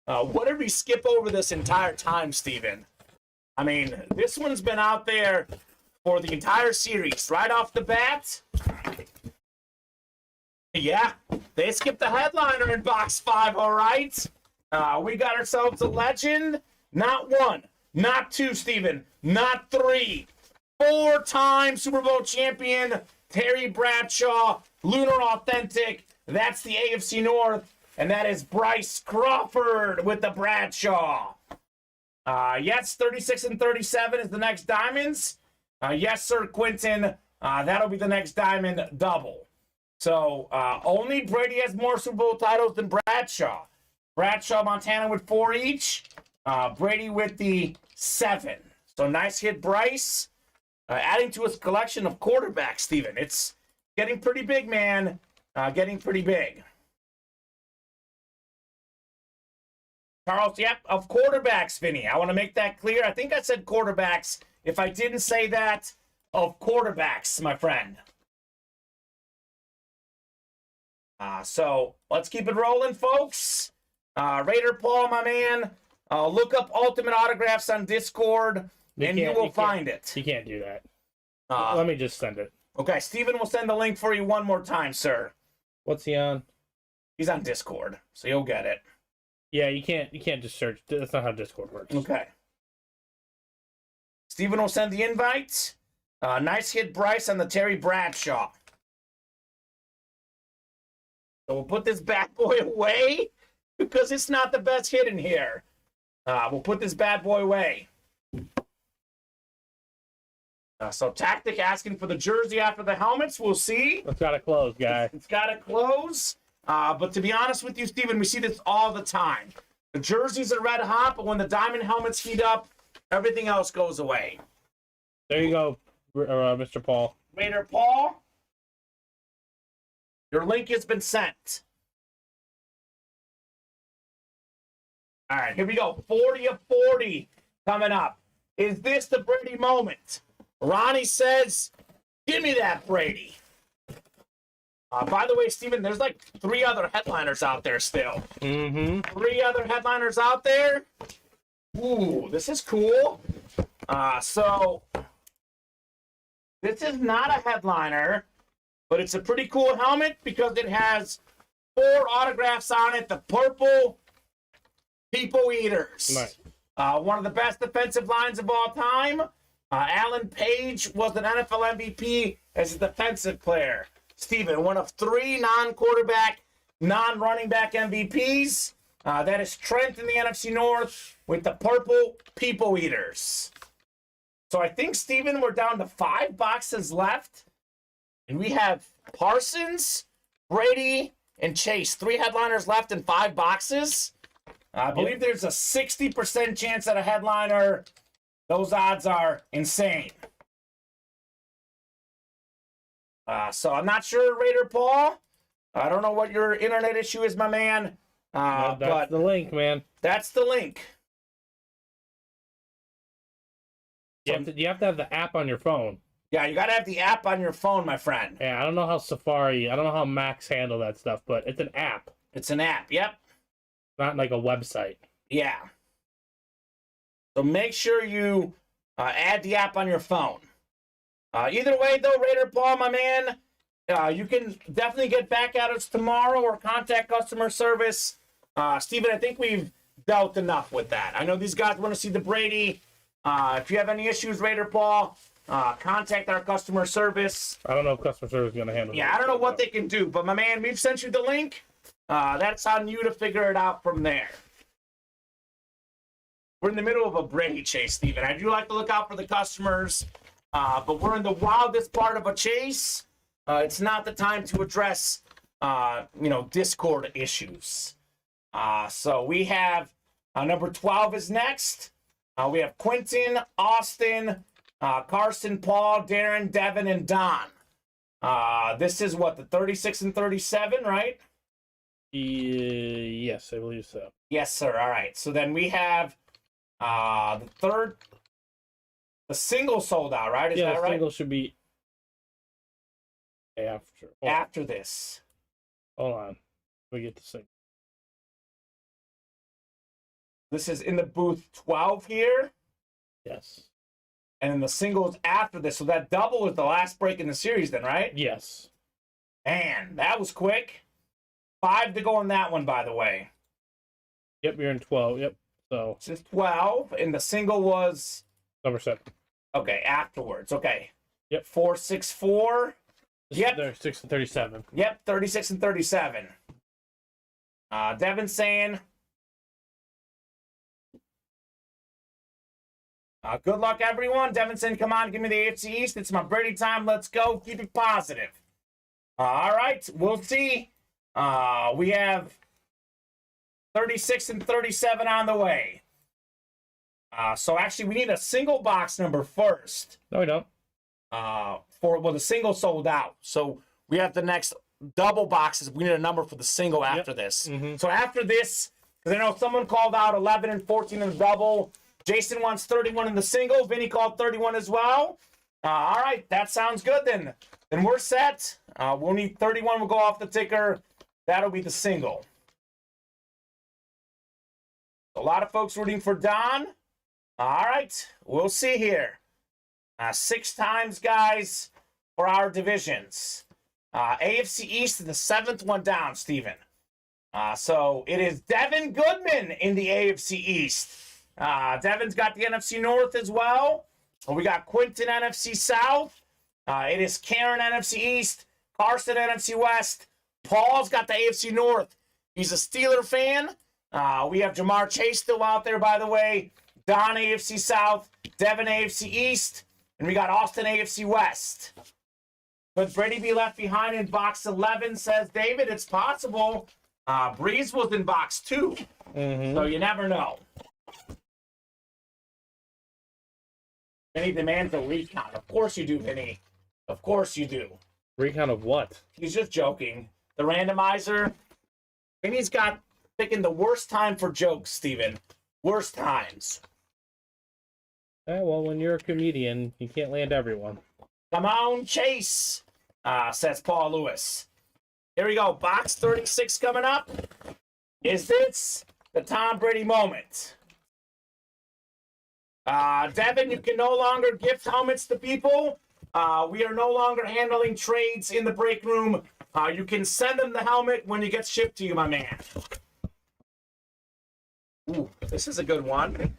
What did we skip over this entire time, Steven? I mean, this one's been out there for the entire series. Right off the bat. Yeah, they skipped the headliner in box 5, all right? We got ourselves a legend. Not 1, not 2, Steven, not 3. 4-time Super Bowl champion, Terry Bradshaw, Lunar Authentic. That's the AFC North, and that is Bryce Crawford with the Bradshaw. Yes, 36 and 37 is the next diamonds. Yes, sir, Quentin. That'll be the next diamond double. So only Brady has more Super Bowl titles than Bradshaw. Bradshaw, Montana with 4 each. Brady with the 7. So nice hit, Bryce. Adding to his collection of quarterbacks, Steven. It's getting pretty big, man. Getting pretty big. Charles, yep, of quarterbacks, Vinny. I want to make that clear. I think I said quarterbacks. If I didn't say that, of quarterbacks, my friend. So let's keep it rolling, folks. Raider Paul, my man. Look up Ultimate Autographs on Discord, and you will find it. You can't do that. Let me just send it. Okay, Steven will send the link for you one more time, sir. What's he on? He's on Discord, so you'll get it. Yeah, you can't just search. That's not how Discord works. Okay. Steven will send the invite. Nice hit, Bryce, on the Terry Bradshaw. So we'll put this bad boy away because it's not the best hit in here. We'll put this bad boy away. So Tactic asking for the jersey after the helmets. We'll see. It's got to close, guy. It's got to close. But to be honest with you, Steven, we see this all the time. The jerseys are red hot, but when the diamond helmets heat up, everything else goes away. There you go, Mr. Paul. Raider Paul, your link has been sent. All right, here we go. 40 of 40 coming up. Is this the Brady moment? Ronnie says, give me that Brady. By the way, Steven, there's like 3 other headliners out there still. Mm-hmm. 3 other headliners out there. Ooh, this is cool. So this is not a headliner, but it's a pretty cool helmet because it has 4 autographs on it. The purple People Eaters. Nice. One of the best defensive lines of all time. Alan Page was an NFL MVP as a defensive player. Steven, one of 3 non-quarterback, non-running back MVPs. That is Trent in the NFC North with the purple People Eaters. So I think, Steven, we're down to 5 boxes left. And we have Parsons, Brady, and Chase. 3 headliners left in 5 boxes. I believe there's a 60% chance at a headliner. Those odds are insane. So I'm not sure, Raider Paul. I don't know what your internet issue is, my man. That's but the link, man. that's the link. You have to have the app on your phone. Yeah, you got to have the app on your phone, my friend. Yeah, I don't know how Safari, I don't know how Macs handle that stuff, but it's an app, It's an app. Yep. not like a website. Yeah. So make sure you add the app on your phone. Either way, though, Raider Paul, my man, you can definitely get back at us tomorrow or contact customer service. Steven, I think we've dealt enough with that. I know these guys want to see the Brady. If you have any issues, Raider Paul, contact our customer service. I don't know if customer service is going to handle it. Yeah, I don't know what they can do, but my man, we've sent you the link. That's on you to figure it out from there. We're in the middle of a Brady chase, Steven. I do like to look out for the customers, but we're in the wildest part of a chase. It's not the time to address, Discord issues. So we have number 12 is next. We have Quentin, Austin, Carson, Paul, Darren, Devin, and Don. This is what, the 36 and 37, right? Yes, I believe so. Yes, sir. All right. So then we have the single sold out, right? Is that the right? single should be after. After this. Hold on. We get the single. This is in the booth 12 here. Yes. And then the singles after this. So that double is the last break in the series then, right? Yes. Man, that was quick. 5 to go on that one, by the way. Yep, you're in 12. Yep. So This is 12, and the single was... number 7. Okay, afterwards. Okay. Yep. 464. Yep. 36 and 37. Yep, 36 and 37. Devin saying... good luck, everyone. Devin saying, come on, give me the AFC East. It's my Brady time. Let's go. Keep it positive. All right, we'll see. We have 36 and 37 on the way. So actually, we need a single box number first. No, we don't. The single sold out. So we have the next double boxes. We need a number for the single after this. Mm-hmm. So after this, because I know someone called out 11 and 14 in the double. Jason wants 31 in the single. Vinny called 31 as well. All right, that sounds good then. Then we're set. We'll need 31. We'll go off the ticker. That'll be the single. A lot of folks rooting for Don. All right, we'll see here. 6 times, guys, for our divisions. AFC East is the 7th one down, Steven. So it is Devin Goodman in the AFC East. Devin's got the NFC North as well. We got Quentin NFC South. It is Karen NFC East. Carson NFC West. Paul's got the AFC North. He's a Steeler fan. We have Jamar Chase still out there, by the way. Don AFC South. Devin AFC East. And we got Austin AFC West. Could Brady be left behind in box 11, says David? It's possible. Breeze was in box 2. Mm-hmm. So you never know. Vinny demands a recount. Of course you do, Vinny. Of course you do. Recount of what? He's just joking. The randomizer. Vinny's got picking the worst time for jokes, Steven. Worst times. Yeah, well, when you're a comedian, you can't land everyone. Come on, Chase, says Paul Lewis. Here we go. Box 36 coming up. Is this the Tom Brady moment? Devin, you can no longer gift helmets to people. We are no longer handling trades in the break room. You can send them the helmet when it gets shipped to you, my man. Ooh, this is a good one.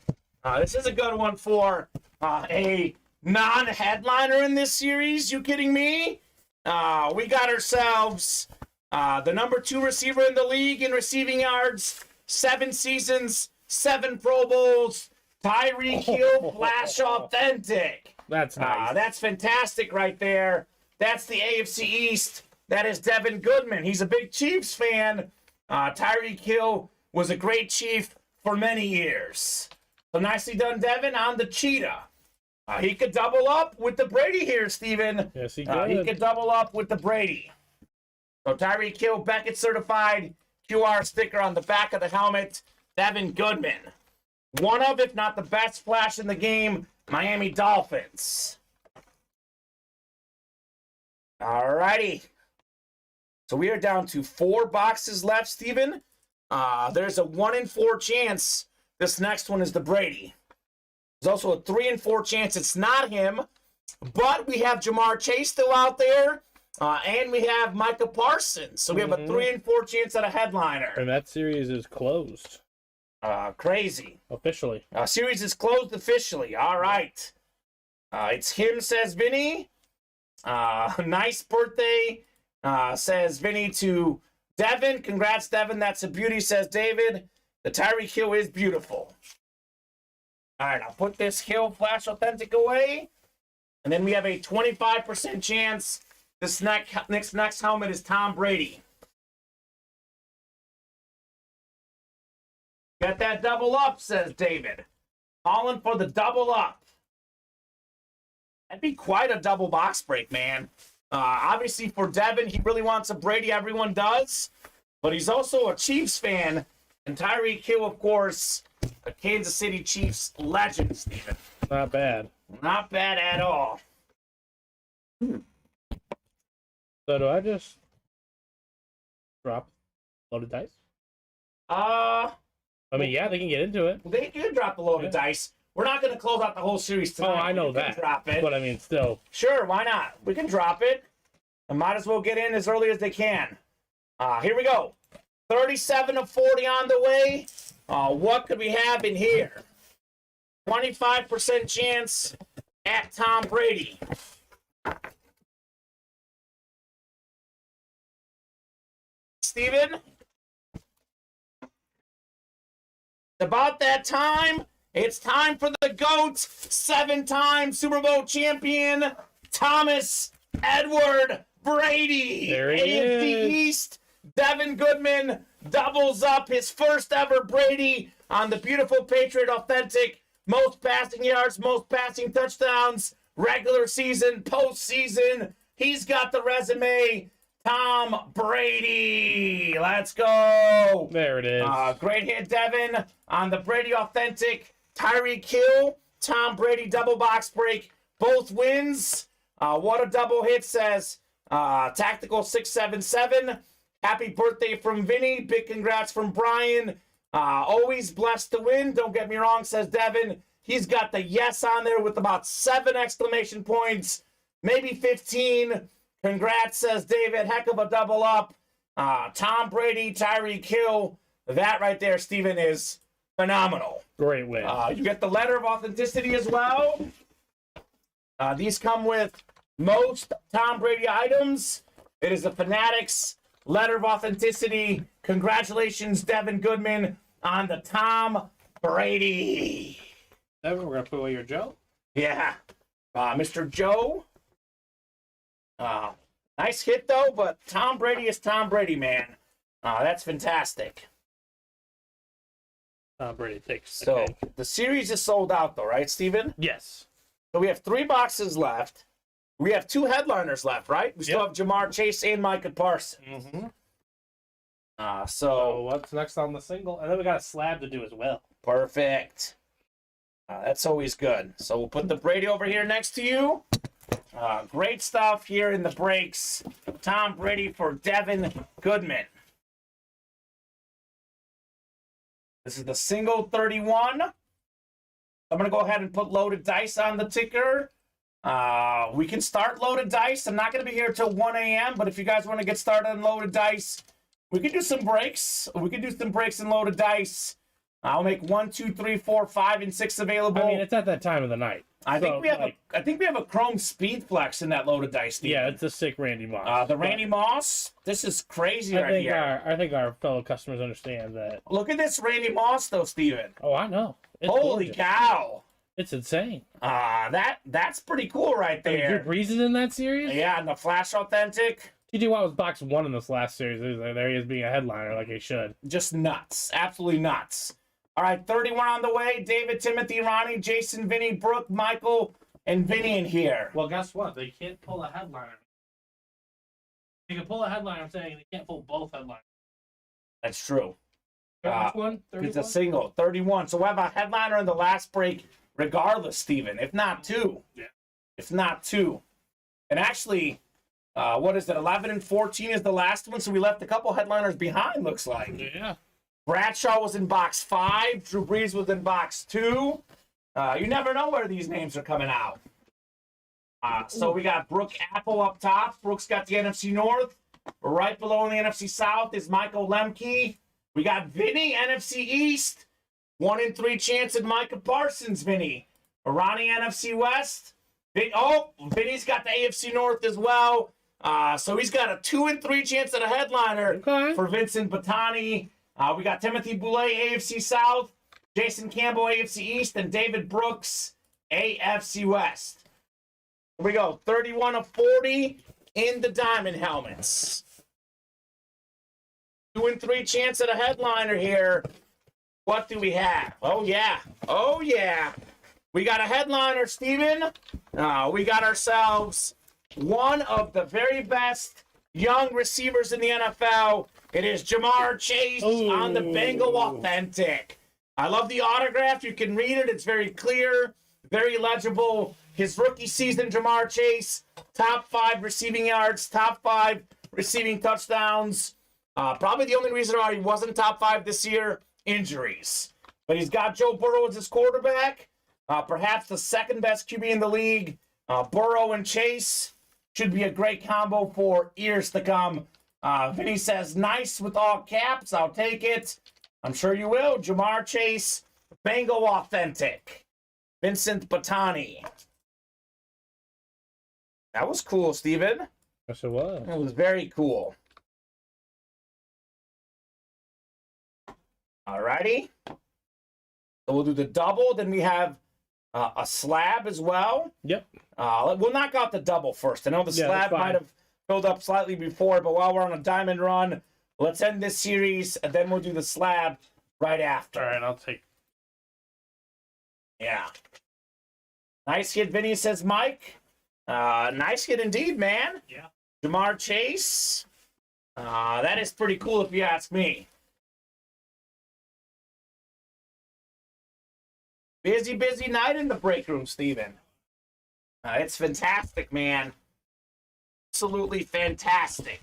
This is a good one for a non-headliner in this series. You kidding me? We got ourselves the number 2 receiver in the league in receiving yards, 7 seasons, 7 Pro Bowls, Tyreek Hill, Flash Authentic. That's nice. That's fantastic right there. That's the AFC East. That is Devin Goodman. He's a big Chiefs fan. Tyreek Hill was a great Chief for many years. So nicely done, Devin, on the Cheetah. He could double up with the Brady here, Steven. Yes, he could. He could double up with the Brady. So Tyreek Hill, Beckett certified, QR sticker on the back of the helmet. Devin Goodman. One of, if not the best flash in the game, Miami Dolphins. All righty. So we are down to 4 boxes left, Steven. There's a 1 in 4 chance this next one is the Brady. There's also a 3 in 4 chance it's not him. But we have Jamar Chase still out there. And we have Micah Parsons. So we have a 3 in 4 chance at a headliner. And that series is closed. Crazy. Officially. Series is closed officially. All right. It's him, says Vinny. Nice birthday, says Vinny to Devin. Congrats, Devin. That's a beauty, says David. The Tyreek Hill is beautiful. All right, I'll put this Hill Flash Authentic away. And then we have a 25% chance this next helmet is Tom Brady. Get that double up, says David. Calling for the double up. That'd be quite a double box break, man. Obviously, for Devin, he really wants a Brady. Everyone does. But he's also a Chiefs fan. And Tyreek Hill, of course, a Kansas City Chiefs legend, Steven. Not bad. Not bad at all. So do I just drop loaded dice? I mean, yeah, they can get into it. They can drop a load of dice. We're not going to close out the whole series tonight. Oh, I know We can that. Drop it. But I mean, still. Sure, why not? We can drop it. I might as well get in as early as they can. Here we go. 37 of 40 on the way. What could we have in here? 25% chance at Tom Brady. Steven? About that time. It's time for the GOAT, 7-time Super Bowl champion, Thomas Edward Brady. There he AFC is. East, Devin Goodman doubles up his first ever Brady on the beautiful Patriot Authentic. Most passing yards, most passing touchdowns, regular season, postseason. He's got the resume. Tom Brady. Let's go. There it is. Great hit, Devin, on the Brady Authentic. Tyreek Hill, Tom Brady double box break. Both wins. What a double hit, says Tactical 677. Happy birthday from Vinny. Big congrats from Brian. Always blessed to win. Don't get me wrong, says Devin. He's got the yes on there with about 7 exclamation points, maybe 15. Congrats, says David. Heck of a double up. Tom Brady, Tyreek Hill. That right there, Steven, is phenomenal. Great win. You get the letter of authenticity as well. These come with most Tom Brady items. It is the Fanatics letter of authenticity. Congratulations, Devin Goodman, on the Tom Brady. Devin, we're going to put away your Joe. Yeah. Mr. Joe. Nice hit, though, but Tom Brady is Tom Brady, man. That's fantastic. Tom Brady takes. So, Okay. the series is sold out, though, right, Steven? Yes. So we have 3 boxes left. We have 2 headliners left, right? We still have Jamar Chase and Micah Parsons. Mm-hmm. So So what's next on the single? And then we got a slab to do as well. perfect. That's always good. So we'll put the Brady over here next to you. Great stuff here in the breaks. Tom Brady for Devin Goodman. This is the single 31. I'm going to go ahead and put loaded dice on the ticker. We can start loaded dice. I'm not going to be here till 1 a.m., but if you guys want to get started on loaded dice, we can do some breaks. We can do some breaks in loaded dice. I'll make 1, 2, 3, 4, 5, and 6 available. I mean, it's at that time of the night. I think we have a Chrome Speed Flex in that loaded dice. Steven. Yeah, it's a sick Randy Moss. The Randy Moss. This is crazy right here. I think our fellow customers understand that. Look at this Randy Moss, though, Steven. Oh, I know. It's Holy gorgeous. cow! It's insane. That's pretty cool right there. Drew Brees is in that series. Yeah, and the Flash Authentic. TJ Watt was box 1 in this last series. There he is being a headliner like he should. Just nuts. Absolutely nuts. All right, 31 on the way. David, Timothy, Ronnie, Jason, Vinny, Brooke, Michael, and Vinny in here. Well, guess what? They can't pull a headliner. They can pull a headliner, I'm saying they can't pull both headliners. That's true. Which one? It's 31? a single, 31. So we'll have a headliner in the last break regardless, Steven. If not 2. Yeah. If not 2. And actually, what is it? 11 and 14 is the last one, so we left a couple headliners behind, looks like. Yeah. Bradshaw was in box 5. Drew Brees was in box 2. You never know where these names are coming out. So we got Brooke Apple up top. Brooke's got the NFC North. Right below in the NFC South is Michael Lemke. We got Vinny, NFC East. 1 in 3 chance at Micah Parsons, Vinny. Ronnie, NFC West. Vinny's got the AFC North as well. So he's got a 2 in 3 chance at a headliner for Vincent Batani. We got Timothy Boulay, AFC South. Jason Campbell, AFC East. And David Brooks, AFC West. Here we go. 31 of 40 in the diamond helmets. 2 in 3 chance at a headliner here. What do we have? Oh, yeah. Oh, yeah. We got a headliner, Steven. We got ourselves one of the very best young receivers in the NFL. It is Jamar Chase on the Bengal Authentic. I love the autograph. You can read it. It's very clear, very legible. His rookie season, Jamar Chase, top 5 receiving yards, top 5 receiving touchdowns. Probably the only reason why he wasn't top 5 this year, injuries. But he's got Joe Burrow as his quarterback, perhaps the second best QB in the league. Burrow and Chase should be a great combo for years to come. Vinny says, nice with all caps. I'll take it. I'm sure you will. Jamar Chase, Bengal Authentic. Vincent Batani. That was cool, Steven. Yes, it was. It was very cool. Alrighty. So we'll do the double. Then we have a slab as well. Yep. We'll knock out the double first. I know the slab might have filled up slightly before, but while we're on a diamond run, let's end this series, and then we'll do the slab right after. All right, I'll take. Yeah. Nice hit, Vinny, says Mike. Nice hit indeed, man. Yeah. Jamar Chase. That is pretty cool if you ask me. Busy night in the break room, Steven. It's fantastic, man. Absolutely fantastic.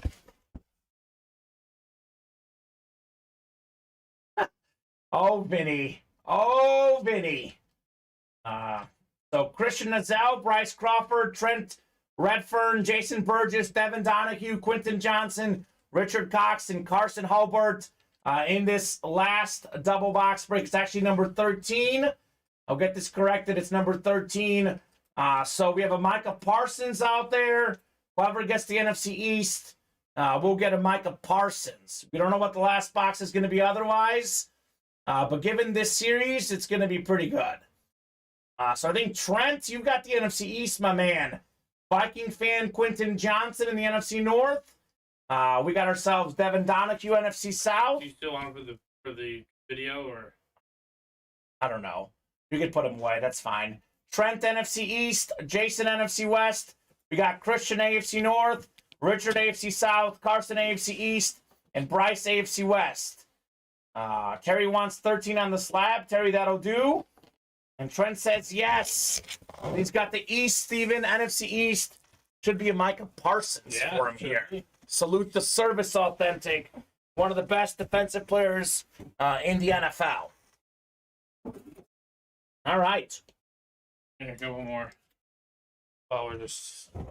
Oh, Vinny. Oh, Vinny. So Christian Nazell, Bryce Crawford, Trent Redfern, Jason Burgess, Devin Donahue, Quentin Johnson, Richard Cox, and Carson Hulbert in this last double box break. It's actually number 13. I'll get this corrected. It's number 13. So we have a Micah Parsons out there. Whoever gets the NFC East, we'll get a Micah Parsons. We don't know what the last box is going to be otherwise. But given this series, it's going to be pretty good. So I think, Trent, you've got the NFC East, my man. Viking fan Quentin Johnson in the NFC North. We got ourselves Devin Donahue, NFC South. Do you still on for the video, or? I don't know. You can put him away. That's fine. Trent, NFC East. Jason, NFC West. We got Christian, AFC North. Richard, AFC South. Carson, AFC East. And Bryce, AFC West. Terry wants 13 on the slab. Terry, that'll do. And Trent says yes. He's got the East, Steven, NFC East. Should be a Micah Parsons for him should here. be. Salute the service, authentic. One of the best defensive players in the NFL. All right. Here, go one more. Oh, we're just. I'm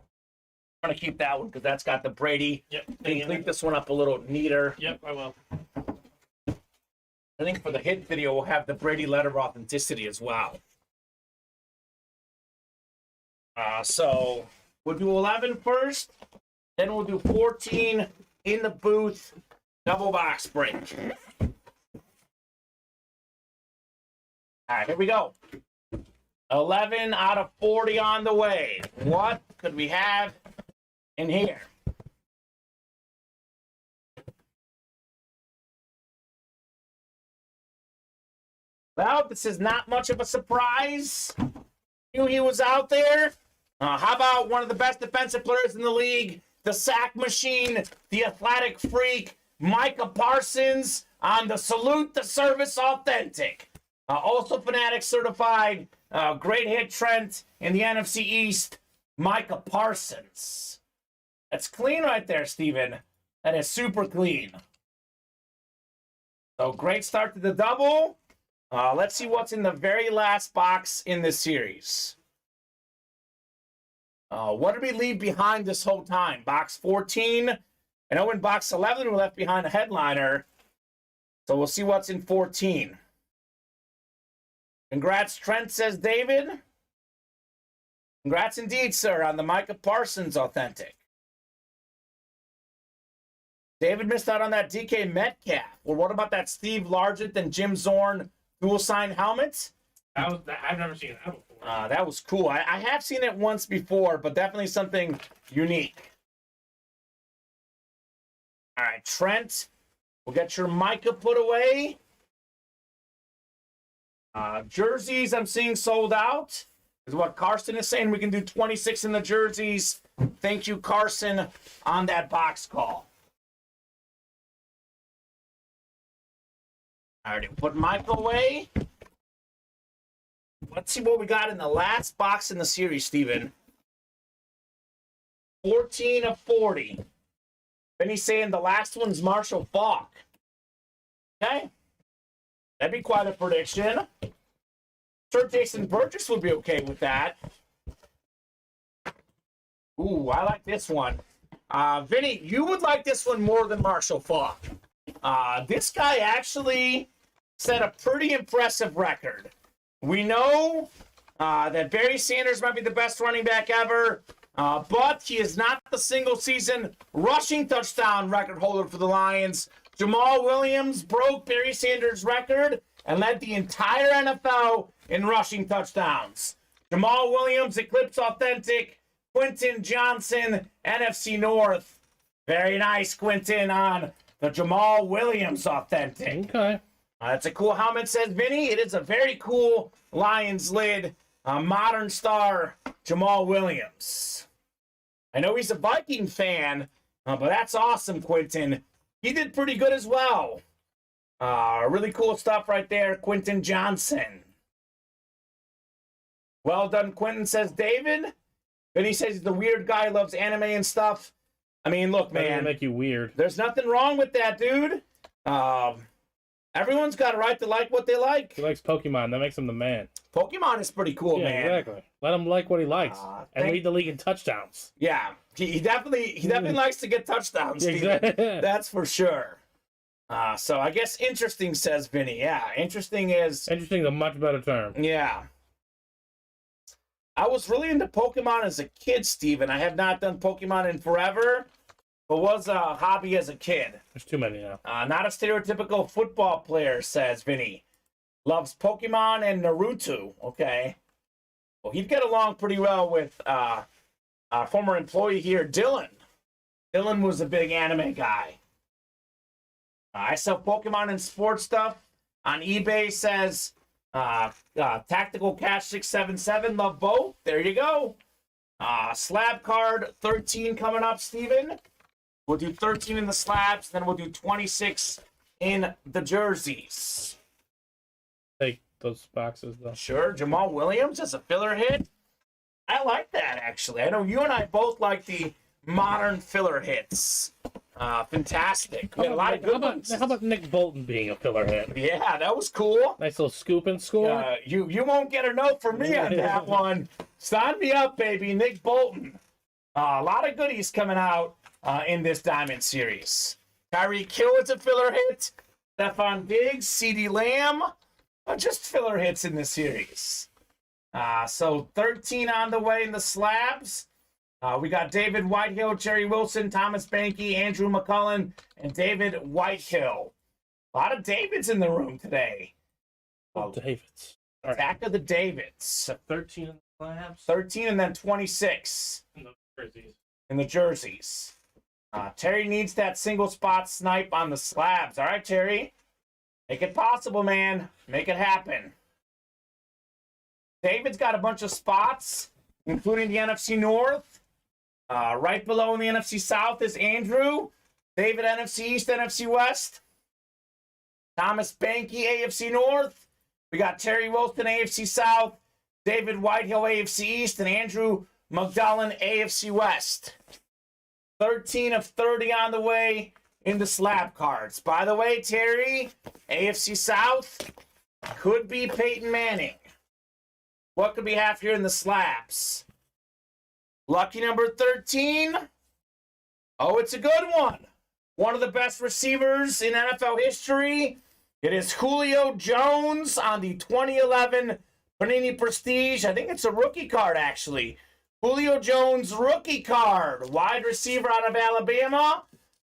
going to keep that one because that's got the Brady. Yep. Can you clean this one up a little neater? Yep, I will. I think for the hit video, we'll have the Brady letter of authenticity as well. So we'll do 11 first, then we'll do 14 in the booth, double box break. All right, here we go. 11 out of 40 on the way. What could we have in here? Well, this is not much of a surprise. Knew he was out there. How about one of the best defensive players in the league, the sack machine, the athletic freak, Micah Parsons on the Salute the Service Authentic. Also Fanatic certified, great hit Trent in the NFC East, Micah Parsons. That's clean right there, Steven. That is super clean. So great start to the double. Let's see what's in the very last box in this series. What did we leave behind this whole time? Box 14. I know in box 11 we left behind a headliner. So we'll see what's in 14. Congrats, Trent, says David. Congrats indeed, sir, on the Micah Parsons Authentic. David missed out on that DK Metcalf. Well, what about that Steve Largent and Jim Zorn dual sign helmet? I've never seen that before. That was cool. I have seen it once before, but definitely something unique. All right, Trent, we'll get your Micah put away. Jerseys I'm seeing sold out is what Carson is saying. We can do 26 in the jerseys. Thank you, Carson, on that box call. All right, put Micah away. Let's see what we got in the last box in the series, Steven. 14 of 40. Benny's saying the last one's Marshall Faulk. Okay. That'd be quite a prediction. Sure, Jason Burgess would be okay with that. Ooh, I like this one. Vinny, you would like this one more than Marshall Faulk. This guy actually set a pretty impressive record. We know that Barry Sanders might be the best running back ever, but he is not the single-season rushing touchdown record holder for the Lions. Jamal Williams broke Barry Sanders' record and led the entire NFL in rushing touchdowns. Jamal Williams, Eclipse Authentic, Quentin Johnson, NFC North. Very nice, Quentin, on the Jamal Williams Authentic. Okay. That's a cool helmet, says Vinny. It is a very cool Lions lid. Modern star, Jamal Williams. I know he's a Viking fan, but that's awesome, Quentin. He did pretty good as well. Really cool stuff right there, Quentin Johnson. Well done, Quentin, says David. Vinny says he's the weird guy, loves anime and stuff. I mean, look, That's gonna man. make you weird. There's nothing wrong with that, dude. Everyone's got a right to like what they like. He likes Pokemon. That makes him the man. Pokemon is pretty cool, Yeah, man. exactly. Let him like what he likes and lead the league in touchdowns. Yeah, he definitely likes to get touchdowns, Steven. Exactly. That's for sure. So I guess interesting, says Vinny. Yeah, interesting is... Interesting is a much better term. Yeah. I was really into Pokemon as a kid, Steven. I have not done Pokemon in forever, but was a hobby as a kid. There's too many now. Not a stereotypical football player, says Vinny. Loves Pokemon and Naruto. Okay. Well, he'd get along pretty well with our former employee here, Dylan. Dylan was a big anime guy. I sell Pokemon and sports stuff on eBay, says Tactical Cash 677. Love both. There you go. Slab card 13 coming up, Steven. We'll do 13 in the slabs, then we'll do 26 in the jerseys. Take those boxes, though. Sure. Jamal Williams as a filler hit. I like that, actually. I know you and I both like the modern filler hits. Fantastic. We had a lot of good ones. How about Nick Bolton being a filler hit? Yeah, that was cool. Nice little scoop and score. You won't get a note from me on that one. Sign me up, baby. Nick Bolton. A lot of goodies coming out in this Diamond Series. Tyreek Hill is a filler hit. Stephon Diggs, CeeDee Lamb. Just filler hits in the series. So 13 on the way in the slabs. We got David Whitehill, Jerry Wilson, Thomas Banky, Andrew McCullen, and David Whitehill. A lot of Davids in the room today. Davids. Attack of the Davids. 13 in the slabs. 13 and then 26 In the jerseys. in the jerseys. Terry needs that single spot snipe on the slabs. All right, Terry. Make it possible, man. Make it happen. David's got a bunch of spots, including the NFC North. Right below in the NFC South is Andrew. David, NFC East, NFC West. Thomas Banky, AFC North. We got Terry Wilson, AFC South. David Whitehill, AFC East. And Andrew McDullen, AFC West. 13 of 30 on the way in the slab cards. By the way, Terry, AFC South could be Peyton Manning. What could we have here in the slabs? Lucky number 13. Oh, it's a good one. One of the best receivers in NFL history. It is Julio Jones on the 2011 Panini Prestige. I think it's a rookie card, actually. Julio Jones rookie card. Wide receiver out of Alabama.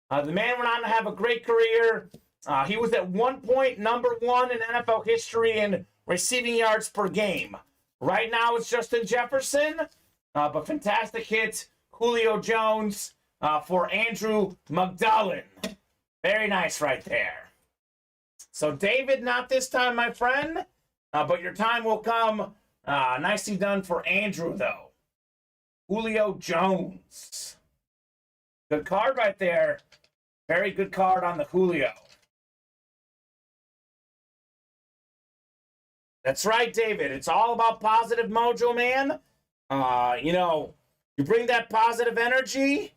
The man went on to have a great career. He was at one point number one in NFL history in receiving yards per game. Right now it's Justin Jefferson. But fantastic hit, Julio Jones for Andrew McDullen. Very nice right there. So David, not this time, my friend. But your time will come. Nicely done for Andrew, though. Julio Jones. Good card right there. Very good card on the Julio. That's right, David. It's all about positive mojo, man. You bring that positive energy.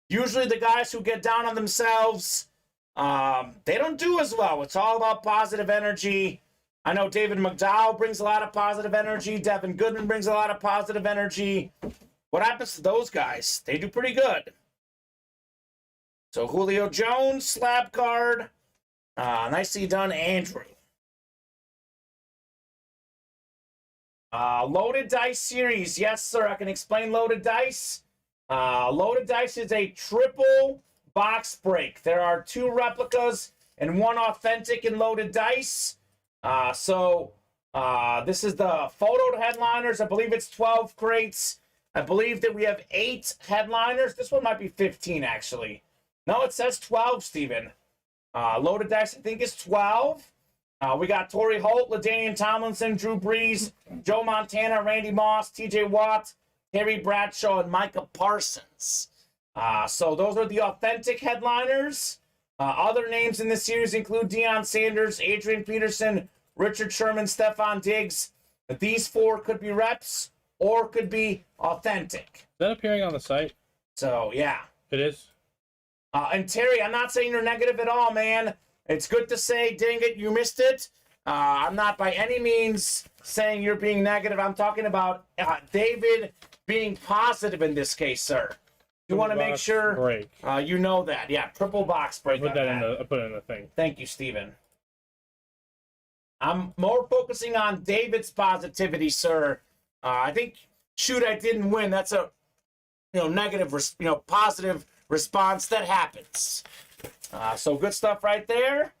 Usually the guys who get down on themselves, they don't do as well. It's all about positive energy. I know David McDowell brings a lot of positive energy. Devin Goodman brings a lot of positive energy. What happens to those guys? They do pretty good. So Julio Jones, slab card. Nicely done, Andrew. Loaded Dice series. Yes, sir. I can explain Loaded Dice. Loaded Dice is a triple box break. There are 2 replicas and 1 authentic in Loaded Dice. This is the photoed headliners. I believe it's 12 crates. I believe that we have 8 headliners. This one might be 15, actually. No, it says 12, Steven. Loaded Dice, I think, is 12. We got Torrey Holt, LaDainian Tomlinson, Drew Brees, Joe Montana, Randy Moss, TJ Watt, Terry Bradshaw, and Micah Parsons. So those are the authentic headliners. Other names in this series include Deion Sanders, Adrian Peterson, Richard Sherman, Stephon Diggs. These 4 could be reps or could be authentic. Is that appearing on the site? So, yeah. It is. And Terry, I'm not saying you're negative at all, man. It's good to say, dang it, you missed it. I'm not by any means saying you're being negative. I'm talking about David being positive in this case, sir. You want to make sure break. You know that. Yeah, triple box break. I put it in the thing. Thank you, Steven. I'm more focusing on David's positivity, sir. I think, shoot, I didn't win. That's a negative, positive response. That happens. So good stuff right there.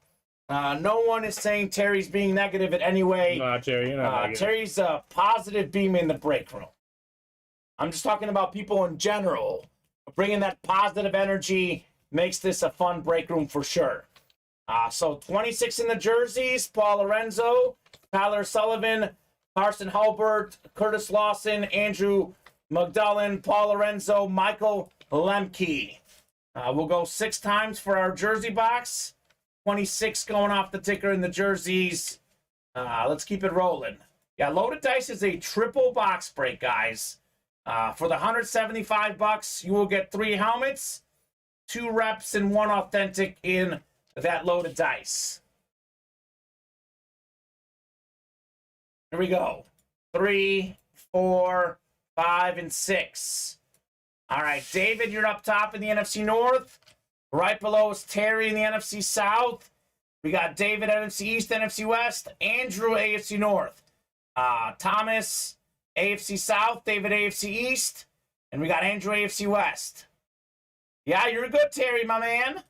No one is saying Terry's being negative in any way. No, Terry, you're not negative. Terry's a positive beam in the break room. I'm just talking about people in general. Bringing that positive energy makes this a fun break room for sure. So 26 in the jerseys, Paul Lorenzo, Tyler Sullivan, Carson Hulbert, Curtis Lawson, Andrew McDullen, Paul Lorenzo, Michael Lemke. We'll go 6 times for our jersey box. 26 going off the ticker in the jerseys. Let's keep it rolling. Yeah, Loaded Dice is a triple box break, guys. For the $175, you will get 3 helmets, 2 reps, and 1 authentic in that load of dice. Here we go. 3, 4, 5, and 6. All right, David, you're up top in the NFC North. Right below is Terry in the NFC South. We got David, NFC East, NFC West. Andrew, AFC North. Thomas, AFC South. David, AFC East. And we got Andrew, AFC West. Yeah, you're good, Terry, my man.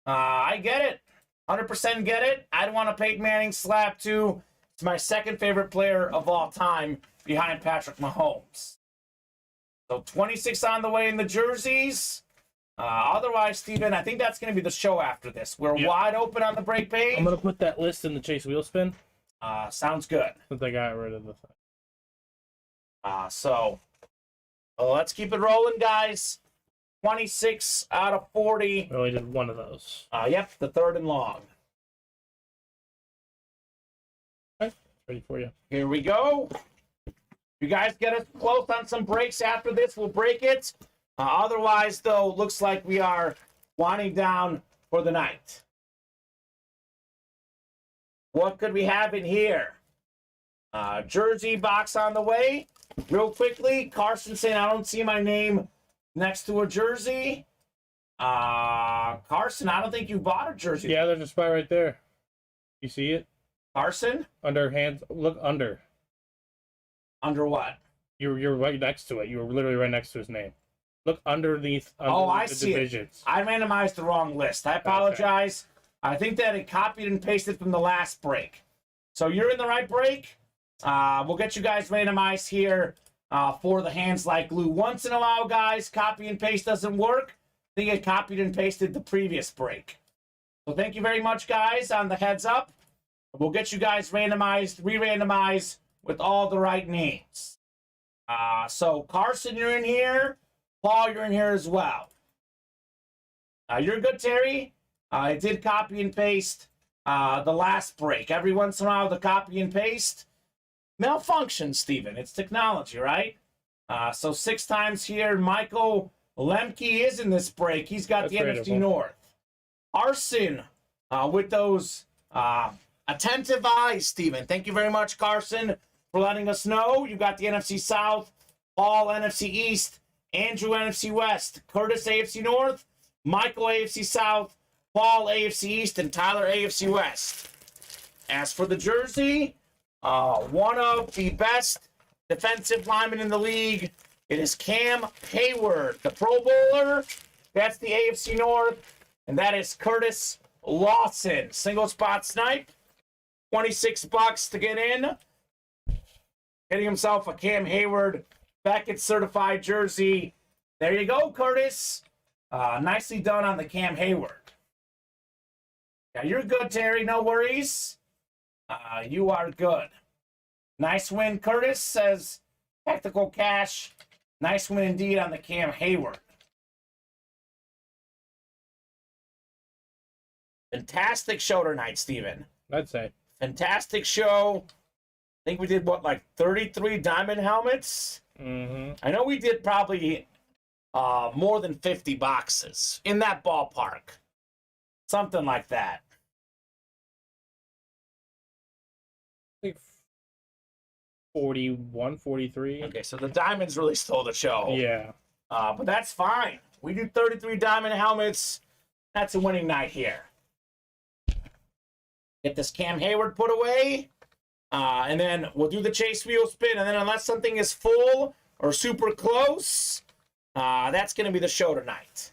I get it. 100% get it. I'd want a Peyton Manning slap, too. It's my second favorite player of all time behind Patrick Mahomes. So 26 on the way in the jerseys. Otherwise, Steven, I think that's going to be the show after this. We're wide open on the break page. I'm going to put that list in the Chase Wheel Spin. Sounds good. Since I got rid of the thing. So let's keep it rolling, guys. 26 out of 40. We only did one of those. Yep, the third and long. Okay, ready for you. Here we go. You guys get us close on some breaks after this, we'll break it. Otherwise, though, looks like we are winding down for the night. What could we have in here? Jersey box on the way. Real quickly, Carson saying, I don't see my name next to a jersey. Carson, I don't think you bought a jersey. Yeah, there's a spot right there. You see it? Carson? Under hands. Look under. Under what? You're right next to it. You were literally right next to his name. Look underneath. I the see divisions. I randomized the wrong list. I apologize. Okay. I think that it copied and pasted from the last break. So you're in the right break. We'll get you guys randomized here for the hands like glue. Once in a while, guys, copy and paste doesn't work. I think it copied and pasted the previous break. So thank you very much, guys, on the heads up. We'll get you guys randomized, re-randomized with all the right names. So Carson, you're in here. Paul, you're in here as well. You're good, Terry. I did copy and paste the last break. Every once in a while, the copy and paste malfunctions, Steven. It's technology, right? So 6 times here. Michael Lemke is in this break. He's got the NFC North. Arson with those attentive eyes, Steven. Thank you very much, Carson, for letting us know. You got the NFC South, Paul, NFC East, Andrew, NFC West, Curtis, AFC North, Michael, AFC South, Paul, AFC East, and Tyler, AFC West. As for the jersey, one of the best defensive linemen in the league, it is Cam Hayward, the Pro Bowler. That's the AFC North, and that is Curtis Lawson. Single spot snipe, $26 to get in. Getting himself a Cam Hayward Beckett certified jersey. There you go, Curtis. Nicely done on the Cam Hayward. Yeah, you're good, Terry. No worries. You are good. Nice win, Curtis, says Tactical Cash. Nice win indeed on the Cam Hayward. Fantastic show tonight, Steven. I'd say. Fantastic show. I think we did, what, like 33 diamond helmets? Mm-hmm. I know we did probably more than 50 boxes. In that ballpark. Something like that. I think 41, 43. Okay, so the diamonds really stole the show. Yeah. But that's fine. We do 33 diamond helmets. That's a winning night here. Get this Cam Hayward put away. And then we'll do the chase wheel spin. And then unless something is full or super close, that's going to be the show tonight.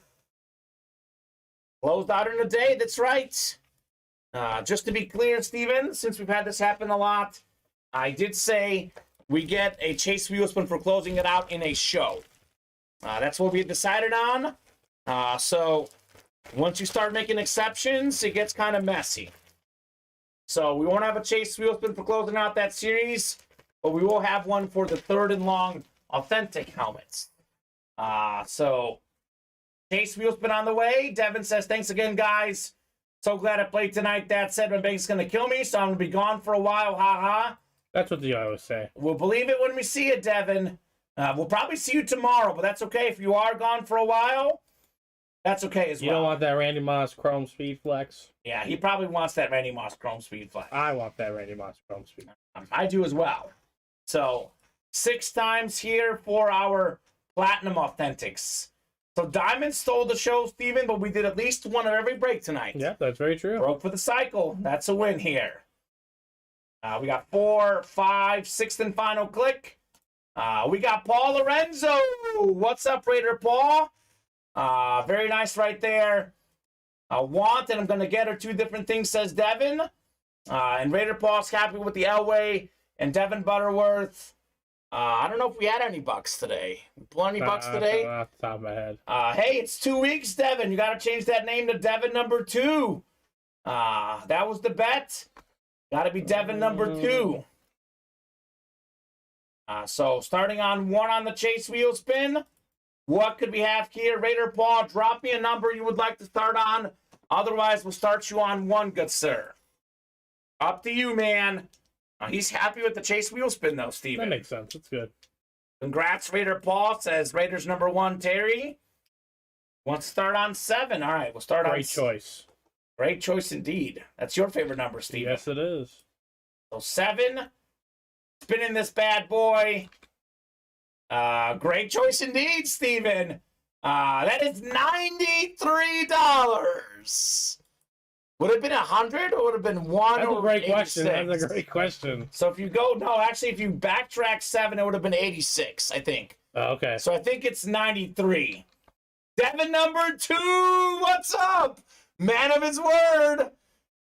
Closed out in a day. That's right. Just to be clear, Steven, since we've had this happen a lot, I did say we get a chase wheel spin for closing it out in a show. That's what we had decided on. So once you start making exceptions, it gets kind of messy. So we won't have a chase wheel spin for closing out that series, but we will have one for the third and long authentic helmets. So chase wheel spin on the way. Devin says, thanks again, guys. So glad I played tonight. That said, my bank's going to kill me, so I'm going to be gone for a while. Ha ha. That's what I always say. We'll believe it when we see it, Devin. We'll probably see you tomorrow, but that's okay. If you are gone for a while, that's okay as well. You don't want that Randy Moss Chrome Speed Flex? Yeah, he probably wants that Randy Moss Chrome Speed Flex. I want that Randy Moss Chrome Speed. I do as well. So 6 times here for our Platinum Authentics. So Diamond stole the show, Steven, but we did at least one of every break tonight. Yeah, that's very true. Broke for the cycle. That's a win here. We got 4, 5, 6th and final click. We got Paul Lorenzo. What's up, Raider Paul? Very nice right there. Want, and I'm going to get her 2 different things, says Devin. And Raider Paul's happy with the Elway and Devin Butterworth. I don't know if we had any bucks today. We pull any bucks today? Off the top of my head. Hey, it's 2 weeks, Devin. You got to change that name to Devin number 2. That was the bet. Got to be Devin number 2. So starting on 1 on the chase wheel spin. What could we have here? Raider Paul, drop me a number you would like to start on. Otherwise, we'll start you on 1, good sir. Up to you, man. He's happy with the chase wheel spin, though, Steven. That makes sense. That's good. Congrats, Raider Paul, says Raiders number 1, Terry. Wants to start on 7. All right, we'll start on... Great choice. Great choice indeed. That's your favorite number, Steven. Yes, it is. So 7. Spinning this bad boy. Great choice indeed, Steven. That is $93. Would it have been 100 or would it have been 1 That's or a great 86? question. That's a great question. So if you go, no, actually, if you backtrack 7, it would have been 86, I think. Oh, okay. So I think it's 93. Devin number 2, what's up? Man of his word.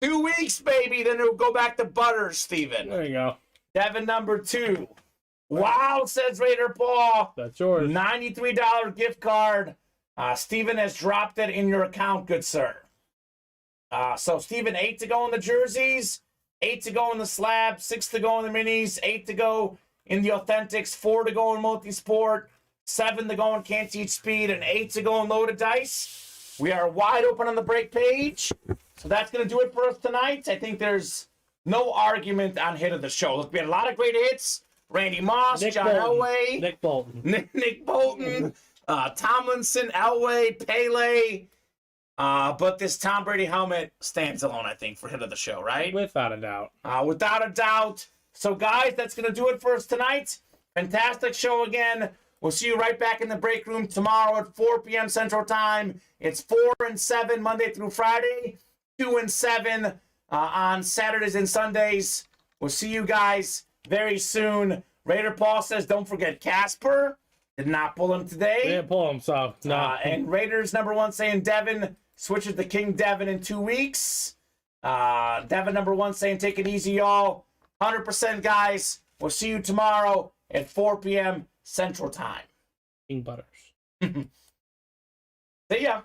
2 weeks, baby. Then it'll go back to Butters, Steven. There you go. Devin number 2. Wow, says Raider Paul. That's yours. $93 gift card. Steven has dropped it in your account, good sir. So, Steven, 8 to go in the jerseys, 8 to go in the slab, 6 to go in the minis, 8 to go in the authentics, 4 to go in multi-sport, 7 to go in Can't Teach Speed, and 8 to go in loaded dice. We are wide open on the break page. So that's going to do it for us tonight. I think there's no argument on hit of the show. Look, we had a lot of great hits. Randy Moss, John Elway. Nick Bolton. Nick Bolton. Tomlinson, Elway, Pele. But this Tom Brady helmet stands alone, I think, for hit of the show, right? Without a doubt. Without a doubt. So, guys, that's going to do it for us tonight. Fantastic show again. We'll see you right back in the break room tomorrow at 4 p.m. Central Time. It's 4 and 7 Monday through Friday, 2 and 7 on Saturdays and Sundays. We'll see you guys very soon. Raider Paul says, don't forget Casper. Did not pull him today. We didn't pull him, so no. And Raiders number 1 saying Devin switches to King Devin in 2 weeks. Devin number 1 saying take it easy, y'all. 100% guys. We'll see you tomorrow at 4 p.m. Central Time. King Butters. See ya.